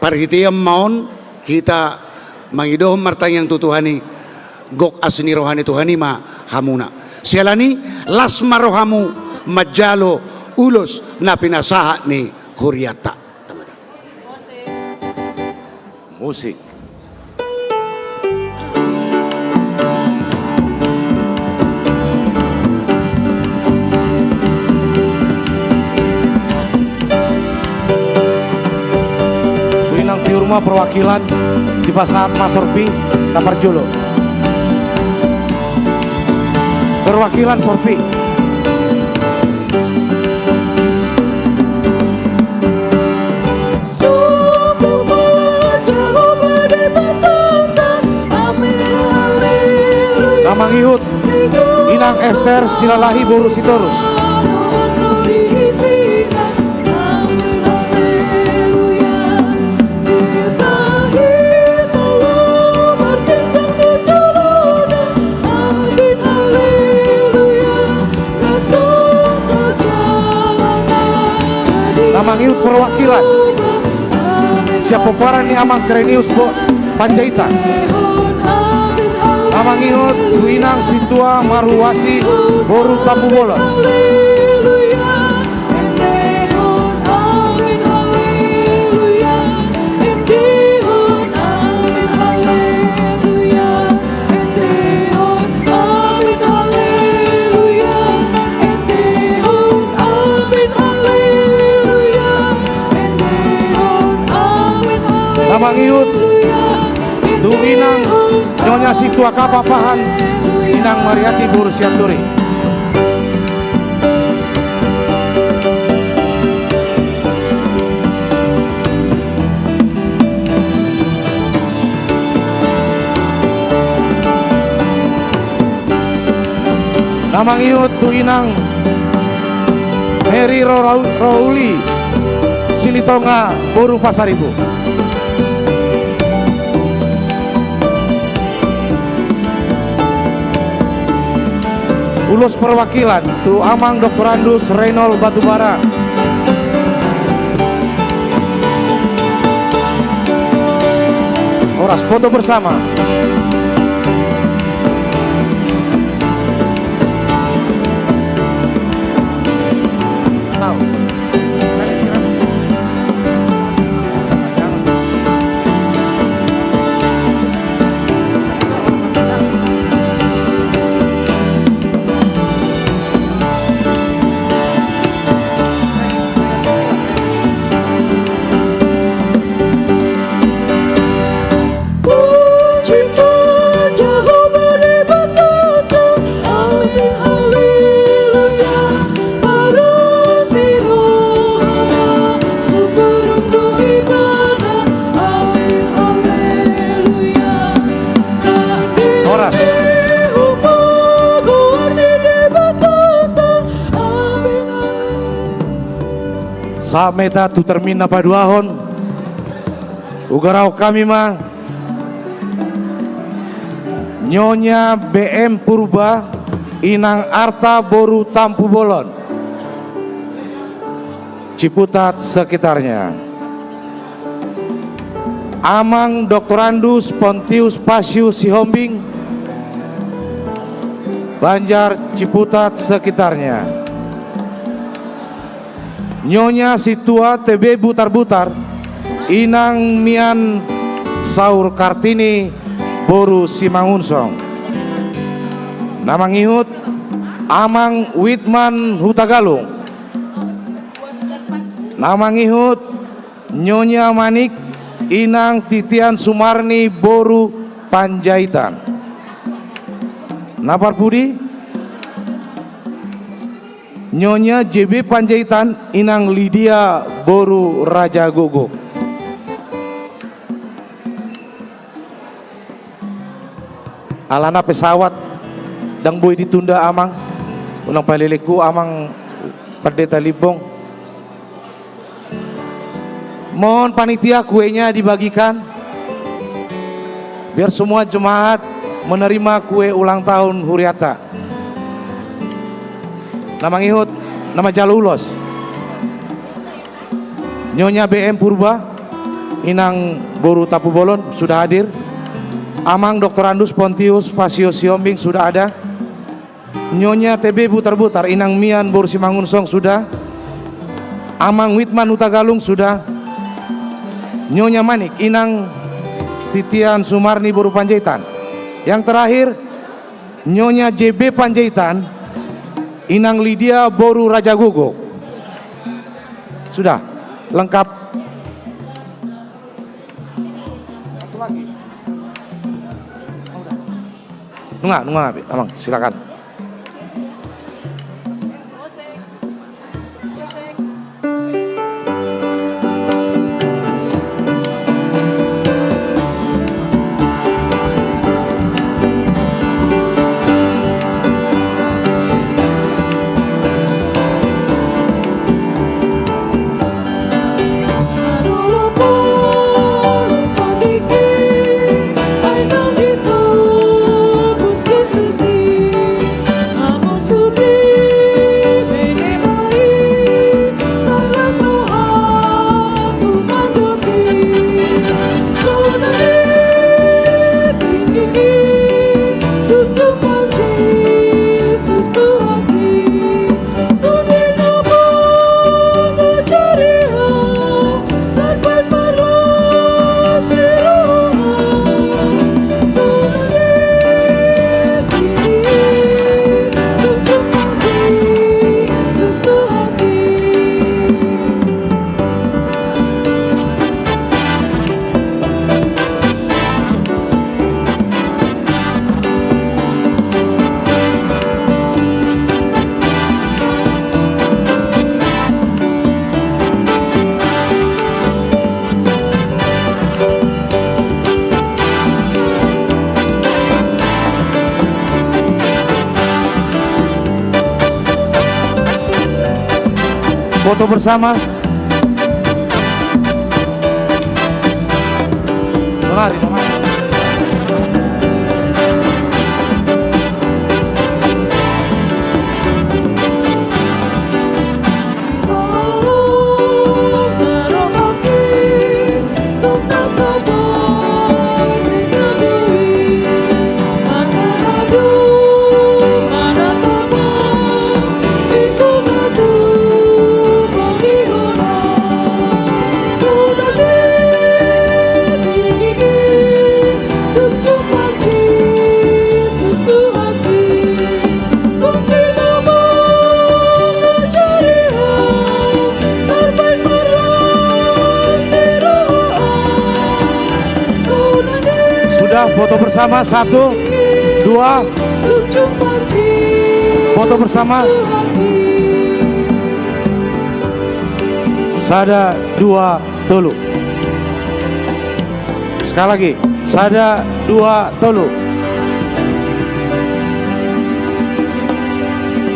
parhitiyam maon kita mangidohom martang yang tutuhani gok asni rohani tuhani ma hamuna sialani las marohamu majalo ulos na pinasaha ni Huriata. Musik. Tiurma perwakilan di Pasahat Masorpi Naparjolo. Perwakilan Sorpi. Namangihut Inang Esther Silalahi Boru Sitorus. Namangihut perwakilan siapa peran ni Amang Krenius Panjaitan. Namangihut Winang Situa Maruwasi Boru Tampu Bolon. Nyonya Situa Kapapahan Inang Mariati Bursiaturi. Namang iut tu Inang Mary Rauli Silitonga Boru Pasaribu. Ulus perwakilan tu Amang Dr. Andus Renol Batubara. Oras foto bersama. Sa meta tu termina paduahon ugarau kami mah Nyonya BM Purba Inang Arta Boru Tampu Bolon Ciputat sekitarnya. Amang Dr. Andus Pontius Pasius Sihombing Banjar Ciputat sekitarnya. Nyonya Situa TB Butar-Butar Inang Mian Saur Kartini Boru Simangunsong. Namang ihut Amang Witman Hutagalung. Namang ihut Nyonya Manik Inang Titian Sumarni Boru Panjaitan. Napar Pudi Nyonya JB Panjaitan Inang Lydia Boru Raja Gogok. Alana pesawat dang boy ditunda Amang ulang paliliku Amang Pendeta Libong. Mohon panitia kuenya dibagikan biar semua jemaat menerima kue ulang tahun Huriata. Namang ihut nama Jalulos Nyonya BM Purba Inang Boru Tapu Bolon sudah hadir. Amang Dr. Andus Pontius Pasius Siombing sudah ada. Nyonya TB Butar-Butar Inang Mian Boru Simangunsong sudah. Amang Witman Hutagalung sudah. Nyonya Manik Inang Titian Sumarni Boru Panjaitan. Yang terakhir Nyonya JB Panjaitan Inang Lydia Boru Raja Gogok. Sudah lengkap. Satu lagi. Nunggu, Amang, silakan. Foto bersama. Sonari, Mama. Foto bersama, 1, 2. Foto bersama. 1, 2, tolu. Sekali lagi, 1, 2, tolu.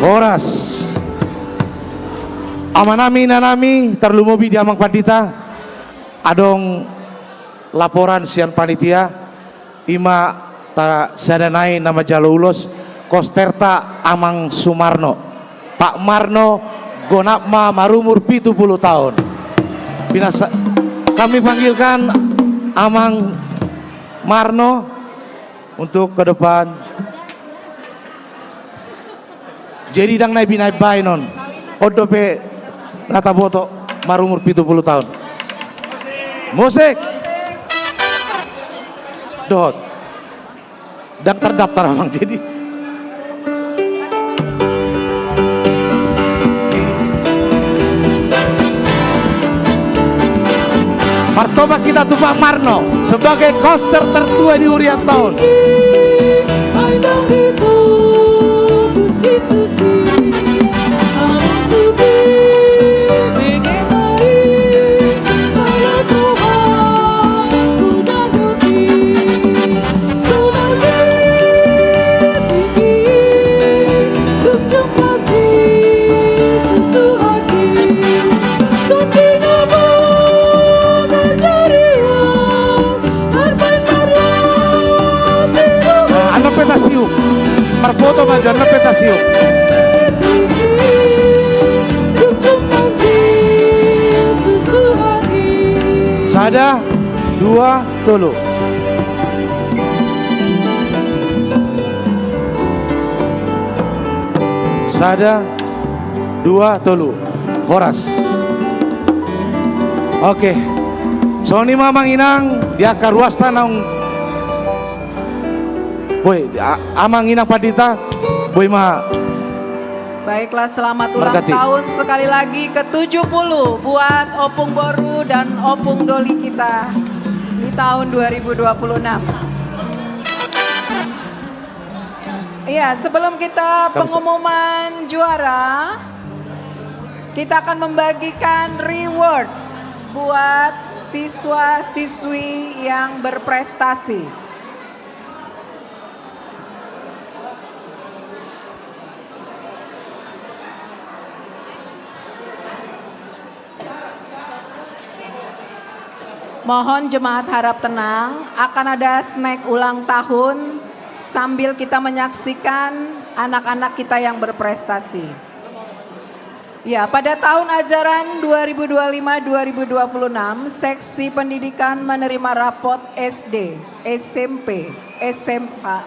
Horas. Amanami nanami terlumobi di amang pandita. Adong laporan sian panitia. Ima ta sadanai nama jalo ulos Kosterta Amang Sumarno. Pak Marno gonapma marumur 70 tahun. Binasa, kami panggilkan Amang Marno untuk ke depan. Jadi dang nai binai bainon. Odope nata boto marumur 70 tahun. Musik. Dot. Dan terdaftar Amang jadi. Martoba kita tuh Pak Marno sebagai koster tertua di Urian tahun. Foto maju repetasi. 1, 2, tolu. Sada, 2, tolu. Horas. Oke. Soni Mamang Inang dia karuasta naung. Boy, Amang Inang Pandita, Boy ma. Baiklah, selamat ulang Berkati. tahun sekali lagi ke-70 buat Opung Boru dan Opung Doli kita di tahun 2026. Iya, sebelum kita pengumuman juara, kita akan membagikan reward buat siswa-siswi yang berprestasi. Mohon jemaat harap tenang, akan ada snack ulang tahun sambil kita menyaksikan anak-anak kita yang berprestasi. Ya, pada tahun ajaran 2025-2026, Seksi Pendidikan menerima rapot SD, SMP, SMA,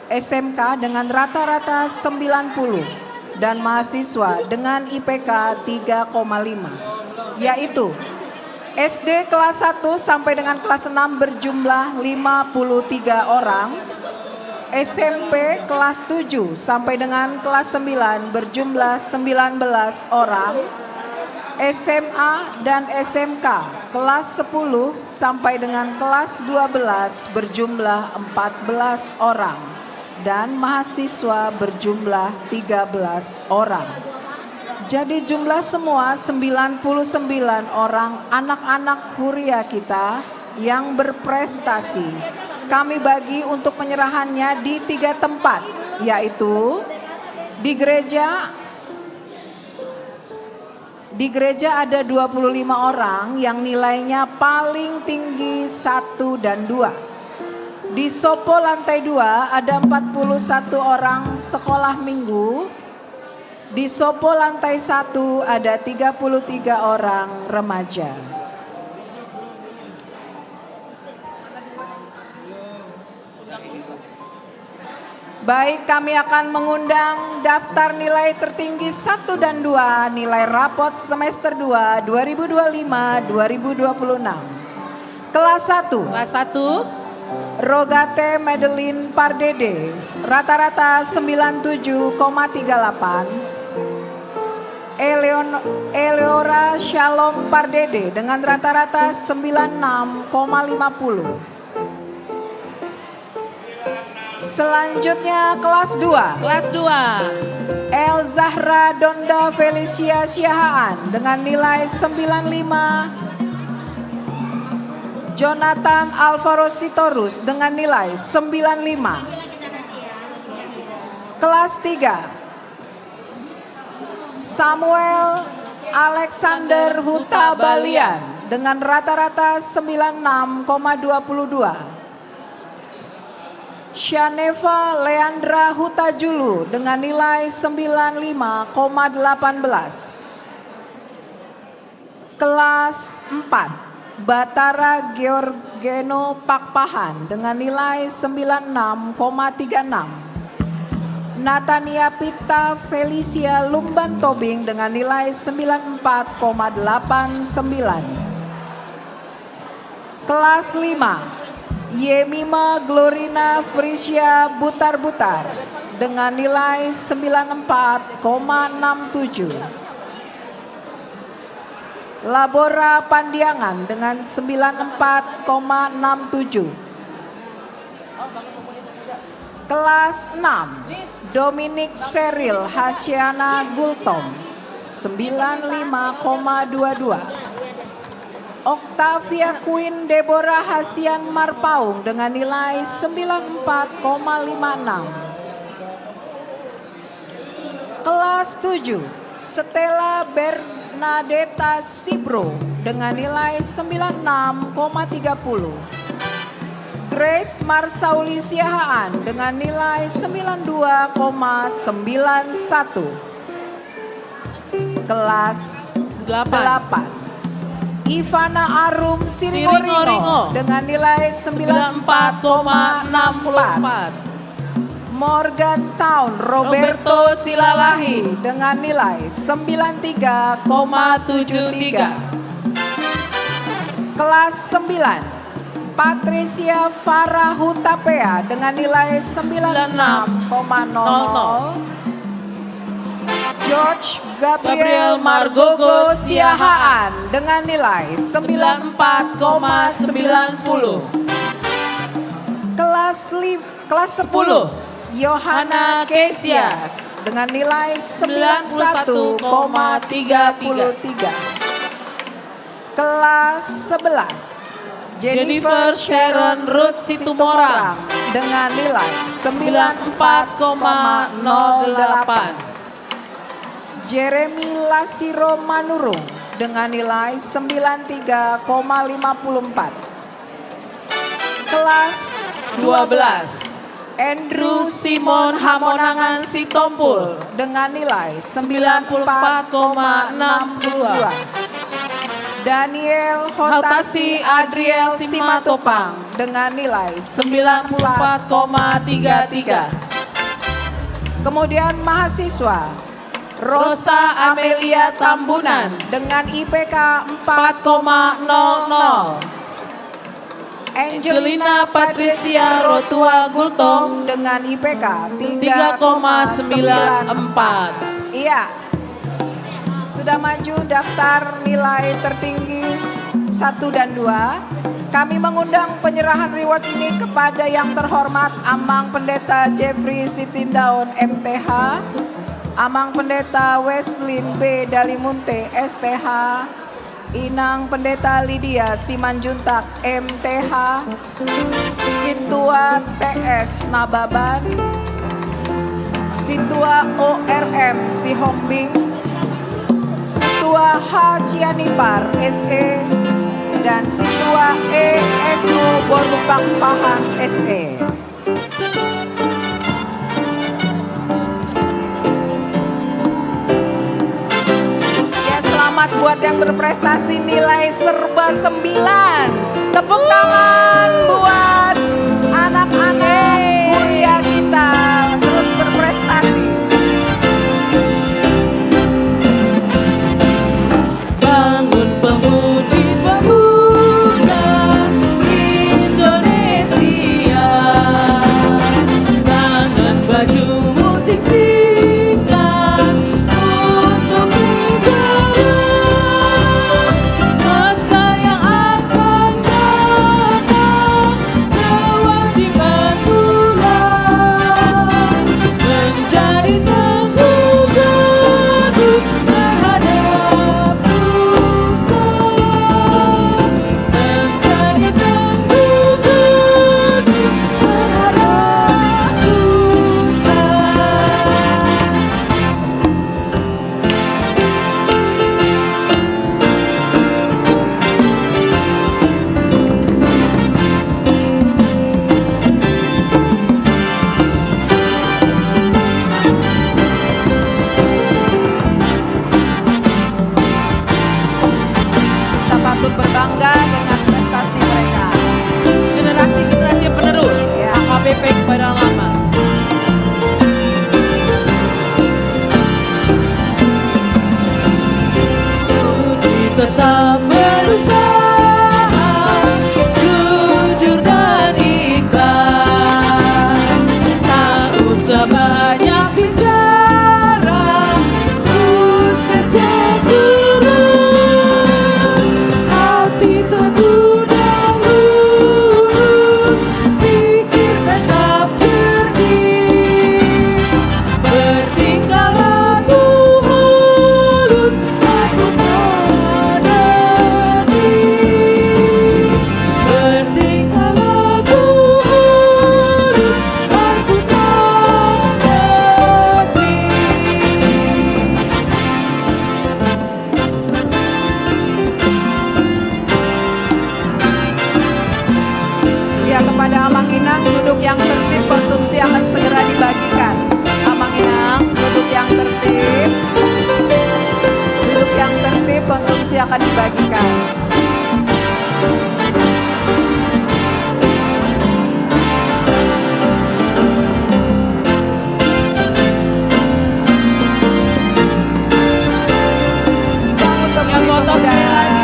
SMK dengan rata-rata 90 dan mahasiswa dengan IPK 3,5, yaitu SD kelas 1 sampai dengan kelas 6 berjumlah 53 orang, SMP kelas 7 sampai dengan kelas 9 berjumlah 19 orang, SMA dan SMK kelas 10 sampai dengan kelas 12 berjumlah 14 orang, dan mahasiswa berjumlah 13 orang. Jadi jumlah semua 99 orang anak-anak Huria kita yang berprestasi. Kami bagi untuk penyerahannya di 3 tempat, yaitu di gereja Di gereja ada 25 orang yang nilainya paling tinggi 1 dan 2. Di Sopo lantai 2 ada 41 orang sekolah minggu. Di Sopo lantai 1 ada 33 orang remaja. Baik, kami akan mengundang daftar nilai tertinggi 1 dan 2 nilai rapot semester 2 2025-2026. Kelas 1. Kelas 1. Rogate Madeline Pardede, rata-rata 97,38. Eleora Shalom Pardede dengan rata-rata 96,50. Selanjutnya kelas 2. Kelas 2. El Zahra Donda Felicia Syahaan dengan nilai 95. Jonathan Alvaro Sitorus dengan nilai 95. Kelas 3. Samuel Alexander Huta Balian dengan rata-rata 96,22. Shaneva Leandra Hutajulu dengan nilai 95,18. Kelas 4. Batara Georgeno Pakpahan dengan nilai 96,36. Natania Pita Felicia Lumban Tobing dengan nilai 94,89. Kelas 5. Yemima Glorina Frisia Butar-Butar dengan nilai 94,67. Labora Pandiangan dengan 94,67. Kelas 6. Dominic Seril Hasyana Gultom 95,22. Octavia Queen Deborah Hasian Marpaung dengan nilai 94,56. Kelas 7. Stella Bernadetta Sibro dengan nilai 96,30. Grace Marsauli Siahaan dengan nilai 92,91. Kelas 8. Ivana Arum Siringoringo dengan nilai 94,64. Morgan Town Roberto Silalahi dengan nilai 93,73. Kelas 9. Patricia Farah Hutapea dengan nilai 96,00. George Gabriel Margogo Siahaan dengan nilai 94,90. Kelas 10. Yohana Kesias dengan nilai 91,33. Kelas 11. Jennifer Sharon Ruth Situmorang dengan nilai 94,08. Jeremy Lasiro Manurung dengan nilai 93,54. Kelas 12. Andrew Simon Hamonangan Sitompul dengan nilai 94,62. Daniel Hotasi Adriel Simatopang dengan nilai 94,33. Kemudian mahasiswa Rosa Amelia Tambunan dengan IPK 4,00. Angelina Patricia Rotua Gultom dengan IPK 3,94. Iya. Sudah maju daftar nilai tertinggi 1 dan 2. Kami mengundang penyerahan reward ini kepada yang terhormat Amang Pendeta Jeffrey Sitindaun MTH, Amang Pendeta Weslin B. Dalimunte STH, Inang Pendeta Lydia Simanjuntak MTH, Situa TS Nababan, Situa ORM Sihombing, Situa Situa H. Sianipar SE dan Situa E. SO Borupak Pahang SE. Ya, selamat buat yang berprestasi nilai serba 9. Tepuk tangan buat anak-anak kuliah kita terus berprestasi. Bangun pemuda Indonesia dengan baju musik singkat untuk negara. Masa yang akan datang kewajiban pula menjadi tanggung jawab terhadap dosa, menjadi tanggung jawab terhadap dosa. Kita patut berbangga dengan prestasi mereka. Generasi-generasi penerus Ya. AKBP kepada lama. Sudi tetap berusaha, jujur dan ikhlas. Tak usah banyak bicara, terus kerja terus. Hati teguh dan lurus, pikir tetap jernih. Bertingkah laku halus, aku tak negeri. Bertingkah laku halus, aku tak negeri. Ya, kepada Amang Inang, duduk yang tertib, konsumsi akan segera dibagikan. Amang Inang, duduk yang tertib. Duduk yang tertib, konsumsi akan dibagikan. Bangun Yang foto sekali lagi.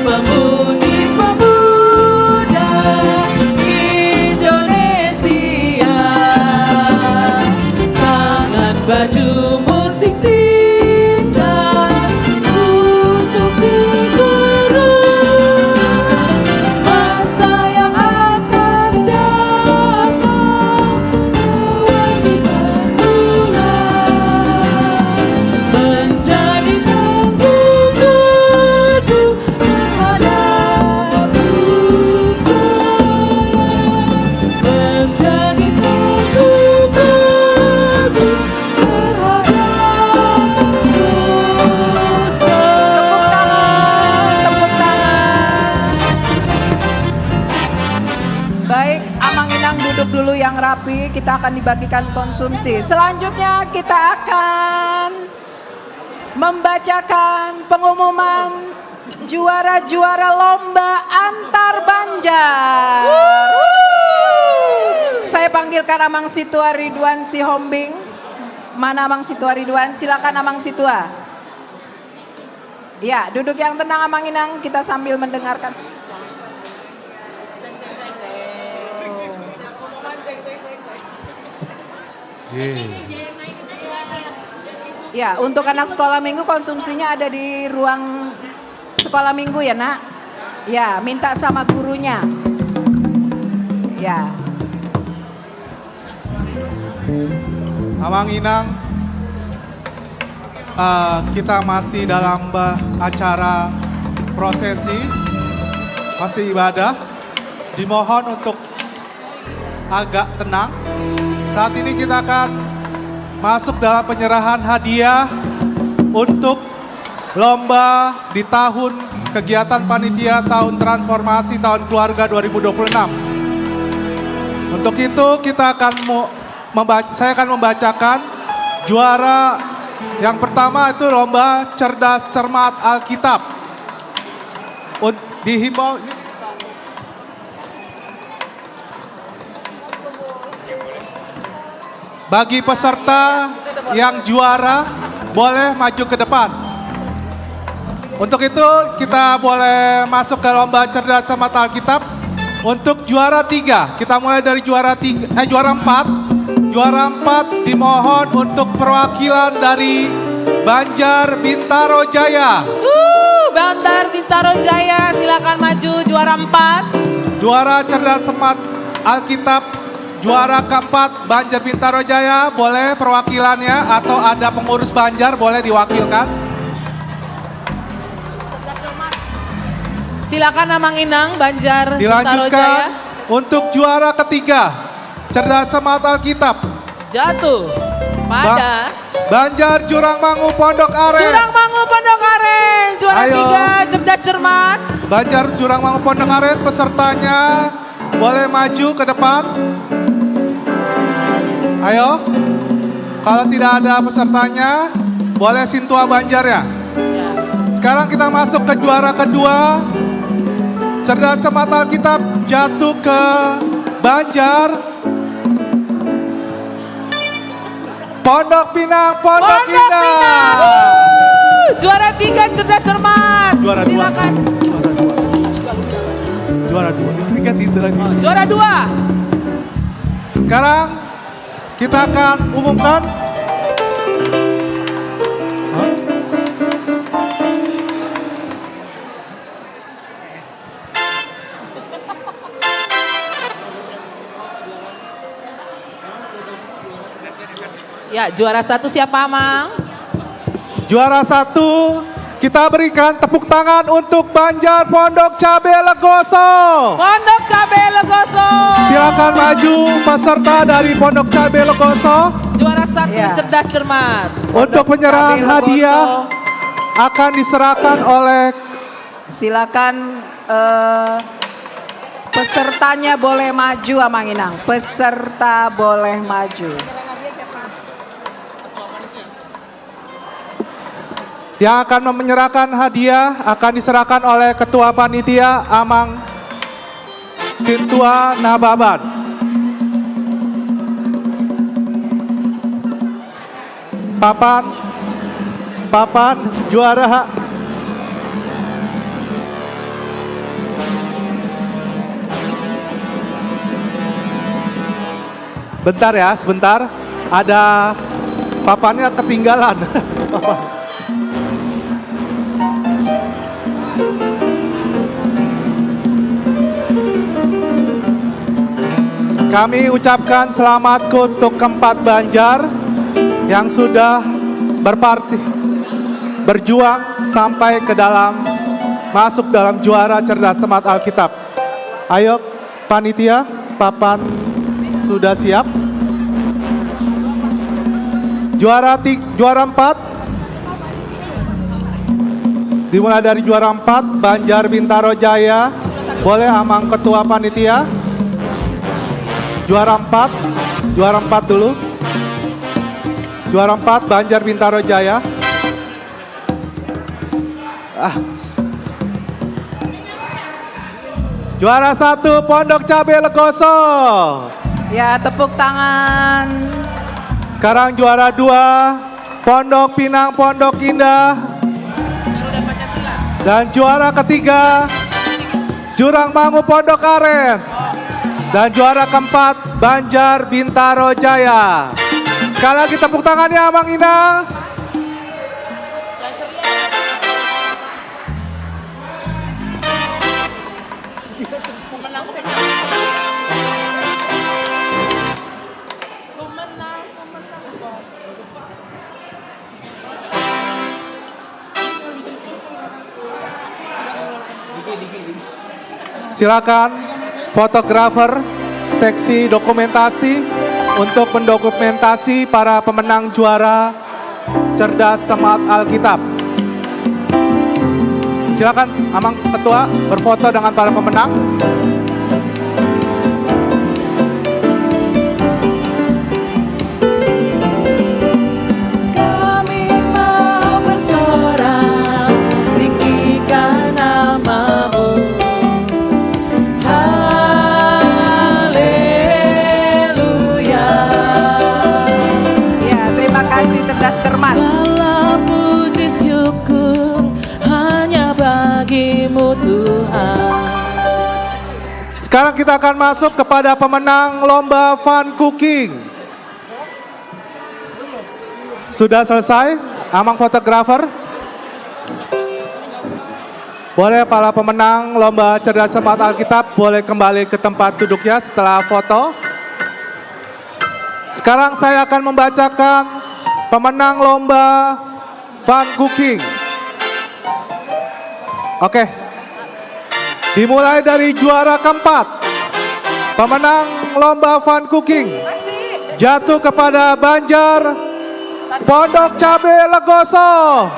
Bangun pemuda Indonesia dengan baju musik singkat untuk negara. Masa yang akan datang kewajiban pula menjadi tanggung jawabku terhadap dosa, menjadi tanggung jawabku terhadap dosa. Tepuk tangan. Baik, Amang Inang duduk dulu yang rapi, kita akan dibagikan konsumsi. Selanjutnya kita akan membacakan pengumuman juara-juara lomba antar Banjar. Saya panggilkan Amang Situa Ridwan Sihombing. Mana Amang Situa Ridwan? Silakan Amang Situa. Ya, duduk yang tenang Amang Inang, kita sambil mendengarkan. Ya, untuk anak sekolah minggu konsumsinya ada di ruang sekolah minggu ya, Nak. Ya, minta sama gurunya. Ya. Amang Inang, kita masih dalam acara prosesi, masih ibadah. Dimohon untuk agak tenang. Saat ini kita akan masuk dalam penyerahan hadiah untuk lomba di tahun kegiatan panitia tahun transformasi tahun keluarga 2026. Untuk itu kita akan saya akan membacakan juara yang pertama itu lomba cerdas cermat Alkitab. Dihimbau bagi peserta yang juara boleh maju ke depan. Untuk itu kita boleh masuk ke lomba cerdas cermat Alkitab. Untuk juara 3, kita mulai dari juara 4. Juara 4 dimohon untuk perwakilan dari Banjar Bintaro Jaya. Banjar Bintaro Jaya, silakan maju juara 4. Juara cerdas cermat Alkitab juara keempat Banjar Bintaro Jaya, boleh perwakilannya atau ada pengurus Banjar boleh diwakilkan. Silakan Amang Inang, Banjar Bintaro Dilanjutkan Jaya. untuk juara ketiga cerdas cermat Alkitab Jatuh pada Banjar Jurang Mangu Pondok Aren. Jurang Mangu Pondok Aren, juara Ayo. 3 cerdas cermat. Banjar Jurang Mangu Pondok Aren, pesertanya boleh maju ke depan. Ayo, kalau tidak ada pesertanya, boleh Sintua Banjar ya. Sekarang kita masuk ke juara kedua, cerdas cermat Alkitab jatuh ke Banjar Pondok Pinang, Pondok Indah. Juara 3 cerdas cermat. Juara 2. Silakan. Juara 2. Itu tiga itu lagi. Juara 2. Sekarang kita akan umumkan Ya, juara 1 siapa, Amang? juara 1. Kita berikan tepuk tangan untuk Banjar Pondok Cabe Legoso. Pondok Cabe Legoso. Silakan maju peserta dari Pondok Cabe Legoso. Juara 1 Ya. cerdas cermat. Untuk penyerahan Cabe Legoso. hadiah akan diserahkan oleh Silakan pesertanya boleh maju, Amang Inang. Peserta boleh maju. yang akan menyerahkan hadiah akan diserahkan oleh Ketua Panitia Amang Sintua Nababan. Papan juara. Bentar ya, sebentar. Ada papannya ketinggalan. Papan. Kami ucapkan selamat untuk keempat Banjar yang sudah berjuang sampai ke dalam, masuk dalam juara cerdas cermat Alkitab. Ayo panitia, papan sudah siap. Juara 4 dimulai dari juara 4 Banjar Bintaro Jaya. Boleh Amang Ketua Panitia. Juara 4 dulu. Juara 4 Banjar Bintaro Jaya. Juara 1 Pondok Cabe Legoso. Ya, tepuk tangan. Sekarang juara 2 Pondok Pinang, Pondok Indah. Dan juara ketiga Jurang Mangu Pondok Aren. Dan juara keempat Banjar Bintaro Jaya. Sekali lagi tepuk tangannya Amang Inang. Silakan fotografer seksi dokumentasi untuk mendokumentasi para pemenang juara Cerdas Semangat Alkitab. Silakan Amang Ketua berfoto dengan para pemenang. Kami mau bersorak, tinggikan namamu. Haleluya. Ya, terima kasih cerdas cermat. Segala puji syukur hanya bagimu Tuhan. Sekarang kita akan masuk kepada pemenang lomba fun cooking. Sudah selesai, Amang fotografer. Boleh para pemenang lomba cerdas semangat Alkitab boleh kembali ke tempat duduknya setelah foto. Sekarang saya akan membacakan pemenang lomba fun cooking. Oke. Dimulai dari juara keempat. Pemenang lomba fun cooking jatuh kepada Banjar Pondok Cabe Legoso.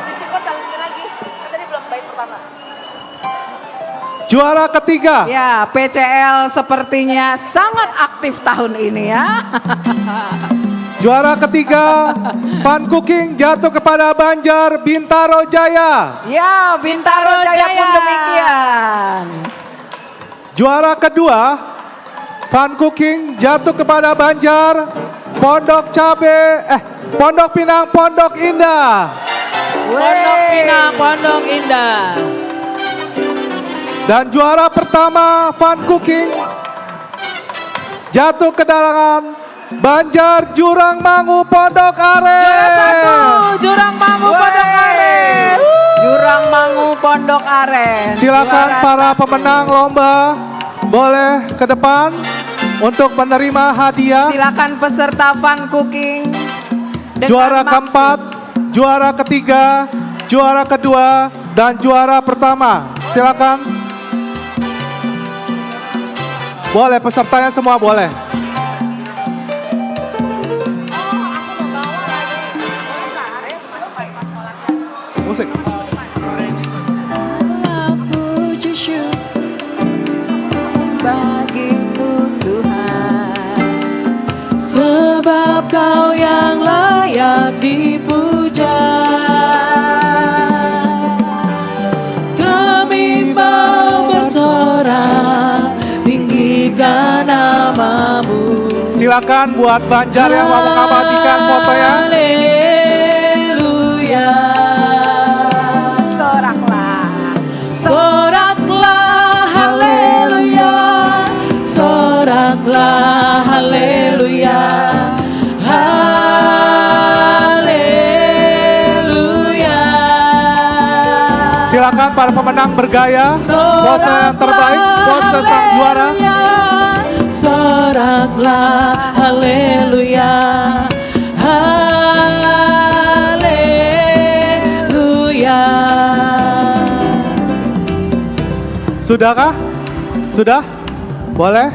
Juara ketiga. Ya, PCL sepertinya sangat aktif tahun ini ya. Juara ketiga fun cooking jatuh kepada Banjar Bintaro Jaya. Ya, Bintaro Jaya pun demikian. Juara kedua fun cooking jatuh kepada Banjar Pondok Pinang Pondok Indah. Pondok Pinang, Pondok Indah. Dan juara pertama fun cooking jatuh ke dalam Banjar Jurang Mangu Pondok Aren. Juara satu, Jurang Mangu Pondok Aren. Jurang Mangu Pondok Aren. Silakan Juara para satu. pemenang lomba boleh ke depan untuk menerima hadiah. Silakan peserta fun cooking. dengan Juara maksud. keempat, juara ketiga, juara kedua, dan juara pertama. Silakan. Boleh, pesertanya semua boleh. Musik. Segala puji syukur bagimu Tuhan, sebab Kau yang layak dipuja. Kami mau bersorak, tinggikan namamu. Silakan buat Banjar yang mau mengabadikan fotonya. Haleluya. Soraklah. Soraklah haleluya. Soraklah haleluya. Haleluya. Silakan para pemenang bergaya. Pose yang terbaik, pose sang juara. Soraklah haleluya. Haleluya. Sudahkah? Sudah? Boleh?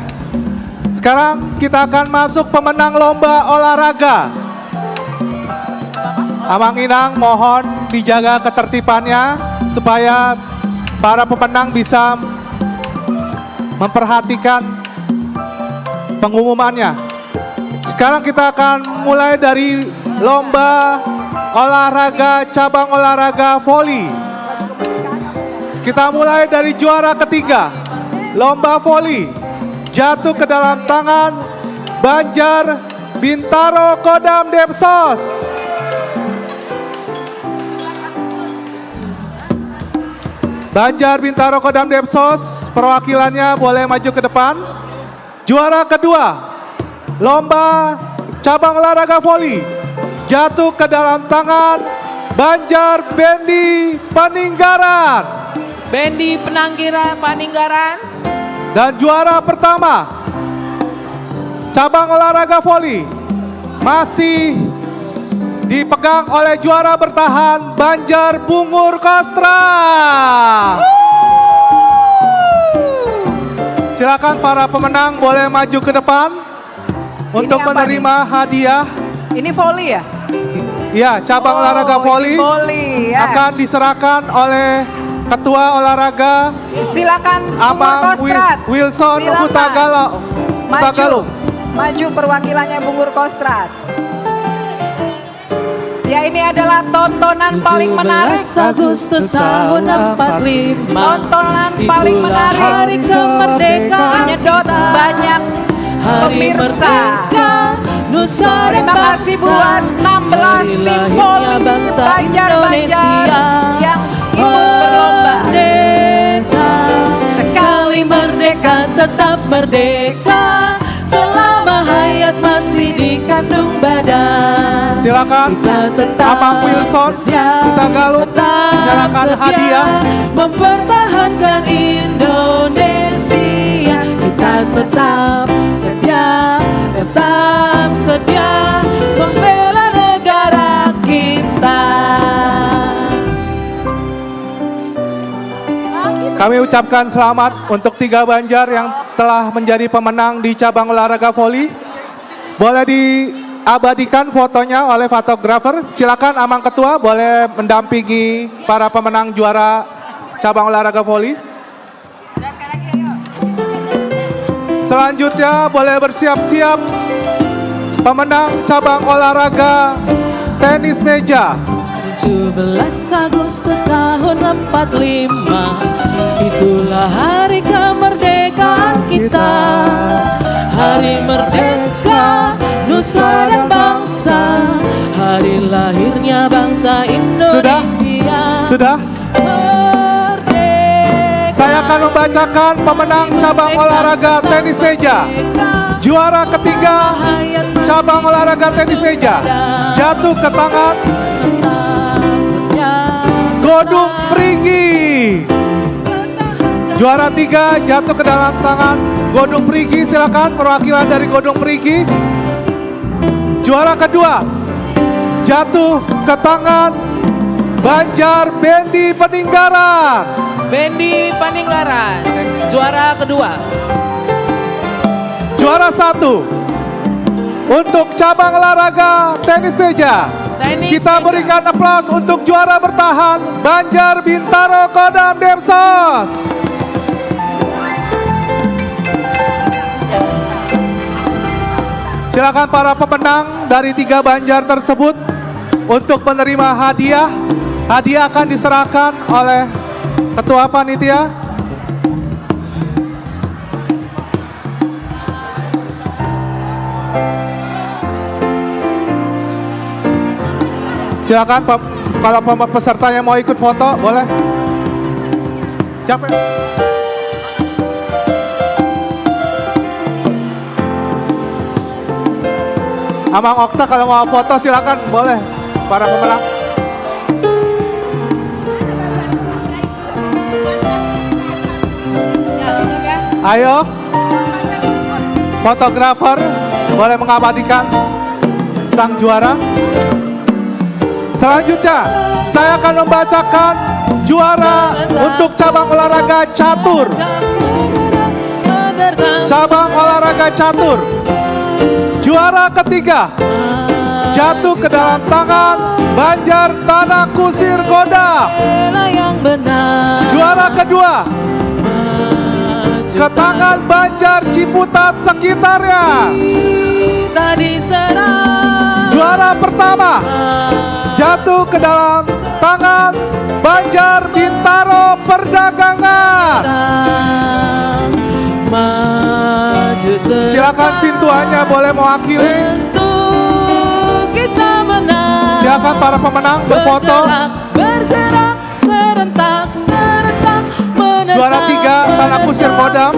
Sekarang kita akan masuk pemenang lomba olahraga. Amang Inang mohon dijaga ketertibannya supaya para pemenang bisa memperhatikan pengumumannya. Sekarang kita akan mulai dari lomba olahraga cabang olahraga voli. Kita mulai dari juara ketiga, lomba voli jatuh ke dalam tangan Banjar Bintaro Kodam Depsos. Banjar Bintaro Kodam Depsos, perwakilannya boleh maju ke depan. Juara kedua, lomba cabang olahraga voli jatuh ke dalam tangan Banjar Bendi Paninggaran. Bendi Paninggaran. Dan juara pertama, cabang olahraga voli masih dipegang oleh juara bertahan Banjar Bungur Kostra. Silakan para pemenang boleh maju ke depan untuk apa menerima hadiah. Ini voli ya? Ya, cabang olahraga voli yes. akan diserahkan oleh Ketua Olahraga Silakan Amang Kostrat. Wilson Silakan. Hutagalung. Maju perwakilannya Bungur Kostrat. Ya, ini adalah tontonan paling menarik. 17 Agustus tahun 45. Tontonan paling menarik. Hari kemerdekaan. Menyedot banyak pemirsa. Nusa dan Terima kasih buat 16 tim voli Banjar-Banjar yang ikut berlomba. Merdeka, sekali merdeka tetap merdeka, selama hayat masih dikandung badan. Silakan Kita tetap Amang Wilson Hutagalung menyerahkan hadiah. Mempertahankan Indonesia. Kita tetap setia membela negara kita. Kami ucapkan selamat untuk 3 Banjar yang telah menjadi pemenang di cabang olahraga voli. Boleh diabadikan fotonya oleh fotografer. Silakan Amang Ketua boleh mendampingi para pemenang juara cabang olahraga voli. Selanjutnya boleh bersiap-siap pemenang cabang olahraga tenis meja. 17 Agustus tahun 45, itulah hari kemerdekaan kita. Hari merdeka nusa dan bangsa, hari lahirnya bangsa Indonesia. Sudah? Merdeka. Saya akan membacakan pemenang cabang olahraga tenis meja. Juara ketiga cabang olahraga tenis meja jatuh ke tangan Godung Prigi. Juara 3 jatuh ke dalam tangan Godung Prigi. Silakan perwakilan dari Godung Prigi. Juara kedua jatuh ke tangan Banjar Bendi Peninggaran. Bendi Paninggaran, juara kedua. Juara 1 untuk cabang olahraga tenis meja. Kita berikan aplaus untuk juara bertahan Banjar Bintaro Kodam Demsos. Silakan para pemenang dari 3 Banjar tersebut untuk menerima hadiah. Hadiah akan diserahkan oleh Ketua Panitia. Silakan kalau pesertanya mau ikut foto, boleh. Siapa? Amang Okta kalau mau foto silakan, boleh. Para pemenang. Ayo, fotografer boleh mengabadikan sang juara. Selanjutnya, saya akan membacakan juara untuk cabang olahraga catur. Cabang olahraga catur. Juara ketiga jatuh ke dalam tangan Banjar Tanah Kusir Kodam. Juara kedua ke tangan Banjar Ciputat sekitarnya. Juara pertama jatuh ke dalam tangan Banjar Bintaro Perdagangan. Silakan sintuannya boleh mewakili. Silakan para pemenang berfoto. Bergerak serentak Juara 3 Tanah Kusir Kodam,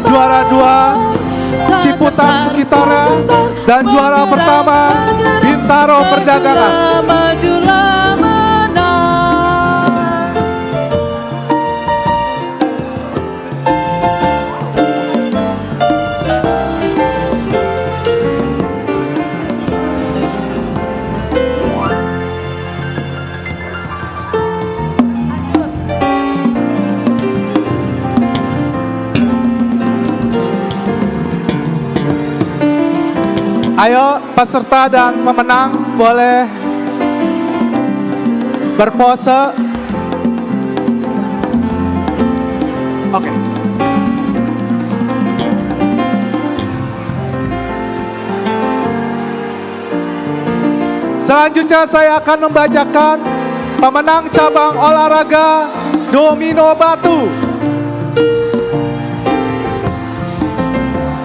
juara 2 Ciputat sekitarnya, dan juara pertama Bintaro Perdagangan. Ayo peserta dan pemenang boleh berpose. Oke. Selanjutnya saya akan membacakan pemenang cabang olahraga domino batu.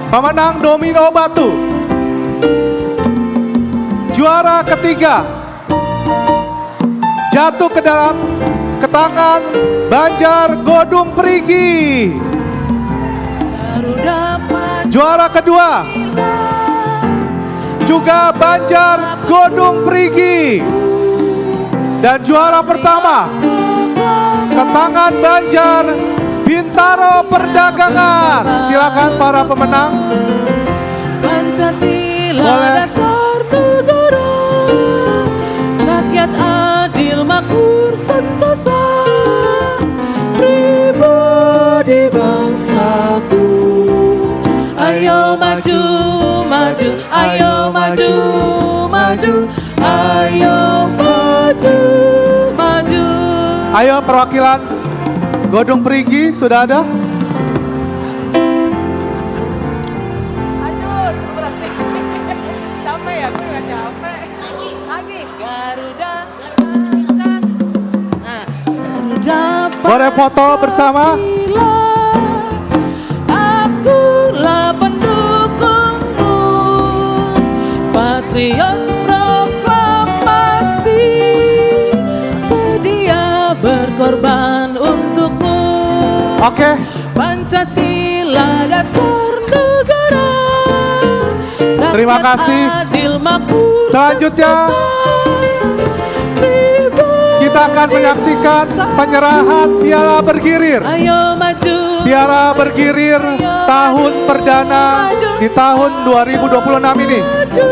Pemenang domino batu. Juara ketiga jatuh ke tangan Banjar Godung Perigi. Juara kedua juga Banjar Godung Perigi. Dan juara pertama ke tangan Banjar Bintaro Perdagangan. Silakan para pemenang. Pancasila Boleh. dasar negara, rakyat adil makmur sentosa, pribadi bangsaku. Ayo maju, maju, ayo maju, maju, ayo maju, maju. Ayo perwakilan Godung Perigi sudah ada? Capek ya, gue gak capek. Lagi. Garuda, Garuda Boleh foto bersama? Pancasila, akulah pendukungmu, patriot proklamasi, sedia berkorban untukmu. Oke. Pancasila dasar negara, Terima rakyat kasih. adil makmur Selanjutnya kita akan menyaksikan penyerahan piala bergirir. Ayo maju, Piala bergirir tahun perdana di tahun 2026 ini. maju,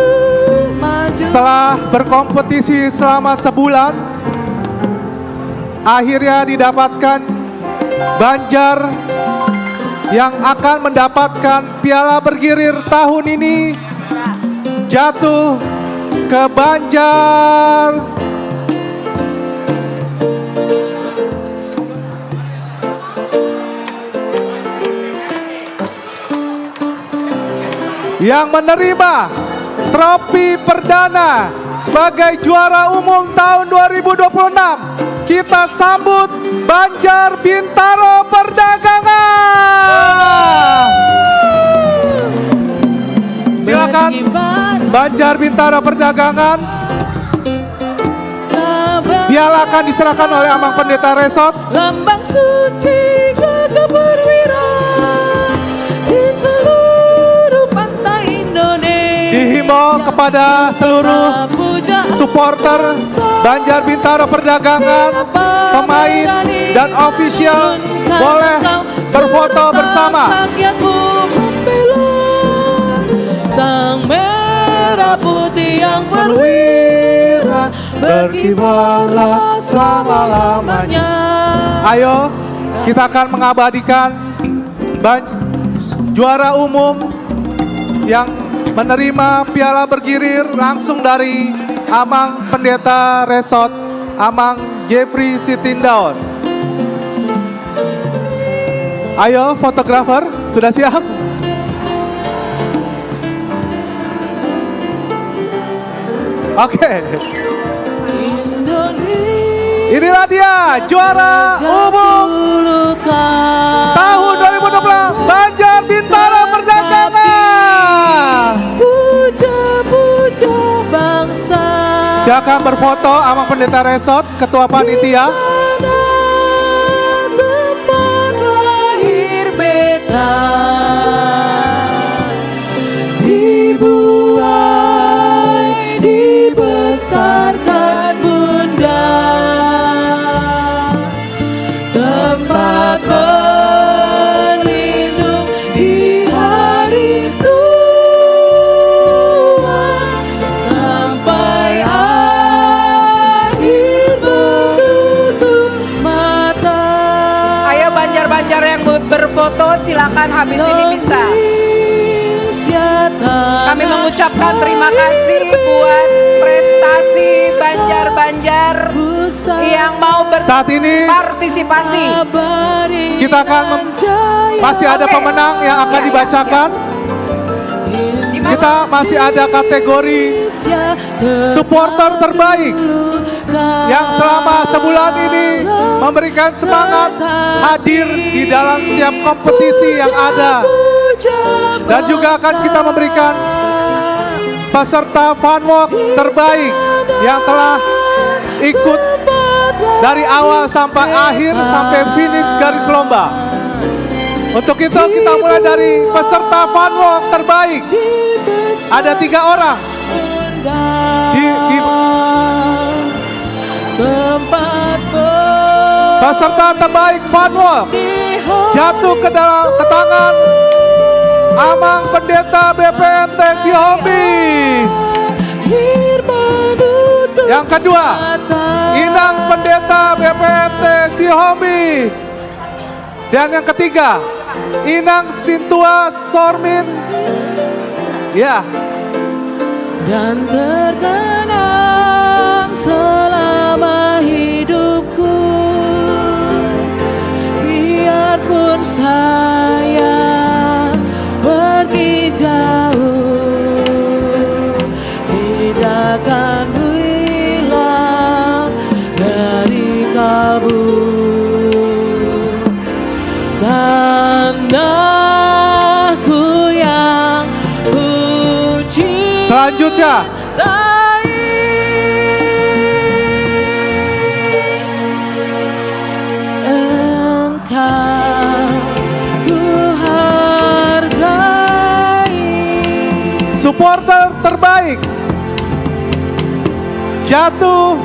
maju. Setelah berkompetisi selama sebulan, akhirnya didapatkan Banjar yang akan mendapatkan piala bergirir tahun ini jatuh ke Banjar yang menerima trofi perdana sebagai juara umum tahun 2026. Kita sambut Banjar Bintaro Perdagangan. Silakan Banjar Bintaro Perdagangan. Piala akan diserahkan oleh Amang Pendeta Resort. Lambang suci gagah perwira di seluruh pantai Indonesia. Dihimbau kepada seluruh supporter Banjar Bintaro Perdagangan, pemain dan official boleh berfoto bersama. Rakyatmu membela sang merah putih yang Perwira berkibarlah selama-lamanya. Ayo, kita akan mengabadikan juara umum yang menerima piala bergirir langsung dari Amang Pendeta Resort, Amang Jeffrey Sitindaun. Ayo fotografer, sudah siap? Oke. Inilah dia juara umum tahun 2020 Banjar Bintaro Perdagangan. Puja-puja bangsa. Silakan berfoto Amang Pendeta Resort, Ketua Panitia. Tempat lahir beta, dibuai, dibesarkan bunda, tempat berlindung di hari tua, sampai akhir menutup mata. Ayo Banjar-Banjar yang berfoto silakan habis ini bisa. Kami mengucapkan terima kasih buat prestasi kasih Banjar-Banjar yang mau Saat ini berpartisipasi. kita akan masih ada pemenang yang akan dibacakan. Kita masih ada kategori supporter terbaik yang selama sebulan ini memberikan semangat hadir di dalam setiap kompetisi yang ada. Dan juga akan kita memberikan peserta fun walk terbaik yang telah ikut dari awal sampai akhir sampai finish garis lomba. Untuk itu kita mulai dari peserta fun walk terbaik. Ada 3 orang. Peserta terbaik fun walk jatuh ke tangan Amang Pendeta BPMT Sihobi. Yang kedua, Inang Pendeta BPMT Sihobi. Dan yang ketiga, Inang Sintua Sormin. Ya. Dan terkenang selama hidupku, biarpun saya pergi jauh, tidak akan hilang dari kalbu. Tanahku yang ku cintai. Selanjutnya, Engkau ku hargai. supporter terbaik jatuh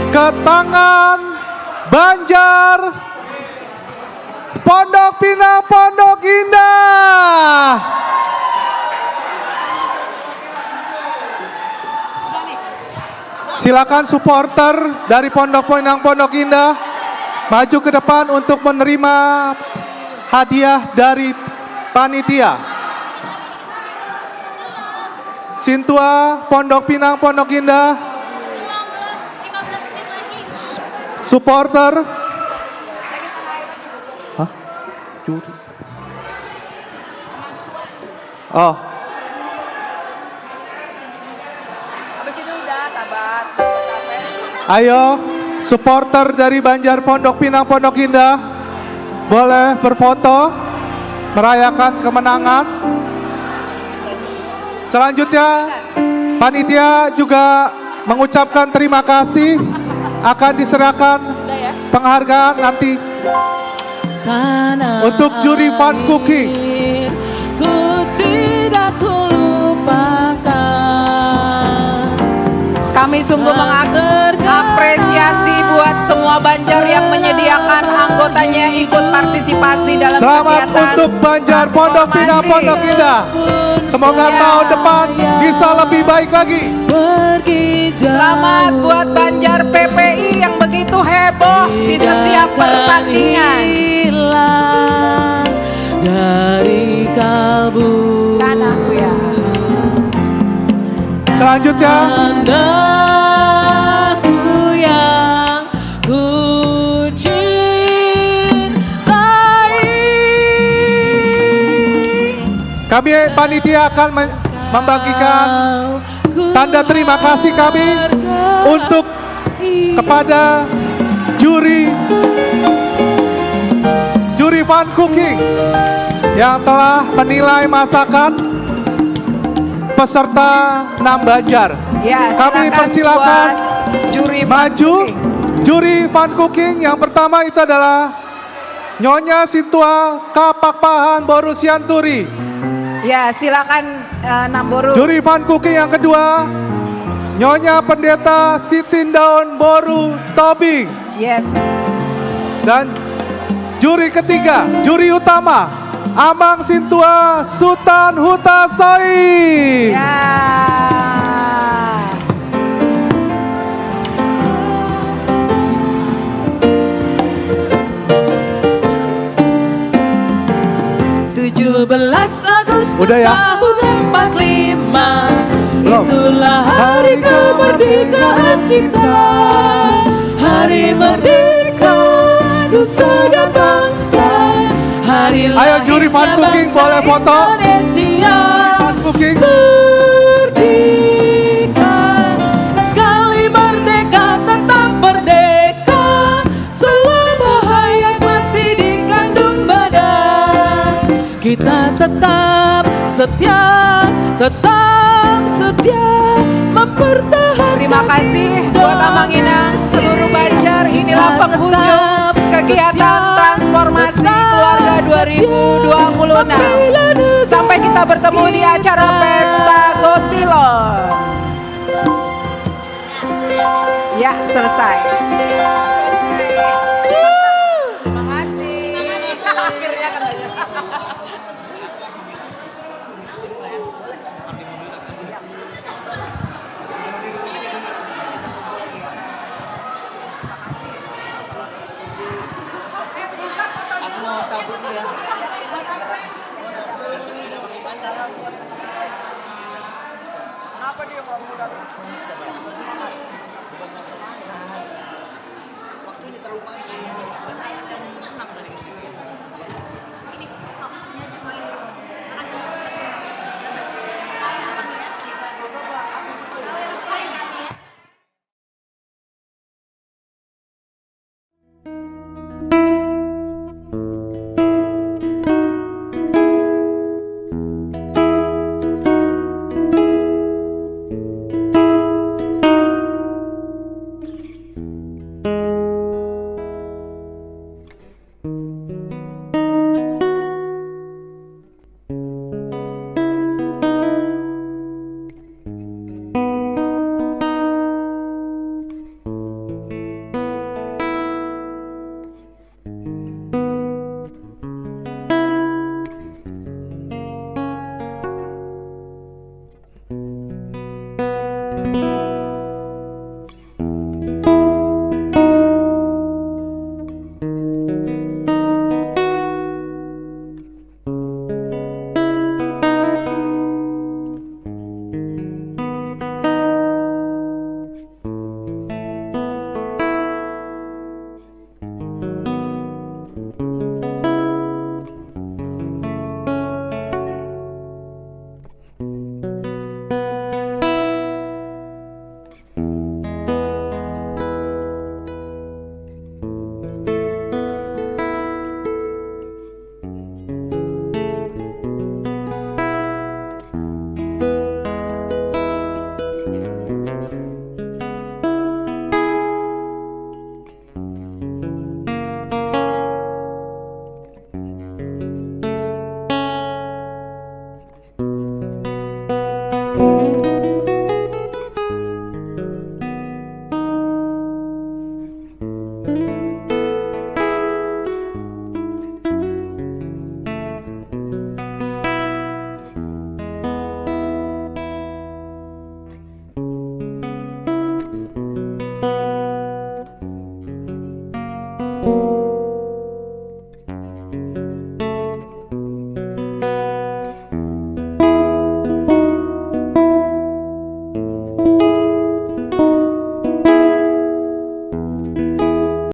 ke tangan Banjar Pondok Pinang Pondok Indah. Silakan supporter dari Pondok Pinang Pondok Indah maju ke depan untuk menerima hadiah dari panitia. Sintua Pondok Pinang Pondok Indah, supporter. Hah? Juri. Oh. Habis ini udah, sahabat. Ayo, supporter dari Banjar Pondok Pinang Pondok Indah, boleh berfoto merayakan kemenangan. Selanjutnya, panitia juga mengucapkan terima kasih. Akan diserahkan penghargaan nanti untuk juri fun cooking. Ku tidak lupakan. Kami sungguh mengapresiasi buat semua Banjar yang menyediakan anggotanya ikut partisipasi dalam Selamat kegiatan untuk Banjar Pondok Pinang Pondok Indah. Semoga tahun depan bisa lebih baik lagi. Selamat buat Banjar PPI yang begitu heboh di setiap pertandingan. Dari kalbu. Tanahku ya. Selanjutnya, Tanahku yang ku cintai. kami panitia akan membagikan tanda terima kasih kami untuk kepada juri fun cooking yang telah menilai masakan peserta 6 Banjar. Ya, Kami silakan persilakan buat juri fun maju. cooking. Juri fun cooking yang pertama itu adalah Nyonya Sintua Kapakpahan Boru Sianturi. Ya, silakan Namboru. Juri fun cooking yang kedua Nyonya Pendeta Sitindaun Boru Tobing. Yes. Dan juri ketiga, juri utama Amang Sintua Sultan Hutasoi. Ya. Agustus Udah ya? tahun 45. Belum. Itulah hari kemerdekaan. kemerdekaan kita. Hari merdeka nusa dan bangsa. Hari Ayo juri fan cooking boleh foto. Indonesia. Fan cooking. Merdeka, sekali merdeka tetap merdeka. Selama hayat masih dikandung badan, kita tetap setia mempertahankan. Terima kasih buat Amang Inang, seluruh Banjar. Inilah penghujung kegiatan transformasi keluarga 2026. Sampai kita bertemu di acara Pesta Gotilon. Ya, selesai. Terima kasih. Akhirnya katanya. Kenapa dia mau muda? Waktunya terlalu pagi. Saya kan 6 tadi.